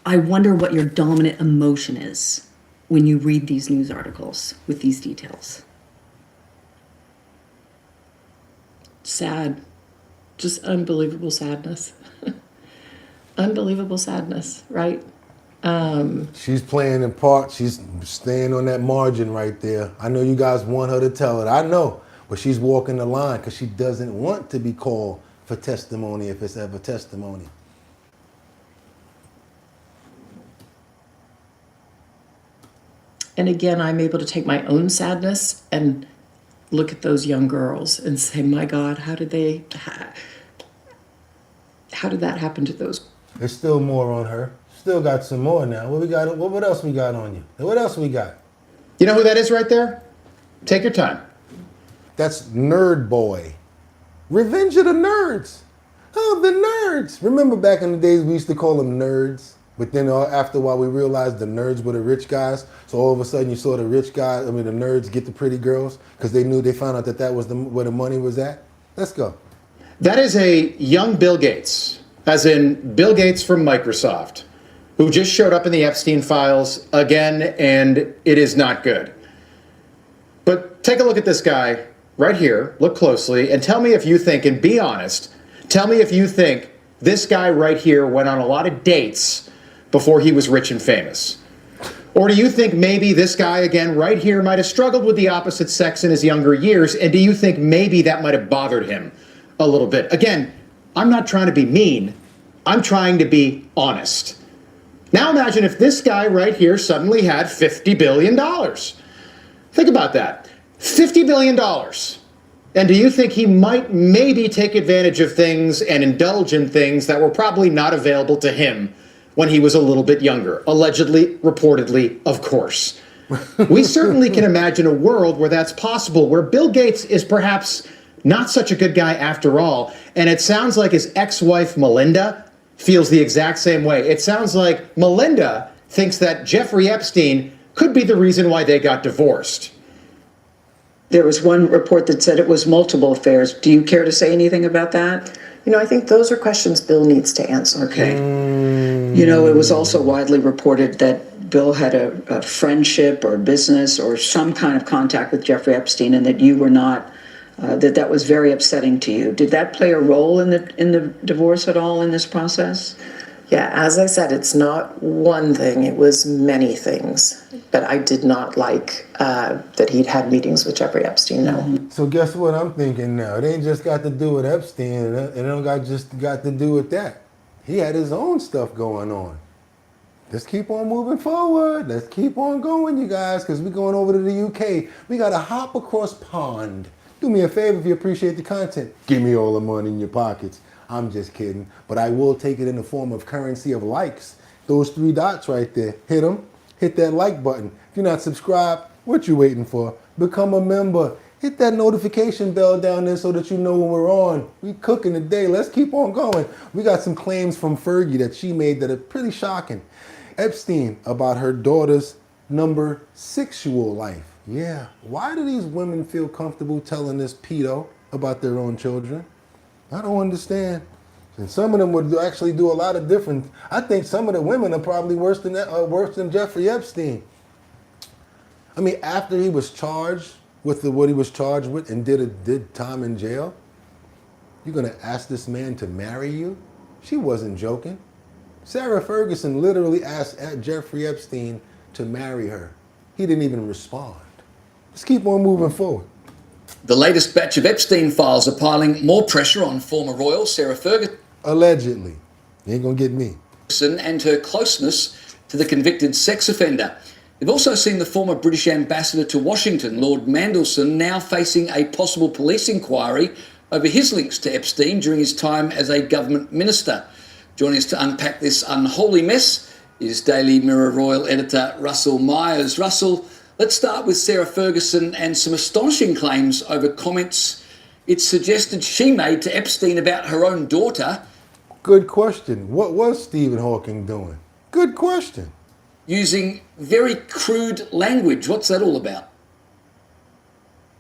I wonder what your dominant emotion is when you read these news articles with these details.
Sad. Just unbelievable sadness. Unbelievable sadness, right?
She's playing a part. She's staying on that margin right there. I know you guys want her to tell it. I know. But she's walking the line because she doesn't want to be called for testimony if it's ever testimony.
And again, I'm able to take my own sadness and look at those young girls and say, my God, how did that happen to those?
There's still more on her. Still got some more now. What we got? What else we got on you? What else we got?
You know who that is right there? Take your time.
That's Nerd Boy. Revenge of the Nerds. Oh, the nerds. Remember back in the days we used to call them nerds? But then after a while we realized the nerds were the rich guys. So all of a sudden you saw the rich guys, the nerds get the pretty girls because they found out that was where the money was at. Let's go.
That is a young Bill Gates. as in Bill Gates from Microsoft, who just showed up in the Epstein files again, and it is not good. But take a look at this guy right here, look closely, and tell me if you think, and be honest, tell me if you think this guy right here went on a lot of dates before he was rich and famous. Or do you think maybe this guy, again, right here, might have struggled with the opposite sex in his younger years, and do you think maybe that might have bothered him a little bit? Again, I'm not trying to be mean. I'm trying to be honest. Now imagine if this guy right here suddenly had $50 billion. Think about that. $50 billion. And do you think he might maybe take advantage of things and indulge in things that were probably not available to him when he was a little bit younger? Allegedly, reportedly, of course. We certainly can imagine a world where that's possible, where Bill Gates is perhaps not such a good guy after all. And it sounds like his ex-wife, Melinda, feels the exact same way. It sounds like Melinda thinks that Jeffrey Epstein could be the reason why they got divorced.
There was one report that said it was multiple affairs. Do you care to say anything about that?
You know, I think those are questions Bill needs to answer.
Okay. You know, it was also widely reported that Bill had a friendship or business or some kind of contact with Jeffrey Epstein, and that you were not, that was very upsetting to you. Did that play a role in the divorce at all in this process?
Yeah, as I said, it's not one thing, it was many things. But I did not like that he'd had meetings with Jeffrey Epstein, no.
So guess what I'm thinking now? It ain't just got to do with Epstein, and it don't got to do with that. He had his own stuff going on. Let's keep on moving forward. Let's keep on going, you guys, because we're going over to the UK. We got to hop across pond. Do me a favor if you appreciate the content. Give me all the money in your pockets. I'm just kidding, but I will take it in the form of currency of likes. Those 3 dots right there, hit them, hit that like button. If you're not subscribed, what you waiting for? Become a member. Hit that notification bell down there so that you know when we're on. We cooking today, let's keep on going. We got some claims from Fergie that she made that are pretty shocking. Epstein about her daughter's number 6-year-old life. Yeah, why do these women feel comfortable telling this pedo about their own children? I don't understand. And some of them would actually do a lot of different. I think some of the women are probably worse than Jeffrey Epstein. I mean, after he was charged with what he was charged with and did time in jail, you're gonna ask this man to marry you? She wasn't joking. Sarah Ferguson literally asked Jeffrey Epstein to marry her. He didn't even respond. Let's keep on moving forward.
The latest batch of Epstein files are piling more pressure on former royal Sarah Ferguson.
Allegedly. You ain't gonna get me.
And her closeness to the convicted sex offender. They've also seen the former British ambassador to Washington, Lord Mandelson, now facing a possible police inquiry over his links to Epstein during his time as a government minister. Joining us to unpack this unholy mess is Daily Mirror Royal editor Russell Myers. Russell, let's start with Sarah Ferguson and some astonishing claims over comments it's suggested she made to Epstein about her own daughter.
Good question. What was Stephen Hawking doing? Good question.
Using very crude language. What's that all about?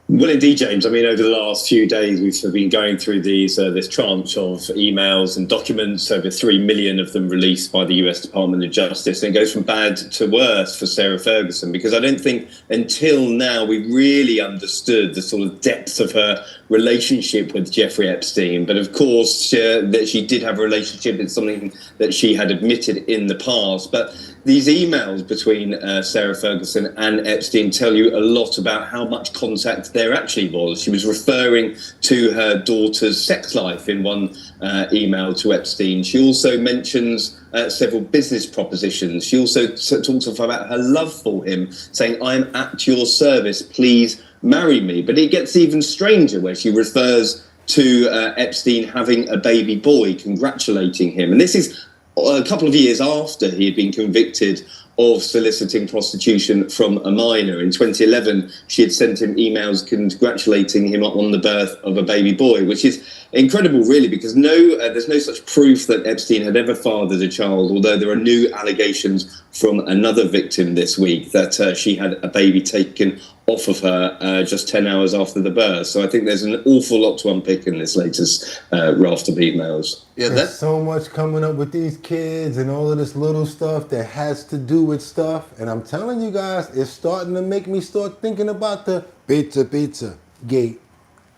Well, indeed, James. I mean, over the last few days, we've been going through this tranche of emails and documents, over 3 million of them released by the US Department of Justice. And it goes from bad to worse for Sarah Ferguson, because I don't think until now we really understood the sort of depth of her relationship with Jeffrey Epstein. But of course, that she did have a relationship. It's something that she had admitted in the past. But these emails between Sarah Ferguson and Epstein tell you a lot about how much contact there actually was. She was referring to her daughter's sex life in one email to Epstein. She also mentions several business propositions. She also talks about her love for him, saying, "I'm at your service, please marry me." But it gets even stranger where she refers to Epstein having a baby boy, congratulating him. And this is a couple of years after he had been convicted of soliciting prostitution from a minor. In 2011, she had sent him emails congratulating him on the birth of a baby boy, which is incredible, really, because there's no such proof that Epstein had ever fathered a child, although there are new allegations from another victim this week that she had a baby taken off of her just 10 hours after the birth. So I think there's an awful lot to unpick in this latest raft of emails.
There's so much coming up with these kids and all of this little stuff that has to do with stuff. And I'm telling you guys, it's starting to make me start thinking about the pizza gate.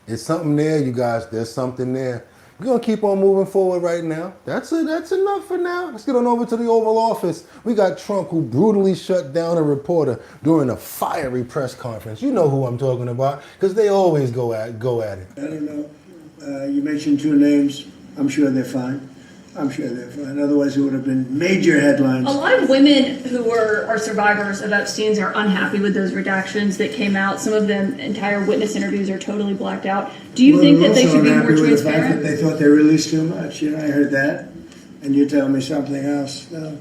There's something there, you guys. There's something there. We're going to keep on moving forward right now. That's enough for now. Let's get on over to the Oval Office. We got Trump, who brutally shut down a reporter during a fiery press conference. You know who I'm talking about, because they always go at it.
I don't know. You mentioned two names. I'm sure they're fine. Otherwise, it would have been major headlines.
A lot of women who are survivors of Epstein's are unhappy with those redactions that came out. Some of them, entire witness interviews are totally blacked out. Do you think that they should be more
transparent? With the fact
transparent?
that they thought they released too much. I heard that, and you tell me something else. No,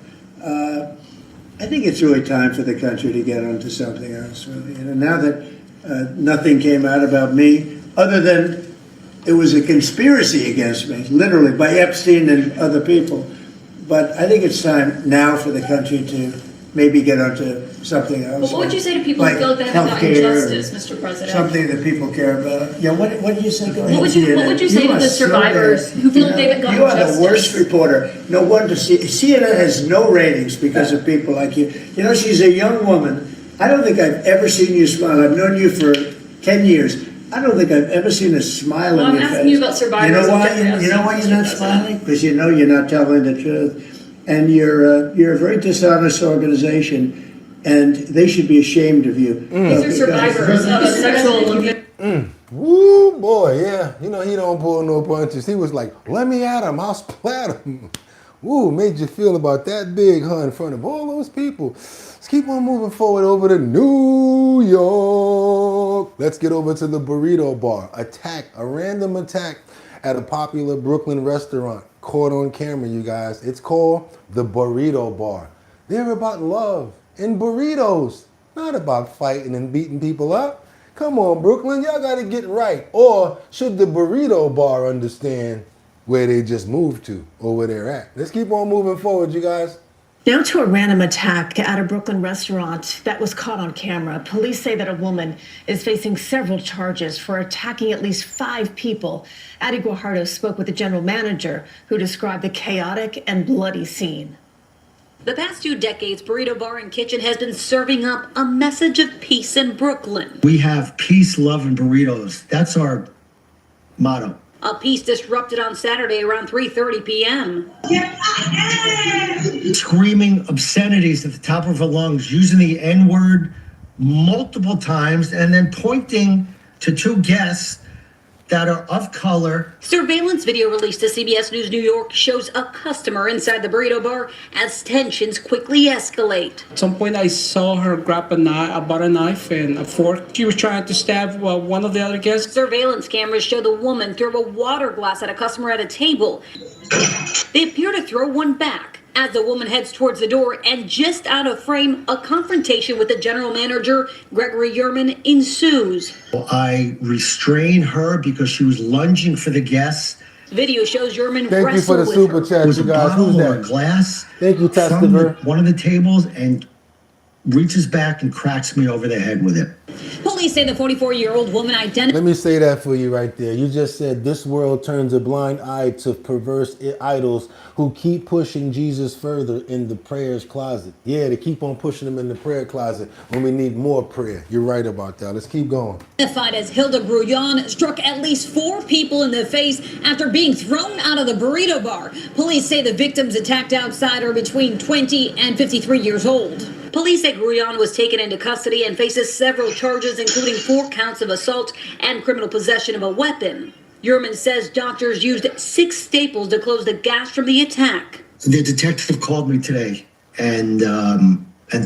I think it's really time for the country to get onto something else. Really. Now that nothing came out about me, other than it was a conspiracy against me, literally, by Epstein and other people. But I think it's time now for the country to maybe get onto something else.
But what would you say to people who feel like they haven't gotten justice, Mr. President?
Something that people care about. Yeah, what did you say? Go ahead.
What would you say to the survivors who feel like they haven't gotten
justice? You are
justice?
the worst reporter. No wonder CNN has no ratings because of people like you. She's a young woman. I don't think I've ever seen you smile. I've known you for 10 years. I don't think I've ever seen a smile on your face.
I'm asking you about survivors.
You know why you're not smiling? Because you know you're not telling the truth. And you're a very dishonest organization, and they should be ashamed of you.
These are survivors of sexual abuse.
Woo, boy, yeah. He don't pull no punches. He was like, let me at him, I'll splat him. Woo, made you feel about that big, huh, in front of all those people. Let's keep on moving forward over to New York. Let's get over to the burrito bar. A random attack at a popular Brooklyn restaurant. Caught on camera, you guys. It's called the Burrito Bar. They're about love and burritos, not about fighting and beating people up. Come on, Brooklyn, y'all gotta get right. Or should the Burrito Bar understand where they just moved to or where they're at? Let's keep on moving forward, you guys.
Now to a random attack at a Brooklyn restaurant that was caught on camera. Police say that a woman is facing several charges for attacking at least 5 people. Addie Guajardo spoke with the general manager, who described the chaotic and bloody scene.
The past 2 decades, Burrito Bar and Kitchen has been serving up a message of peace in Brooklyn.
We have peace, love, and burritos. That's our motto.
A peace disrupted on Saturday around 3:30 p.m.
Screaming obscenities at the top of her lungs, using the N-word multiple times, and then pointing to 2 guests that are of color.
Surveillance video released to CBS News New York shows a customer inside the Burrito Bar as tensions quickly escalate.
At some point, I saw her grab a butter knife and a fork. She was trying to stab one of the other guests.
Surveillance cameras show the woman throw a water glass at a customer at a table. They appear to throw one back as the woman heads towards the door, and just out of frame, a confrontation with the general manager, Gregory Yerman, ensues.
I restrained her because she was lunging for the guests.
Video shows Yerman
Thank you for the super chat, you guys. Who's that?
Glass.
Thank you, Testiver.
One of the tables, and reaches back and cracks me over the head with it.
Police say the 44-year-old woman identified.
Let me say that for you right there. You just said this world turns a blind eye to perverse idols who keep pushing Jesus further in the prayers closet. Yeah, they keep on pushing him in the prayer closet when we need more prayer. You're right about that. Let's keep going.
Identified as Hilda Grullon struck at least 4 people in the face after being thrown out of the Burrito Bar. Police say the victims attacked outside are between 20 and 53 years old. Police say Grullon was taken into custody and faces several charges, including 4 counts of assault and criminal possession of a weapon. Yerman says doctors used 6 staples to close the gash from the attack.
The detective called me today and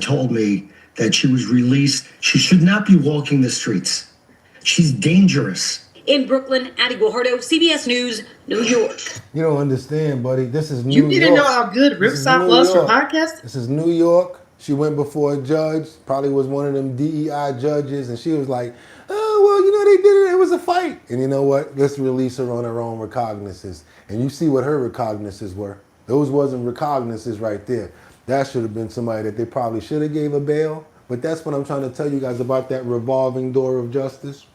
told me that she was released. She should not be walking the streets. She's dangerous.
In Brooklyn, Addie Guajardo, CBS News, New York.
You don't understand, buddy. This is New York.
You didn't know how good Riverside was for podcasts?
This is New York. She went before a judge, probably was one of them DEI judges, and she was like, oh, well, they did it. It was a fight. And you know what? Let's release her on her own recognizances. And you see what her recognizances were. Those wasn't recognizances right there. That should have been somebody that they probably should have gave a bail. But that's what I'm trying to tell you guys about that revolving door of justice.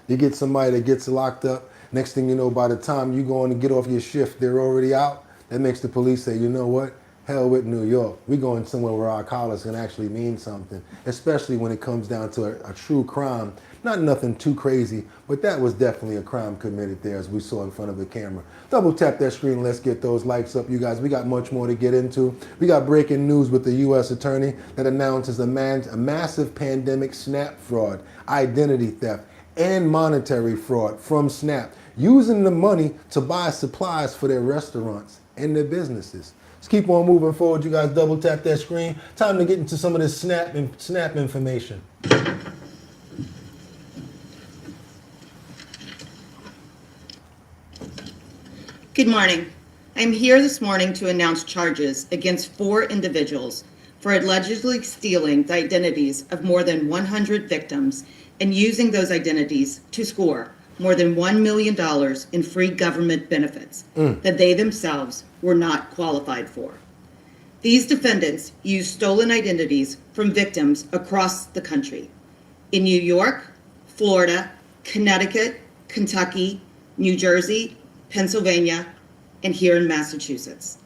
You get somebody that gets locked up. Next thing you know, by the time you go on to get off your shift, they're already out. That makes the police say, you know what? Hell with New York. We're going somewhere where our collars can actually mean something, especially when it comes down to a true crime. Not nothing too crazy, but that was definitely a crime committed there as we saw in front of the camera. Double tap that screen. Let's get those likes up, you guys. We got much more to get into. We got breaking news with the U.S. attorney that announces a massive pandemic SNAP fraud, identity theft, and monetary fraud from SNAP, using the money to buy supplies for their restaurants and their businesses. Let's keep on moving forward, you guys. Double tap that screen. Time to get into some of this SNAP information.
Good morning. I'm here this morning to announce charges against 4 individuals for allegedly stealing the identities of more than 100 victims and using those identities to score more than $1 million in free government benefits that they themselves were not qualified for. These defendants used stolen identities from victims across the country in New York, Florida, Connecticut, Kentucky, New Jersey, Pennsylvania, and here in Massachusetts.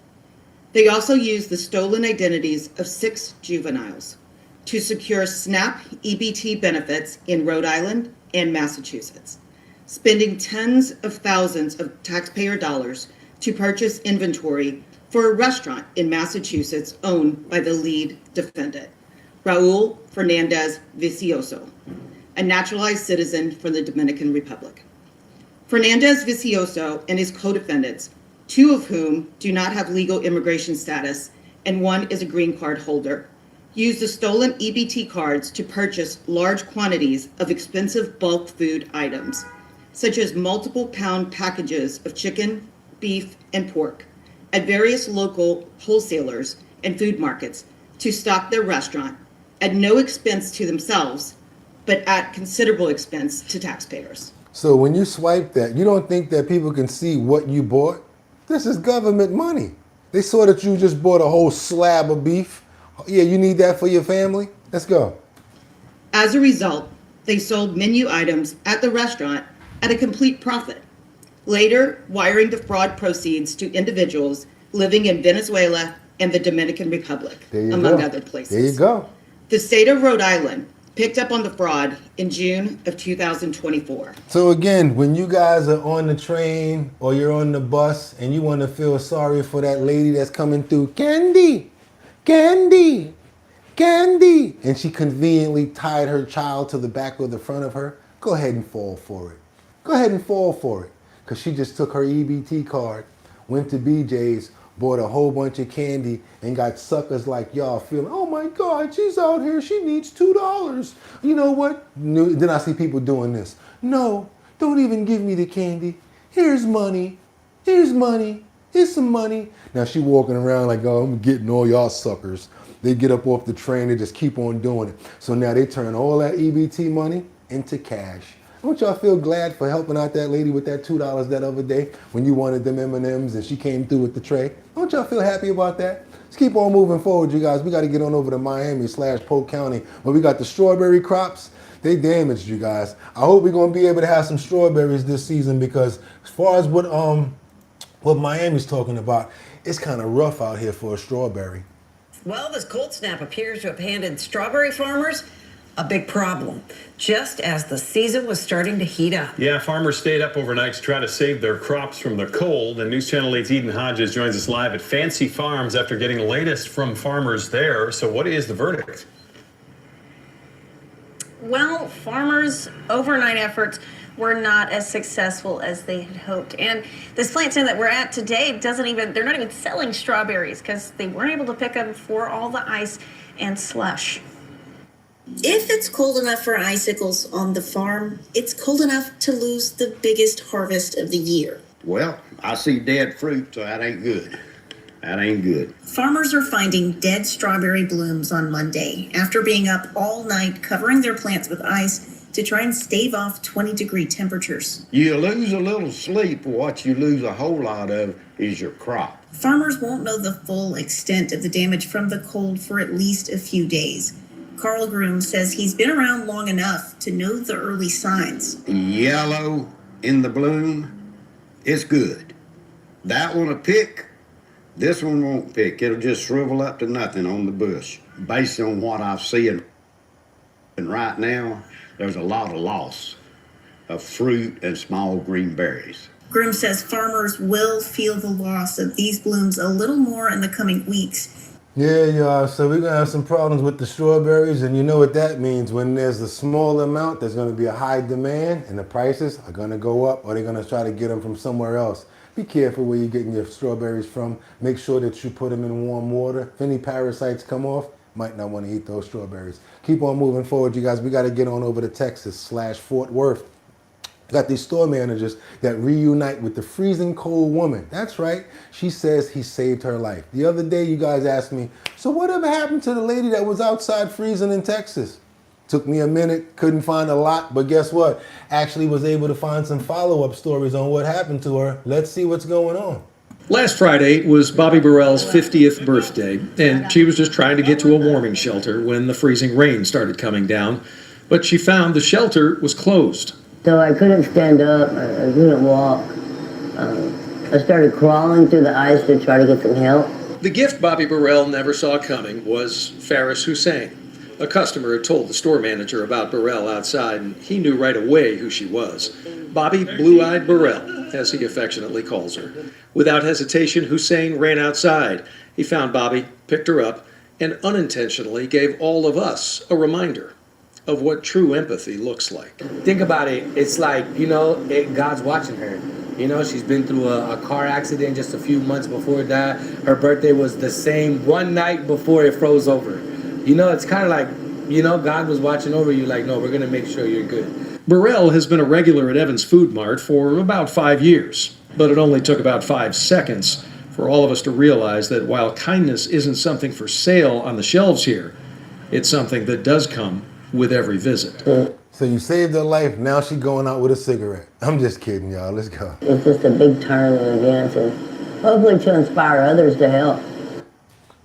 They also used the stolen identities of 6 juveniles to secure SNAP EBT benefits in Rhode Island and Massachusetts, spending tens of thousands of taxpayer dollars to purchase inventory for a restaurant in Massachusetts owned by the lead defendant, Raul Fernandez Vicioso, a naturalized citizen from the Dominican Republic. Fernandez Vicioso and his co-defendants, 2 of whom do not have legal immigration status and 1 is a green card holder, used the stolen EBT cards to purchase large quantities of expensive bulk food items, such as multiple pound packages of chicken, beef, and pork at various local wholesalers and food markets to stock their restaurant at no expense to themselves, but at considerable expense to taxpayers.
So when you swipe that, you don't think that people can see what you bought? This is government money. They saw that you just bought a whole slab of beef. Yeah, you need that for your family? Let's go.
As a result, they sold menu items at the restaurant at a complete profit, later wiring the fraud proceeds to individuals living in Venezuela and the Dominican Republic, among other places.
There you go.
The state of Rhode Island picked up on the fraud in June of 2024.
So again, when you guys are on the train or you're on the bus and you want to feel sorry for that lady that's coming through, Candy, Candy, Candy, and she conveniently tied her child to the back or the front of her, go ahead and fall for it. Go ahead and fall for it. Because she just took her EBT card, went to BJ's, bought a whole bunch of candy, and got suckers like y'all feeling, oh my God, she's out here, she needs $2. You know what? Then I see people doing this. No, don't even give me the candy. Here's money. Here's money. Here's some money. Now she walking around like, oh, I'm getting all y'all suckers. They get up off the train, they just keep on doing it. So now they turn all that EBT money into cash. Don't y'all feel glad for helping out that lady with that $2 that other day when you wanted them M&Ms and she came through with the tray? Don't y'all feel happy about that? Let's keep on moving forward, you guys. We got to get on over to Miami/Polk County where we got the strawberry crops. They damaged, you guys. I hope we're going to be able to have some strawberries this season because as far as what Miami's talking about, it's kind of rough out here for a strawberry.
Well, this cold snap appears to have handed strawberry farmers a big problem, just as the season was starting to heat up.
Yeah, farmers stayed up overnight to try to save their crops from the cold. And News Channel 8's Eden Hodges joins us live at Fancy Farms after getting the latest from farmers there. So what is the verdict?
Well, farmers' overnight efforts were not as successful as they had hoped. And this plant stand that we're at today they're not even selling strawberries because they weren't able to pick them for all the ice and slush.
If it's cold enough for icicles on the farm, it's cold enough to lose the biggest harvest of the year.
Well, I see dead fruit, so that ain't good. That ain't good.
Farmers are finding dead strawberry blooms on Monday after being up all night covering their plants with ice to try and stave off 20-degree temperatures.
You lose a little sleep. What you lose a whole lot of is your crop.
Farmers won't know the full extent of the damage from the cold for at least a few days. Carl Groom says he's been around long enough to know the early signs.
Yellow in the bloom, it's good. That one will pick. This one won't pick. It'll just shrivel up to nothing on the bush. Based on what I've seen, and right now, there's a lot of loss of fruit and small green berries.
Groom says farmers will feel the loss of these blooms a little more in the coming weeks.
Yeah, y'all. So we're going to have some problems with the strawberries. And you know what that means. When there's a small amount, there's going to be a high demand and the prices are going to go up, or they're going to try to get them from somewhere else. Be careful where you're getting your strawberries from. Make sure that you put them in warm water. If any parasites come off, might not want to eat those strawberries. Keep on moving forward, you guys. We got to get on over to Texas/Fort Worth. Got these store managers that reunite with the freezing cold woman. That's right. She says he saved her life. The other day, you guys asked me, so whatever happened to the lady that was outside freezing in Texas? Took me a minute, couldn't find a lot, but guess what? Actually was able to find some follow-up stories on what happened to her. Let's see what's going on.
Last Friday was Bobby Burrell's 50th birthday, and she was just trying to get to a warming shelter when the freezing rain started coming down. But she found the shelter was closed.
So I couldn't stand up, I couldn't walk. I started crawling through the ice to try to get some help.
The gift Bobby Burrell never saw coming was Faris Hussein. A customer had told the store manager about Burrell outside, and he knew right away who she was. Bobby Blue-Eyed Burrell, as he affectionately calls her. Without hesitation, Hussein ran outside. He found Bobby, picked her up, and unintentionally gave all of us a reminder of what true empathy looks like.
Think about it. It's like, God's watching her. She's been through a car accident just a few months before that. Her birthday was the same one night before it froze over. It's kind of like, God was watching over you like, no, we're going to make sure you're good.
Burrell has been a regular at Evans Food Mart for about 5 years, but it only took about 5 seconds for all of us to realize that while kindness isn't something for sale on the shelves here, it's something that does come with every visit.
So you saved her life, now she's going out with a cigarette. I'm just kidding, y'all. Let's go.
It's just a big turn in events, and hopefully to inspire others to help.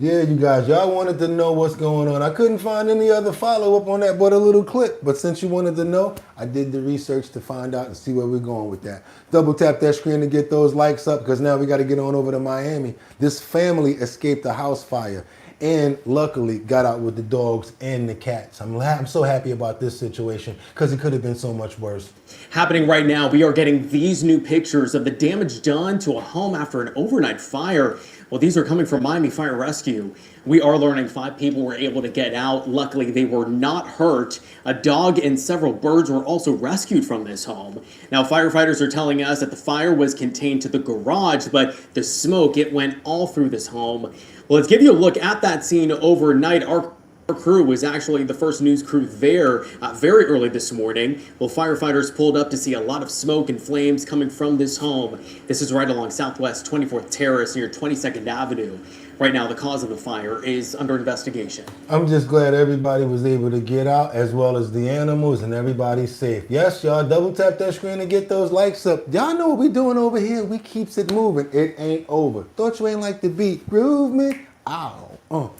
Yeah, you guys, y'all wanted to know what's going on. I couldn't find any other follow-up on that but a little clip. But since you wanted to know, I did the research to find out and see where we're going with that. Double tap that screen to get those likes up, because now we got to get on over to Miami. This family escaped a house fire and luckily got out with the dogs and the cats. I'm so happy about this situation because it could have been so much worse.
Happening right now, we are getting these new pictures of the damage done to a home after an overnight fire. Well, these are coming from Miami Fire Rescue. We are learning 5 people were able to get out. Luckily, they were not hurt. A dog and several birds were also rescued from this home. Now, firefighters are telling us that the fire was contained to the garage, but the smoke, it went all through this home. Well, let's give you a look at that scene overnight. Our crew was actually the first news crew there very early this morning. Well, firefighters pulled up to see a lot of smoke and flames coming from this home. This is right along Southwest 24th Terrace near 22nd Avenue. Right now, the cause of the fire is under investigation.
I'm just glad everybody was able to get out, as well as the animals, and everybody's safe. Yes, y'all, double tap that screen and get those likes up. Y'all know what we doing over here. We keeps it moving. It ain't over. Thought you ain't like the beat. Groove me. Ow.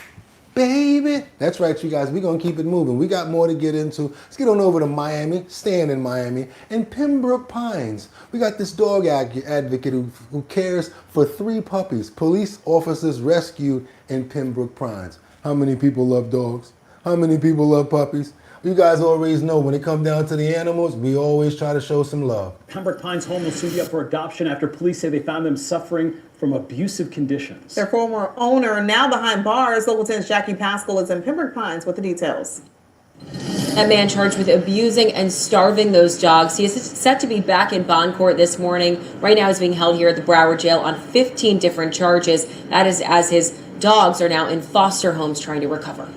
Baby. That's right, you guys. We're going to keep it moving. We got more to get into. Let's get on over to Miami, staying in Miami, and Pembroke Pines. We got this dog advocate who cares for 3 puppies. Police officers rescued in Pembroke Pines. How many people love dogs? How many people love puppies? You guys always know when it comes down to the animals, we always try to show some love.
Pembroke Pines home will soon be up for adoption after police say they found them suffering from abusive conditions.
Their former owner, now behind bars, Local 10's Jackie Pascal is in Pembroke Pines with the details.
A man charged with abusing and starving those dogs. He is set to be back in bond court this morning. Right now he's being held here at the Broward Jail on 15 different charges. That is as his dogs are now in foster homes trying to recover.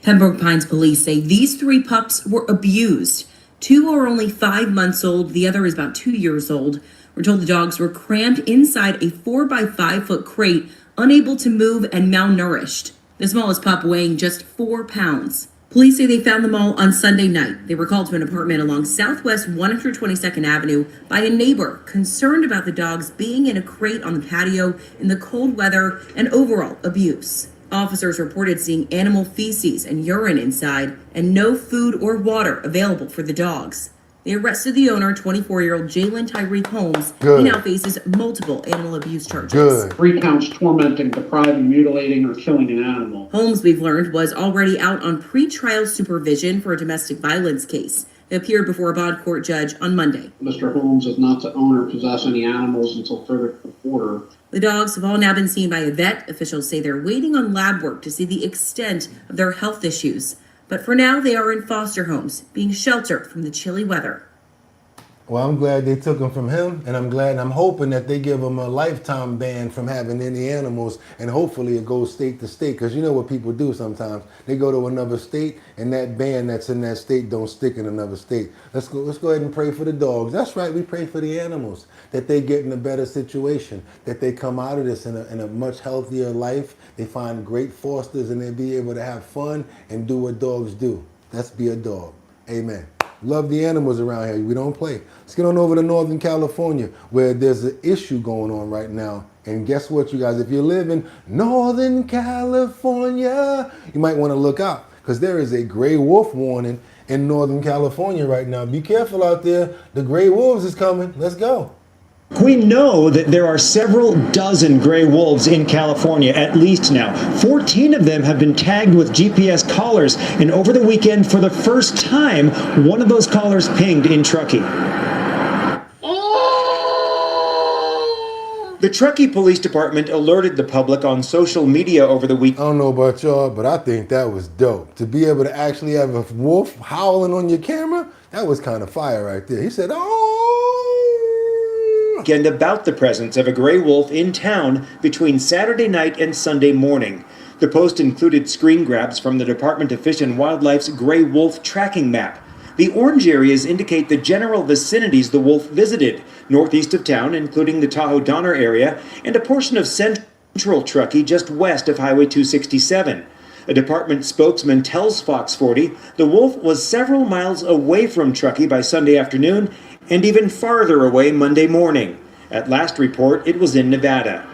Pembroke Pines police say these 3 pups were abused. 2 are only 5 months old. The other is about 2 years old. We're told the dogs were cramped inside a 4-by-5 foot crate, unable to move and malnourished. The smallest pup weighing just 4 pounds. Police say they found them all on Sunday night. They were called to an apartment along Southwest 122nd Avenue by a neighbor concerned about the dogs being in a crate on the patio in the cold weather and overall abuse. Officers reported seeing animal feces and urine inside and no food or water available for the dogs. They arrested the owner, 24-year-old Jalen Tyree Holmes.
Good.
He now faces multiple animal abuse charges.
Good.
3 counts tormenting, depriving, mutilating, or killing an animal.
Holmes, we've learned, was already out on pretrial supervision for a domestic violence case. He appeared before a bond court judge on Monday.
Mr. Holmes is not to own or possess any animals until further order.
The dogs have all now been seen by a vet. Officials say they're waiting on lab work to see the extent of their health issues. But for now, they are in foster homes, being sheltered from the chilly weather.
Well, I'm glad they took him from him, and I'm hoping that they give him a lifetime ban from having any animals, and hopefully it goes state to state, because you know what people do sometimes. They go to another state, and that ban that's in that state don't stick in another state. Let's go ahead and pray for the dogs. That's right, we pray for the animals, that they get in a better situation, that they come out of this in a much healthier life. They find great fosters, and they be able to have fun and do what dogs do. That's be a dog. Amen. Love the animals around here. We don't play. Let's get on over to Northern California, where there's an issue going on right now. And guess what, you guys? If you live in Northern California, you might want to look out, because there is a gray wolf warning in Northern California right now. Be careful out there. The gray wolves is coming. Let's go.
We know that there are several dozen gray wolves in California, at least now. 14 of them have been tagged with GPS collars, and over the weekend, for the first time, one of those collars pinged in Truckee. The Truckee Police Department alerted the public on social media over the week.
I don't know about y'all, but I think that was dope. To be able to actually have a wolf howling on your camera, that was kind of fire right there. He said, oh!
And about the presence of a gray wolf in town between Saturday night and Sunday morning. The post included screen grabs from the Department of Fish and Wildlife's gray wolf tracking map. The orange areas indicate the general vicinities the wolf visited, northeast of town, including the Tahoe-Donner area, and a portion of central Truckee just west of Highway 267. A department spokesman tells Fox 40 the wolf was several miles away from Truckee by Sunday afternoon and even farther away Monday morning. At last report, it was in Nevada.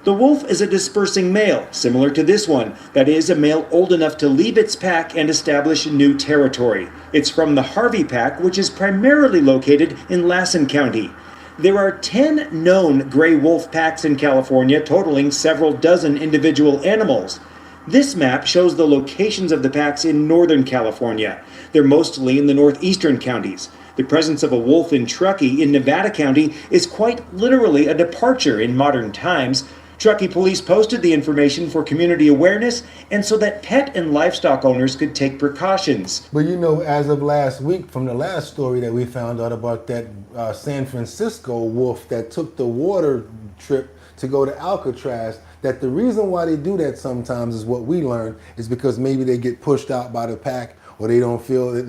The wolf is a dispersing male, similar to this one, that is, a male old enough to leave its pack and establish new territory. It's from the Harvey Pack, which is primarily located in Lassen County. There are 10 known gray wolf packs in California, totaling several dozen individual animals. This map shows the locations of the packs in Northern California. They're mostly in the northeastern counties. The presence of a wolf in Truckee in Nevada County is quite literally a departure in modern times. Truckee police posted the information for community awareness and so that pet and livestock owners could take precautions.
But you know, as of last week, from the last story that we found out about that San Francisco wolf that took the water trip to go to Alcatraz, that the reason why they do that sometimes is what we learned is because maybe they get pushed out by the pack, or they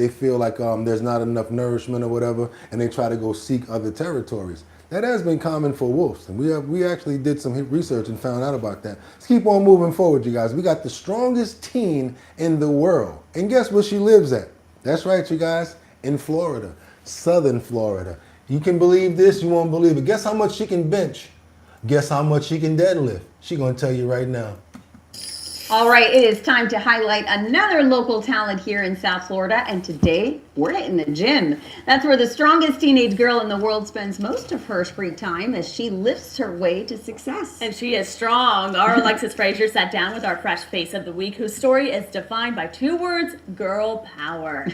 feel like there's not enough nourishment or whatever, and they try to go seek other territories. That has been common for wolves, and we actually did some research and found out about that. Let's keep on moving forward, you guys. We got the strongest teen in the world, and guess where she lives at? That's right, you guys, in Florida, southern Florida. You can believe this, you won't believe it. Guess how much she can bench? Guess how much she can deadlift? She's gonna tell you right now.
All right, it is time to highlight another local talent here in South Florida, and today we're in the gym. That's where the strongest teenage girl in the world spends most of her free time as she lifts her way to success.
And she is strong. Our Alexis Frazier sat down with our fresh face of the week, whose story is defined by 2 words: girl power.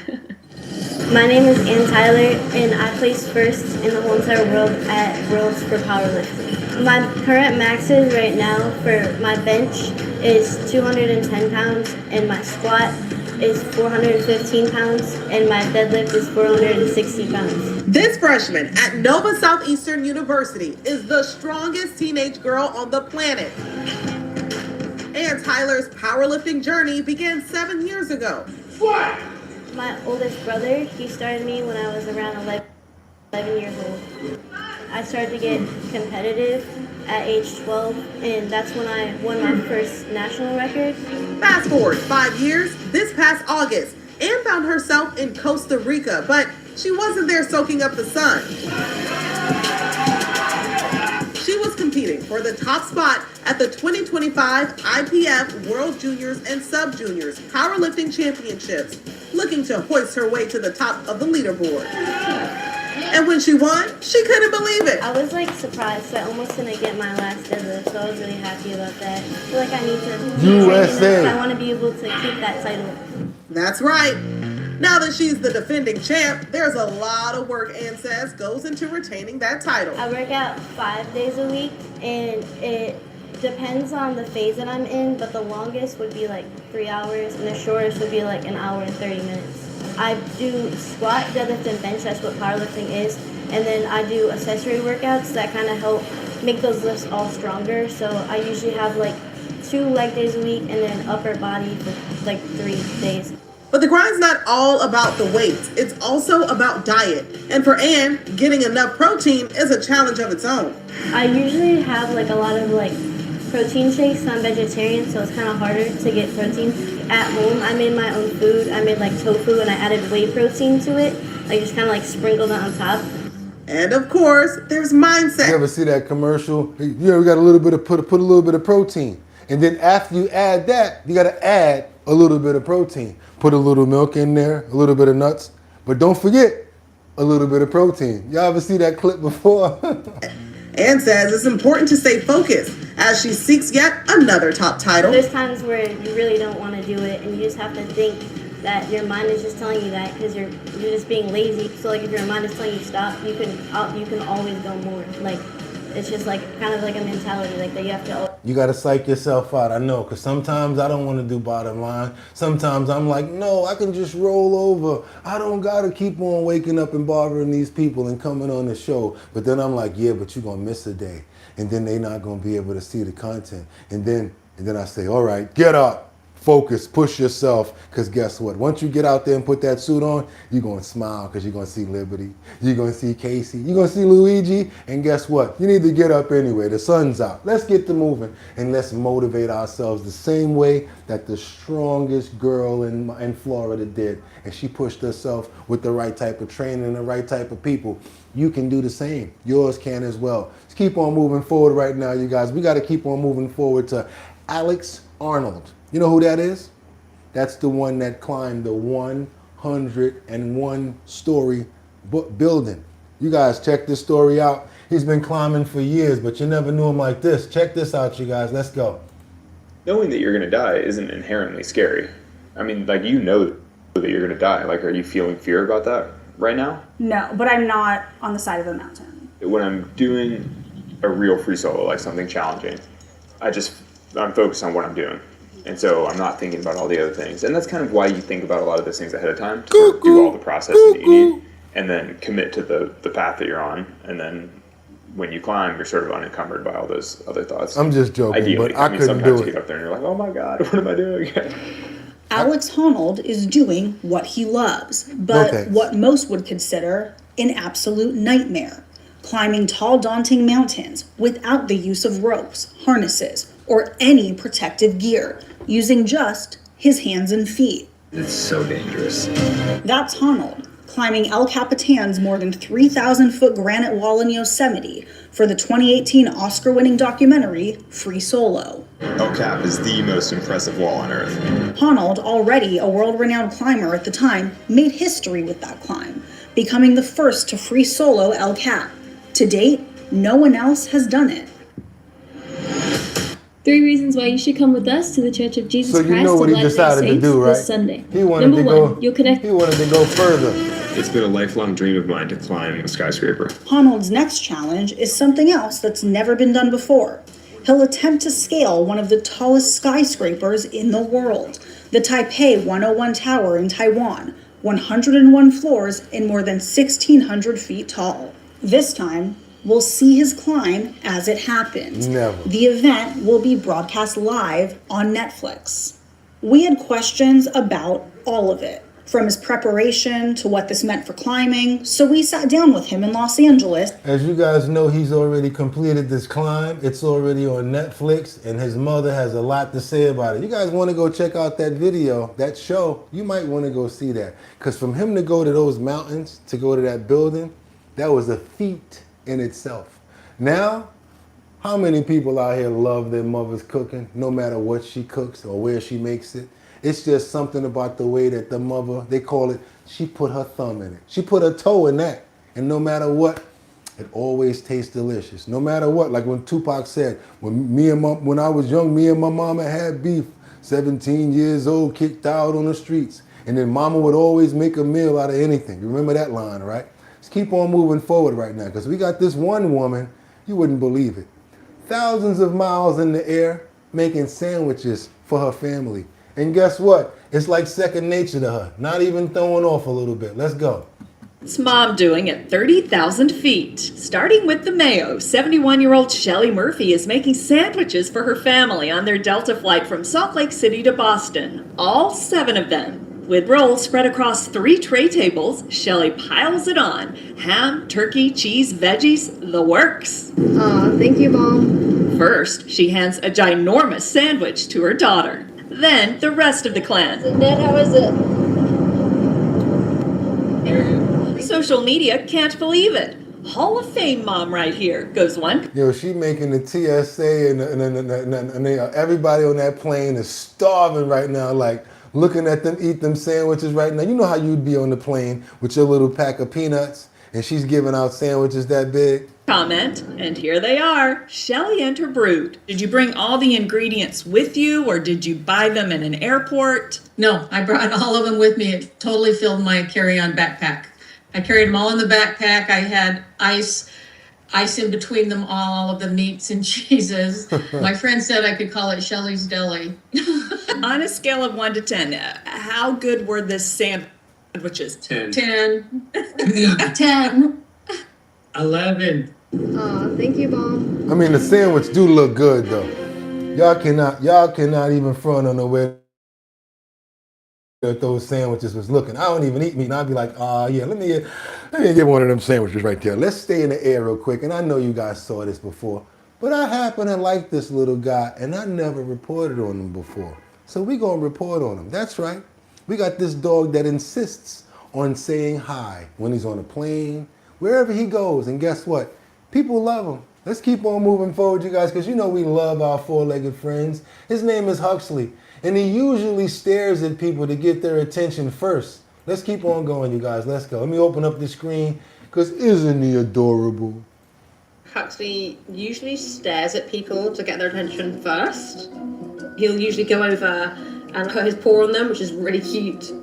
My name is Ann Tyler, and I placed first in the whole entire world at Worlds for powerlifting. My current maxes right now for my bench is 210 pounds, and my squat is 415 pounds, and my deadlift is 460 pounds.
This freshman at Nova Southeastern University is the strongest teenage girl on the planet. Ann Tyler's powerlifting journey began 7 years ago. What?
My oldest brother, he started me when I was around 11 years old. I started to get competitive at age 12, and that's when I won my first national record.
Fast forward 5 years, this past August, Ann found herself in Costa Rica, but she wasn't there soaking up the sun. She was competing for the top spot at the 2025 IPF World Juniors and Sub Juniors Powerlifting Championships, looking to hoist her way to the top of the leaderboard. And when she won, she couldn't believe it.
I was like surprised. So I almost didn't get my last deadlift, so I was really happy about that. I feel like I need to
USA.
I want to be able to keep that title.
That's right. Now that she's the defending champ, there's a lot of work Ann says goes into retaining that title.
I work out 5 days a week, and it depends on the phase that I'm in, but the longest would be like 3 hours, and the shortest would be like an hour and 30 minutes. I do squat, deadlift, and bench. That's what powerlifting is. And then I do accessory workouts that kind of help make those lifts all stronger. So I usually have like 2 leg days a week and then upper body for like 3 days.
But the grind's not all about the weights. It's also about diet. And for Ann, getting enough protein is a challenge of its own.
I usually have like a lot of like protein shakes. I'm vegetarian, so it's kind of harder to get protein. At home, I made my own food. I made like tofu and I added whey protein to it. I just kind of like sprinkled it on top.
And of course, there's mindset.
You ever see that commercial? You ever got a little bit of put a little bit of protein, and then after you add that, you got to add a little bit of protein. Put a little milk in there, a little bit of nuts, but don't forget a little bit of protein. Y'all ever see that clip before?
Ann says it's important to stay focused as she seeks yet another top title.
There's times where you really don't want to do it, and you just have to think that your mind is just telling you that because you're just being lazy. So like if your mind is telling you stop, you can always go more. Like it's just like kind of like a mentality like that you have to.
You got to psych yourself out. I know, because sometimes I don't want to do bottom line. Sometimes I'm like, no, I can just roll over. I don't got to keep on waking up and bothering these people and coming on the show. But then I'm like, yeah, but you're going to miss a day. And then they're not going to be able to see the content. And then I say, all right, get up. Focus, push yourself, because guess what? Once you get out there and put that suit on, you're going to smile because you're going to see Liberty. You're going to see Casey. You're going to see Luigi. And guess what? You need to get up anyway. The sun's out. Let's get to moving and let's motivate ourselves the same way that the strongest girl in Florida did. And she pushed herself with the right type of training and the right type of people. You can do the same. Yours can as well. Let's keep on moving forward right now, you guys. We got to keep on moving forward to Alex Arnold. You know who that is? That's the one that climbed the 101-story building. You guys check this story out. He's been climbing for years, but you never knew him like this. Check this out, you guys. Let's go.
Knowing that you're going to die isn't inherently scary. I mean, like, you know that you're going to die. Like, are you feeling fear about that right now?
No, but I'm not on the side of a mountain.
When I'm doing a real free solo, like something challenging, I'm focused on what I'm doing. And so I'm not thinking about all the other things. And that's kind of why you think about a lot of those things ahead of time, to sort of do all the process that you need, and then commit to the path that you're on. And then when you climb, you're sort of unencumbered by all those other thoughts.
I'm just joking,
Ideally,
but I couldn't
sometimes
do
you
it.
get up there and you're like, oh my God, what am I doing?
Alex Honnold is doing what he loves, but
Okay.
what most would consider an absolute nightmare. Climbing tall, daunting mountains without the use of ropes, harnesses, or any protective gear, using just his hands and feet.
It's so dangerous.
That's Honnold, climbing El Capitan's more than 3,000-foot granite wall in Yosemite for the 2018 Oscar-winning documentary, Free Solo.
El Cap is the most impressive wall on Earth.
Honnold, already a world-renowned climber at the time, made history with that climb, becoming the first to free solo El Cap. To date, no one else has done it.
3 reasons why you should come with us to the Church of Jesus
So you
Christ
know what
of
he
Latter-day
decided to
Saints
do, right?
this Sunday.
He wanted
Number
to
one,
go.
you'll connect.
He wanted to go further.
It's been a lifelong dream of mine to climb a skyscraper.
Honnold's next challenge is something else that's never been done before. He'll attempt to scale one of the tallest skyscrapers in the world, the Taipei 101 Tower in Taiwan, 101 floors and more than 1,600 feet tall. This time, we'll see his climb as it happens.
Never.
The event will be broadcast live on Netflix. We had questions about all of it. from his preparation to what this meant for climbing. So we sat down with him in Los Angeles.
As you guys know, he's already completed this climb. It's already on Netflix, and his mother has a lot to say about it. You guys want to go check out that video, that show, you might want to go see that. Because from him to go to those mountains, to go to that building, that was a feat in itself. Now, how many people out here love their mother's cooking, no matter what she cooks or where she makes it? It's just something about the way that the mother, they call it, she put her thumb in it. She put her toe in that. And no matter what, it always tastes delicious. No matter what, like when Tupac said, when I was young, me and my mama had beef, 17 years old, kicked out on the streets. And then mama would always make a meal out of anything. You remember that line, right? Let's keep on moving forward right now, because we got this one woman, you wouldn't believe it. Thousands of miles in the air, making sandwiches for her family. And guess what? It's like second nature to her. Not even throwing off a little bit. Let's go.
What's mom doing at 30,000 feet? Starting with the Mayo, 71-year-old Shelly Murphy is making sandwiches for her family on their Delta flight from Salt Lake City to Boston. All 7 of them. With rolls spread across 3 tray tables, Shelly piles it on. Ham, turkey, cheese, veggies, the works.
Aw, thank you, Mom.
First, she hands a ginormous sandwich to her daughter. Then, the rest of the clan.
Dad, how is it?
Social media can't believe it. Hall of Fame mom right here, goes one.
Yo, she making the TSA and everybody on that plane is starving right now, like looking at them eat them sandwiches right now. You know how you'd be on the plane with your little pack of peanuts and she's giving out sandwiches that big?
Comment, and here they are, Shelly and her brood. Did you bring all the ingredients with you, or did you buy them in an airport?
No, I brought all of them with me. It totally filled my carry-on backpack. I carried them all in the backpack. I had ice in between them all of the meats and cheeses. My friend said I could call it Shelly's Deli.
On a scale of 1 to 10, how good were the sandwiches?
10. 10.
11. Aw, thank you, Mom.
I mean, the sandwich do look good though. Y'all cannot even front on the way that those sandwiches was looking. I don't even eat meat, and I'd be like, yeah, let me get one of them sandwiches right there. Let's stay in the air real quick, and I know you guys saw this before, but I happen to like this little guy, and I never reported on him before. So we gonna report on him. That's right. We got this dog that insists on saying hi when he's on a plane, wherever he goes, and guess what? People love him. Let's keep on moving forward, you guys, because you know we love our four-legged friends. His name is Huxley, and he usually stares at people to get their attention first. Let's keep on going, you guys. Let's go. Let me open up the screen, because isn't he adorable?
Huxley usually stares at people to get their attention first. He'll usually go over and put his paw on them, which is really cute.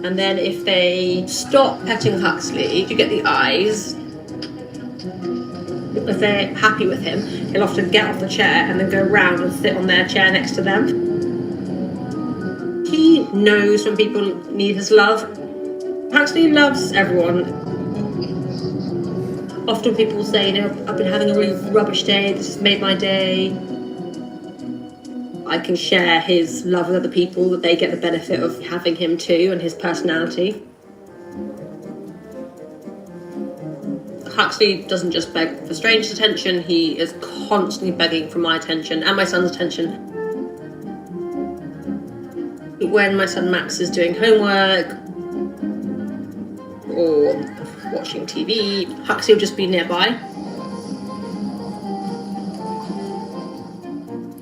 And then if they stop petting Huxley, you get the eyes. If they're happy with him, he'll often get off the chair and then go around and sit on their chair next to them. He knows when people need his love. Huxley loves everyone. Often people say, you know, I've been having a really rubbish day, this has made my day. I can share his love with other people, that they get the benefit of having him too and his personality. Huxley doesn't just beg for strangers' attention, he is constantly begging for my attention and my son's attention. When my son Max is doing homework or watching TV, Huxley will just be nearby.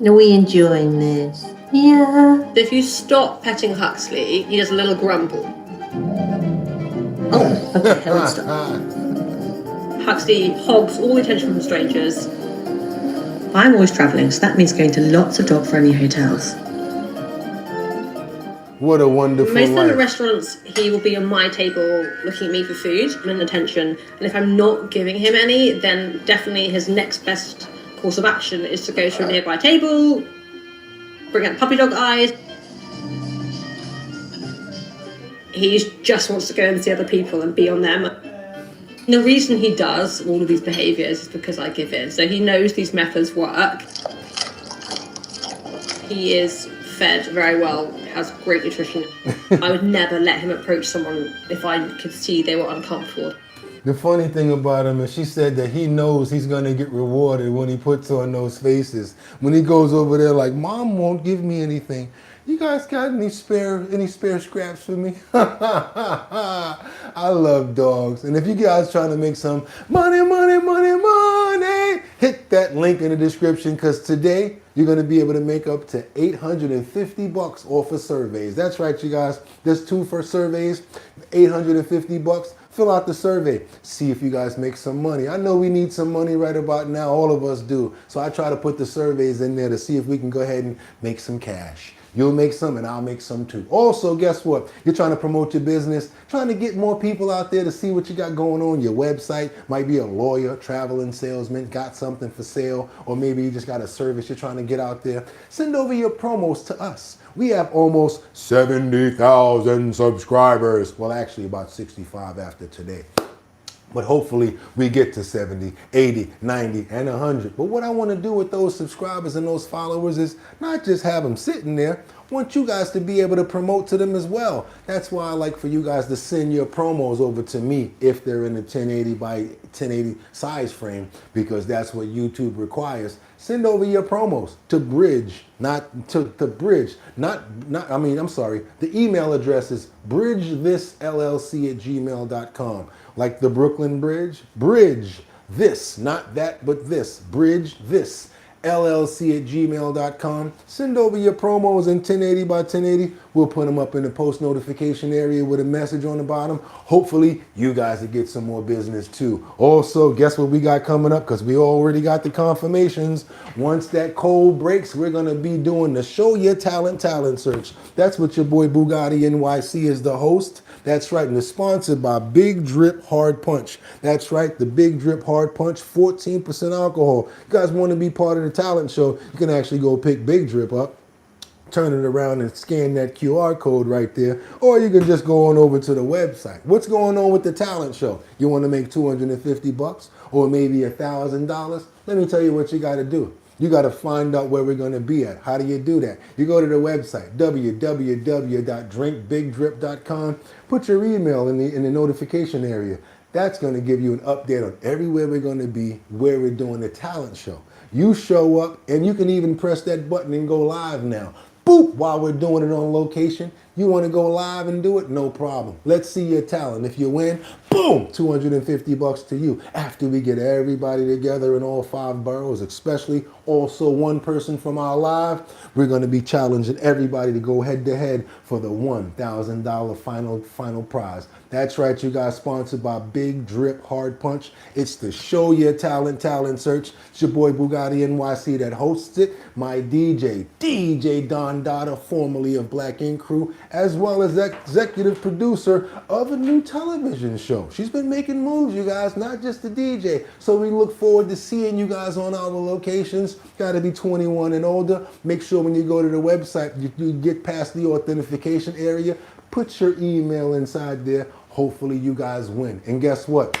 Are we enjoying this? Yeah.
If you stop petting Huxley, he does a little grumble.
Oh, okay, I would stop.
Huxley hogs all the attention from strangers.
I'm always traveling, so that means going to lots of dog-friendly hotels.
What a wonderful
Most of the
life.
restaurants, he will be on my table looking at me for food and attention. And if I'm not giving him any, then definitely his next best course of action is to go to a nearby table, bring out puppy dog eyes. He just wants to go and see other people and be on them. And the reason he does all of these behaviours is because I give in. So he knows these methods work. He is fed very well, has great nutrition. I would never let him approach someone if I could see they were uncomfortable.
The funny thing about him is she said that he knows he's going to get rewarded when he puts on those faces. When he goes over there like, Mom won't give me anything. You guys got any spare scraps for me? I love dogs. And if you guys trying to make some money, hit that link in the description, because today you're going to be able to make up to $850 off of surveys. That's right, you guys. There's 2 for surveys, $850. Fill out the survey. See if you guys make some money. I know we need some money right about now. All of us do. So I try to put the surveys in there to see if we can go ahead and make some cash. You'll make some and I'll make some too. Also, guess what? You're trying to promote your business, trying to get more people out there to see what you got going on. Your website might be a lawyer, traveling salesman, got something for sale, or maybe you just got a service you're trying to get out there. Send over your promos to us. We have almost 70,000 subscribers. Well, actually about 65 after today. But hopefully we get to 70, 80, 90, and 100. But what I want to do with those subscribers and those followers is not just have them sitting there. I want you guys to be able to promote to them as well. That's why I like for you guys to send your promos over to me if they're in the 1080 by 1080 size frame, because that's what YouTube requires. Send over your promos to Bridge, the email address is bridgethisllc@gmail.com. Like the Brooklyn Bridge, bridge this, not that, but this, bridge this, llc@gmail.com. Send over your promos in 1080 by 1080. We'll put them up in the post notification area with a message on the bottom. Hopefully you guys will get some more business too. Also, guess what we got coming up? Because we already got the confirmations. Once that cold breaks, we're going to be doing the Show Your Talent search. That's what your boy Bugatti NYC is the host. That's right, and it's sponsored by Big Drip Hard Punch. That's right, the Big Drip Hard Punch, 14% alcohol. You guys want to be part of the talent show, you can actually go pick Big Drip up, turn it around and scan that QR code right there, or you can just go on over to the website. What's going on with the talent show? You want to make $250 or maybe $1,000? Let me tell you what you got to do. You got to find out where we're going to be at. How do you do that? You go to the website, www.drinkbigdrip.com. Put your email in the notification area. That's going to give you an update on everywhere we're going to be, where we're doing the talent show. You show up, and you can even press that button and go live now. Boop, while we're doing it on location. You want to go live and do it? No problem. Let's see your talent. If you win, boom, $250 to you. After we get everybody together in all 5 boroughs, especially also one person from our live, we're going to be challenging everybody to go head to head for the $1,000 final prize. That's right, you guys, sponsored by Big Drip Hard Punch. It's the Show Your Talent search. It's your boy Bugatti NYC that hosts it. My DJ Don Dada, formerly of Black Ink Crew, as well as executive producer of a new television show. She's been making moves, you guys, not just the DJ. So we look forward to seeing you guys on our locations. Got to be 21 and older. Make sure when you go to the website, you get past the authentication area. Put your email inside there. Hopefully you guys win. And guess what?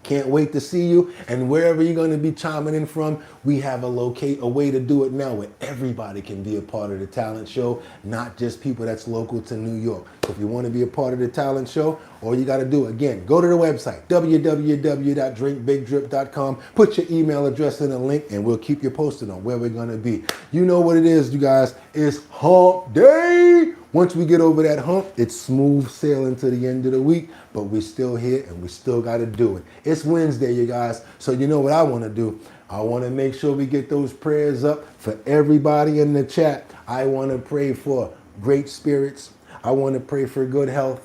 Can't wait to see you. And wherever you're going to be chiming in from, we have a way to do it now where everybody can be a part of the talent show, not just people that's local to New York. So if you want to be a part of the talent show, all you got to do, again, go to the website, www.drinkbigdrip.com, put your email address in the link, and we'll keep you posted on where we're going to be. You know what it is, you guys. It's hump day. Once we get over that hump, it's smooth sailing to the end of the week, but we're still here and we still got to do it. It's Wednesday, you guys, so you know what I want to do. I want to make sure we get those prayers up for everybody in the chat. I want to pray for great spirits. I want to pray for good health.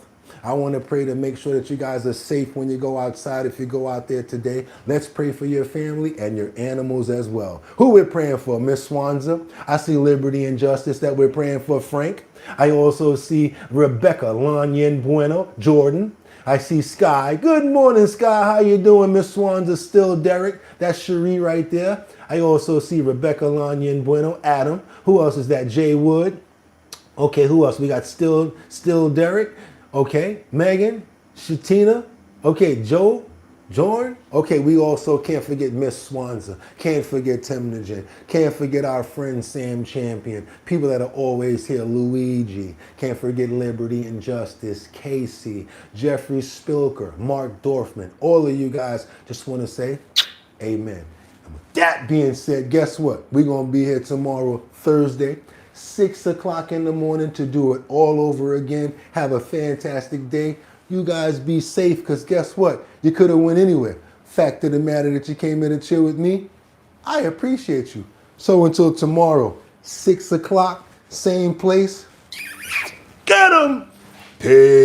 I want to pray to make sure that you guys are safe when you go outside, if you go out there today. Let's pray for your family and your animals as well. Who we're praying for? Miss Swanza. I see Liberty and Justice that we're praying for. Frank. I also see Rebecca, Lanyen Bueno, Jordan. I see Sky. Good morning, Sky. How you doing, Miss Swanza? Still Derek. That's Cherie right there. I also see Rebecca, Lanyen Bueno, Adam. Who else is that? Jay Wood. Okay, who else? We got still Derek. Okay, Megan, Shatina. Okay, Joe, Jordan? Okay, we also can't forget Miss Swanza. Can't forget Temnogen. Can't forget our friend Sam Champion. People that are always here, Luigi. Can't forget Liberty and Justice, Casey, Jeffrey Spilker, Mark Dorfman. All of you guys, just want to say amen. And with that being said, guess what? We're going to be here tomorrow, Thursday, 6 o'clock in the morning to do it all over again. Have a fantastic day. You guys be safe, because guess what? You could have went anywhere. Fact of the matter that you came in to chill with me, I appreciate you. So until tomorrow, 6 o'clock, same place. Get 'em! Peace.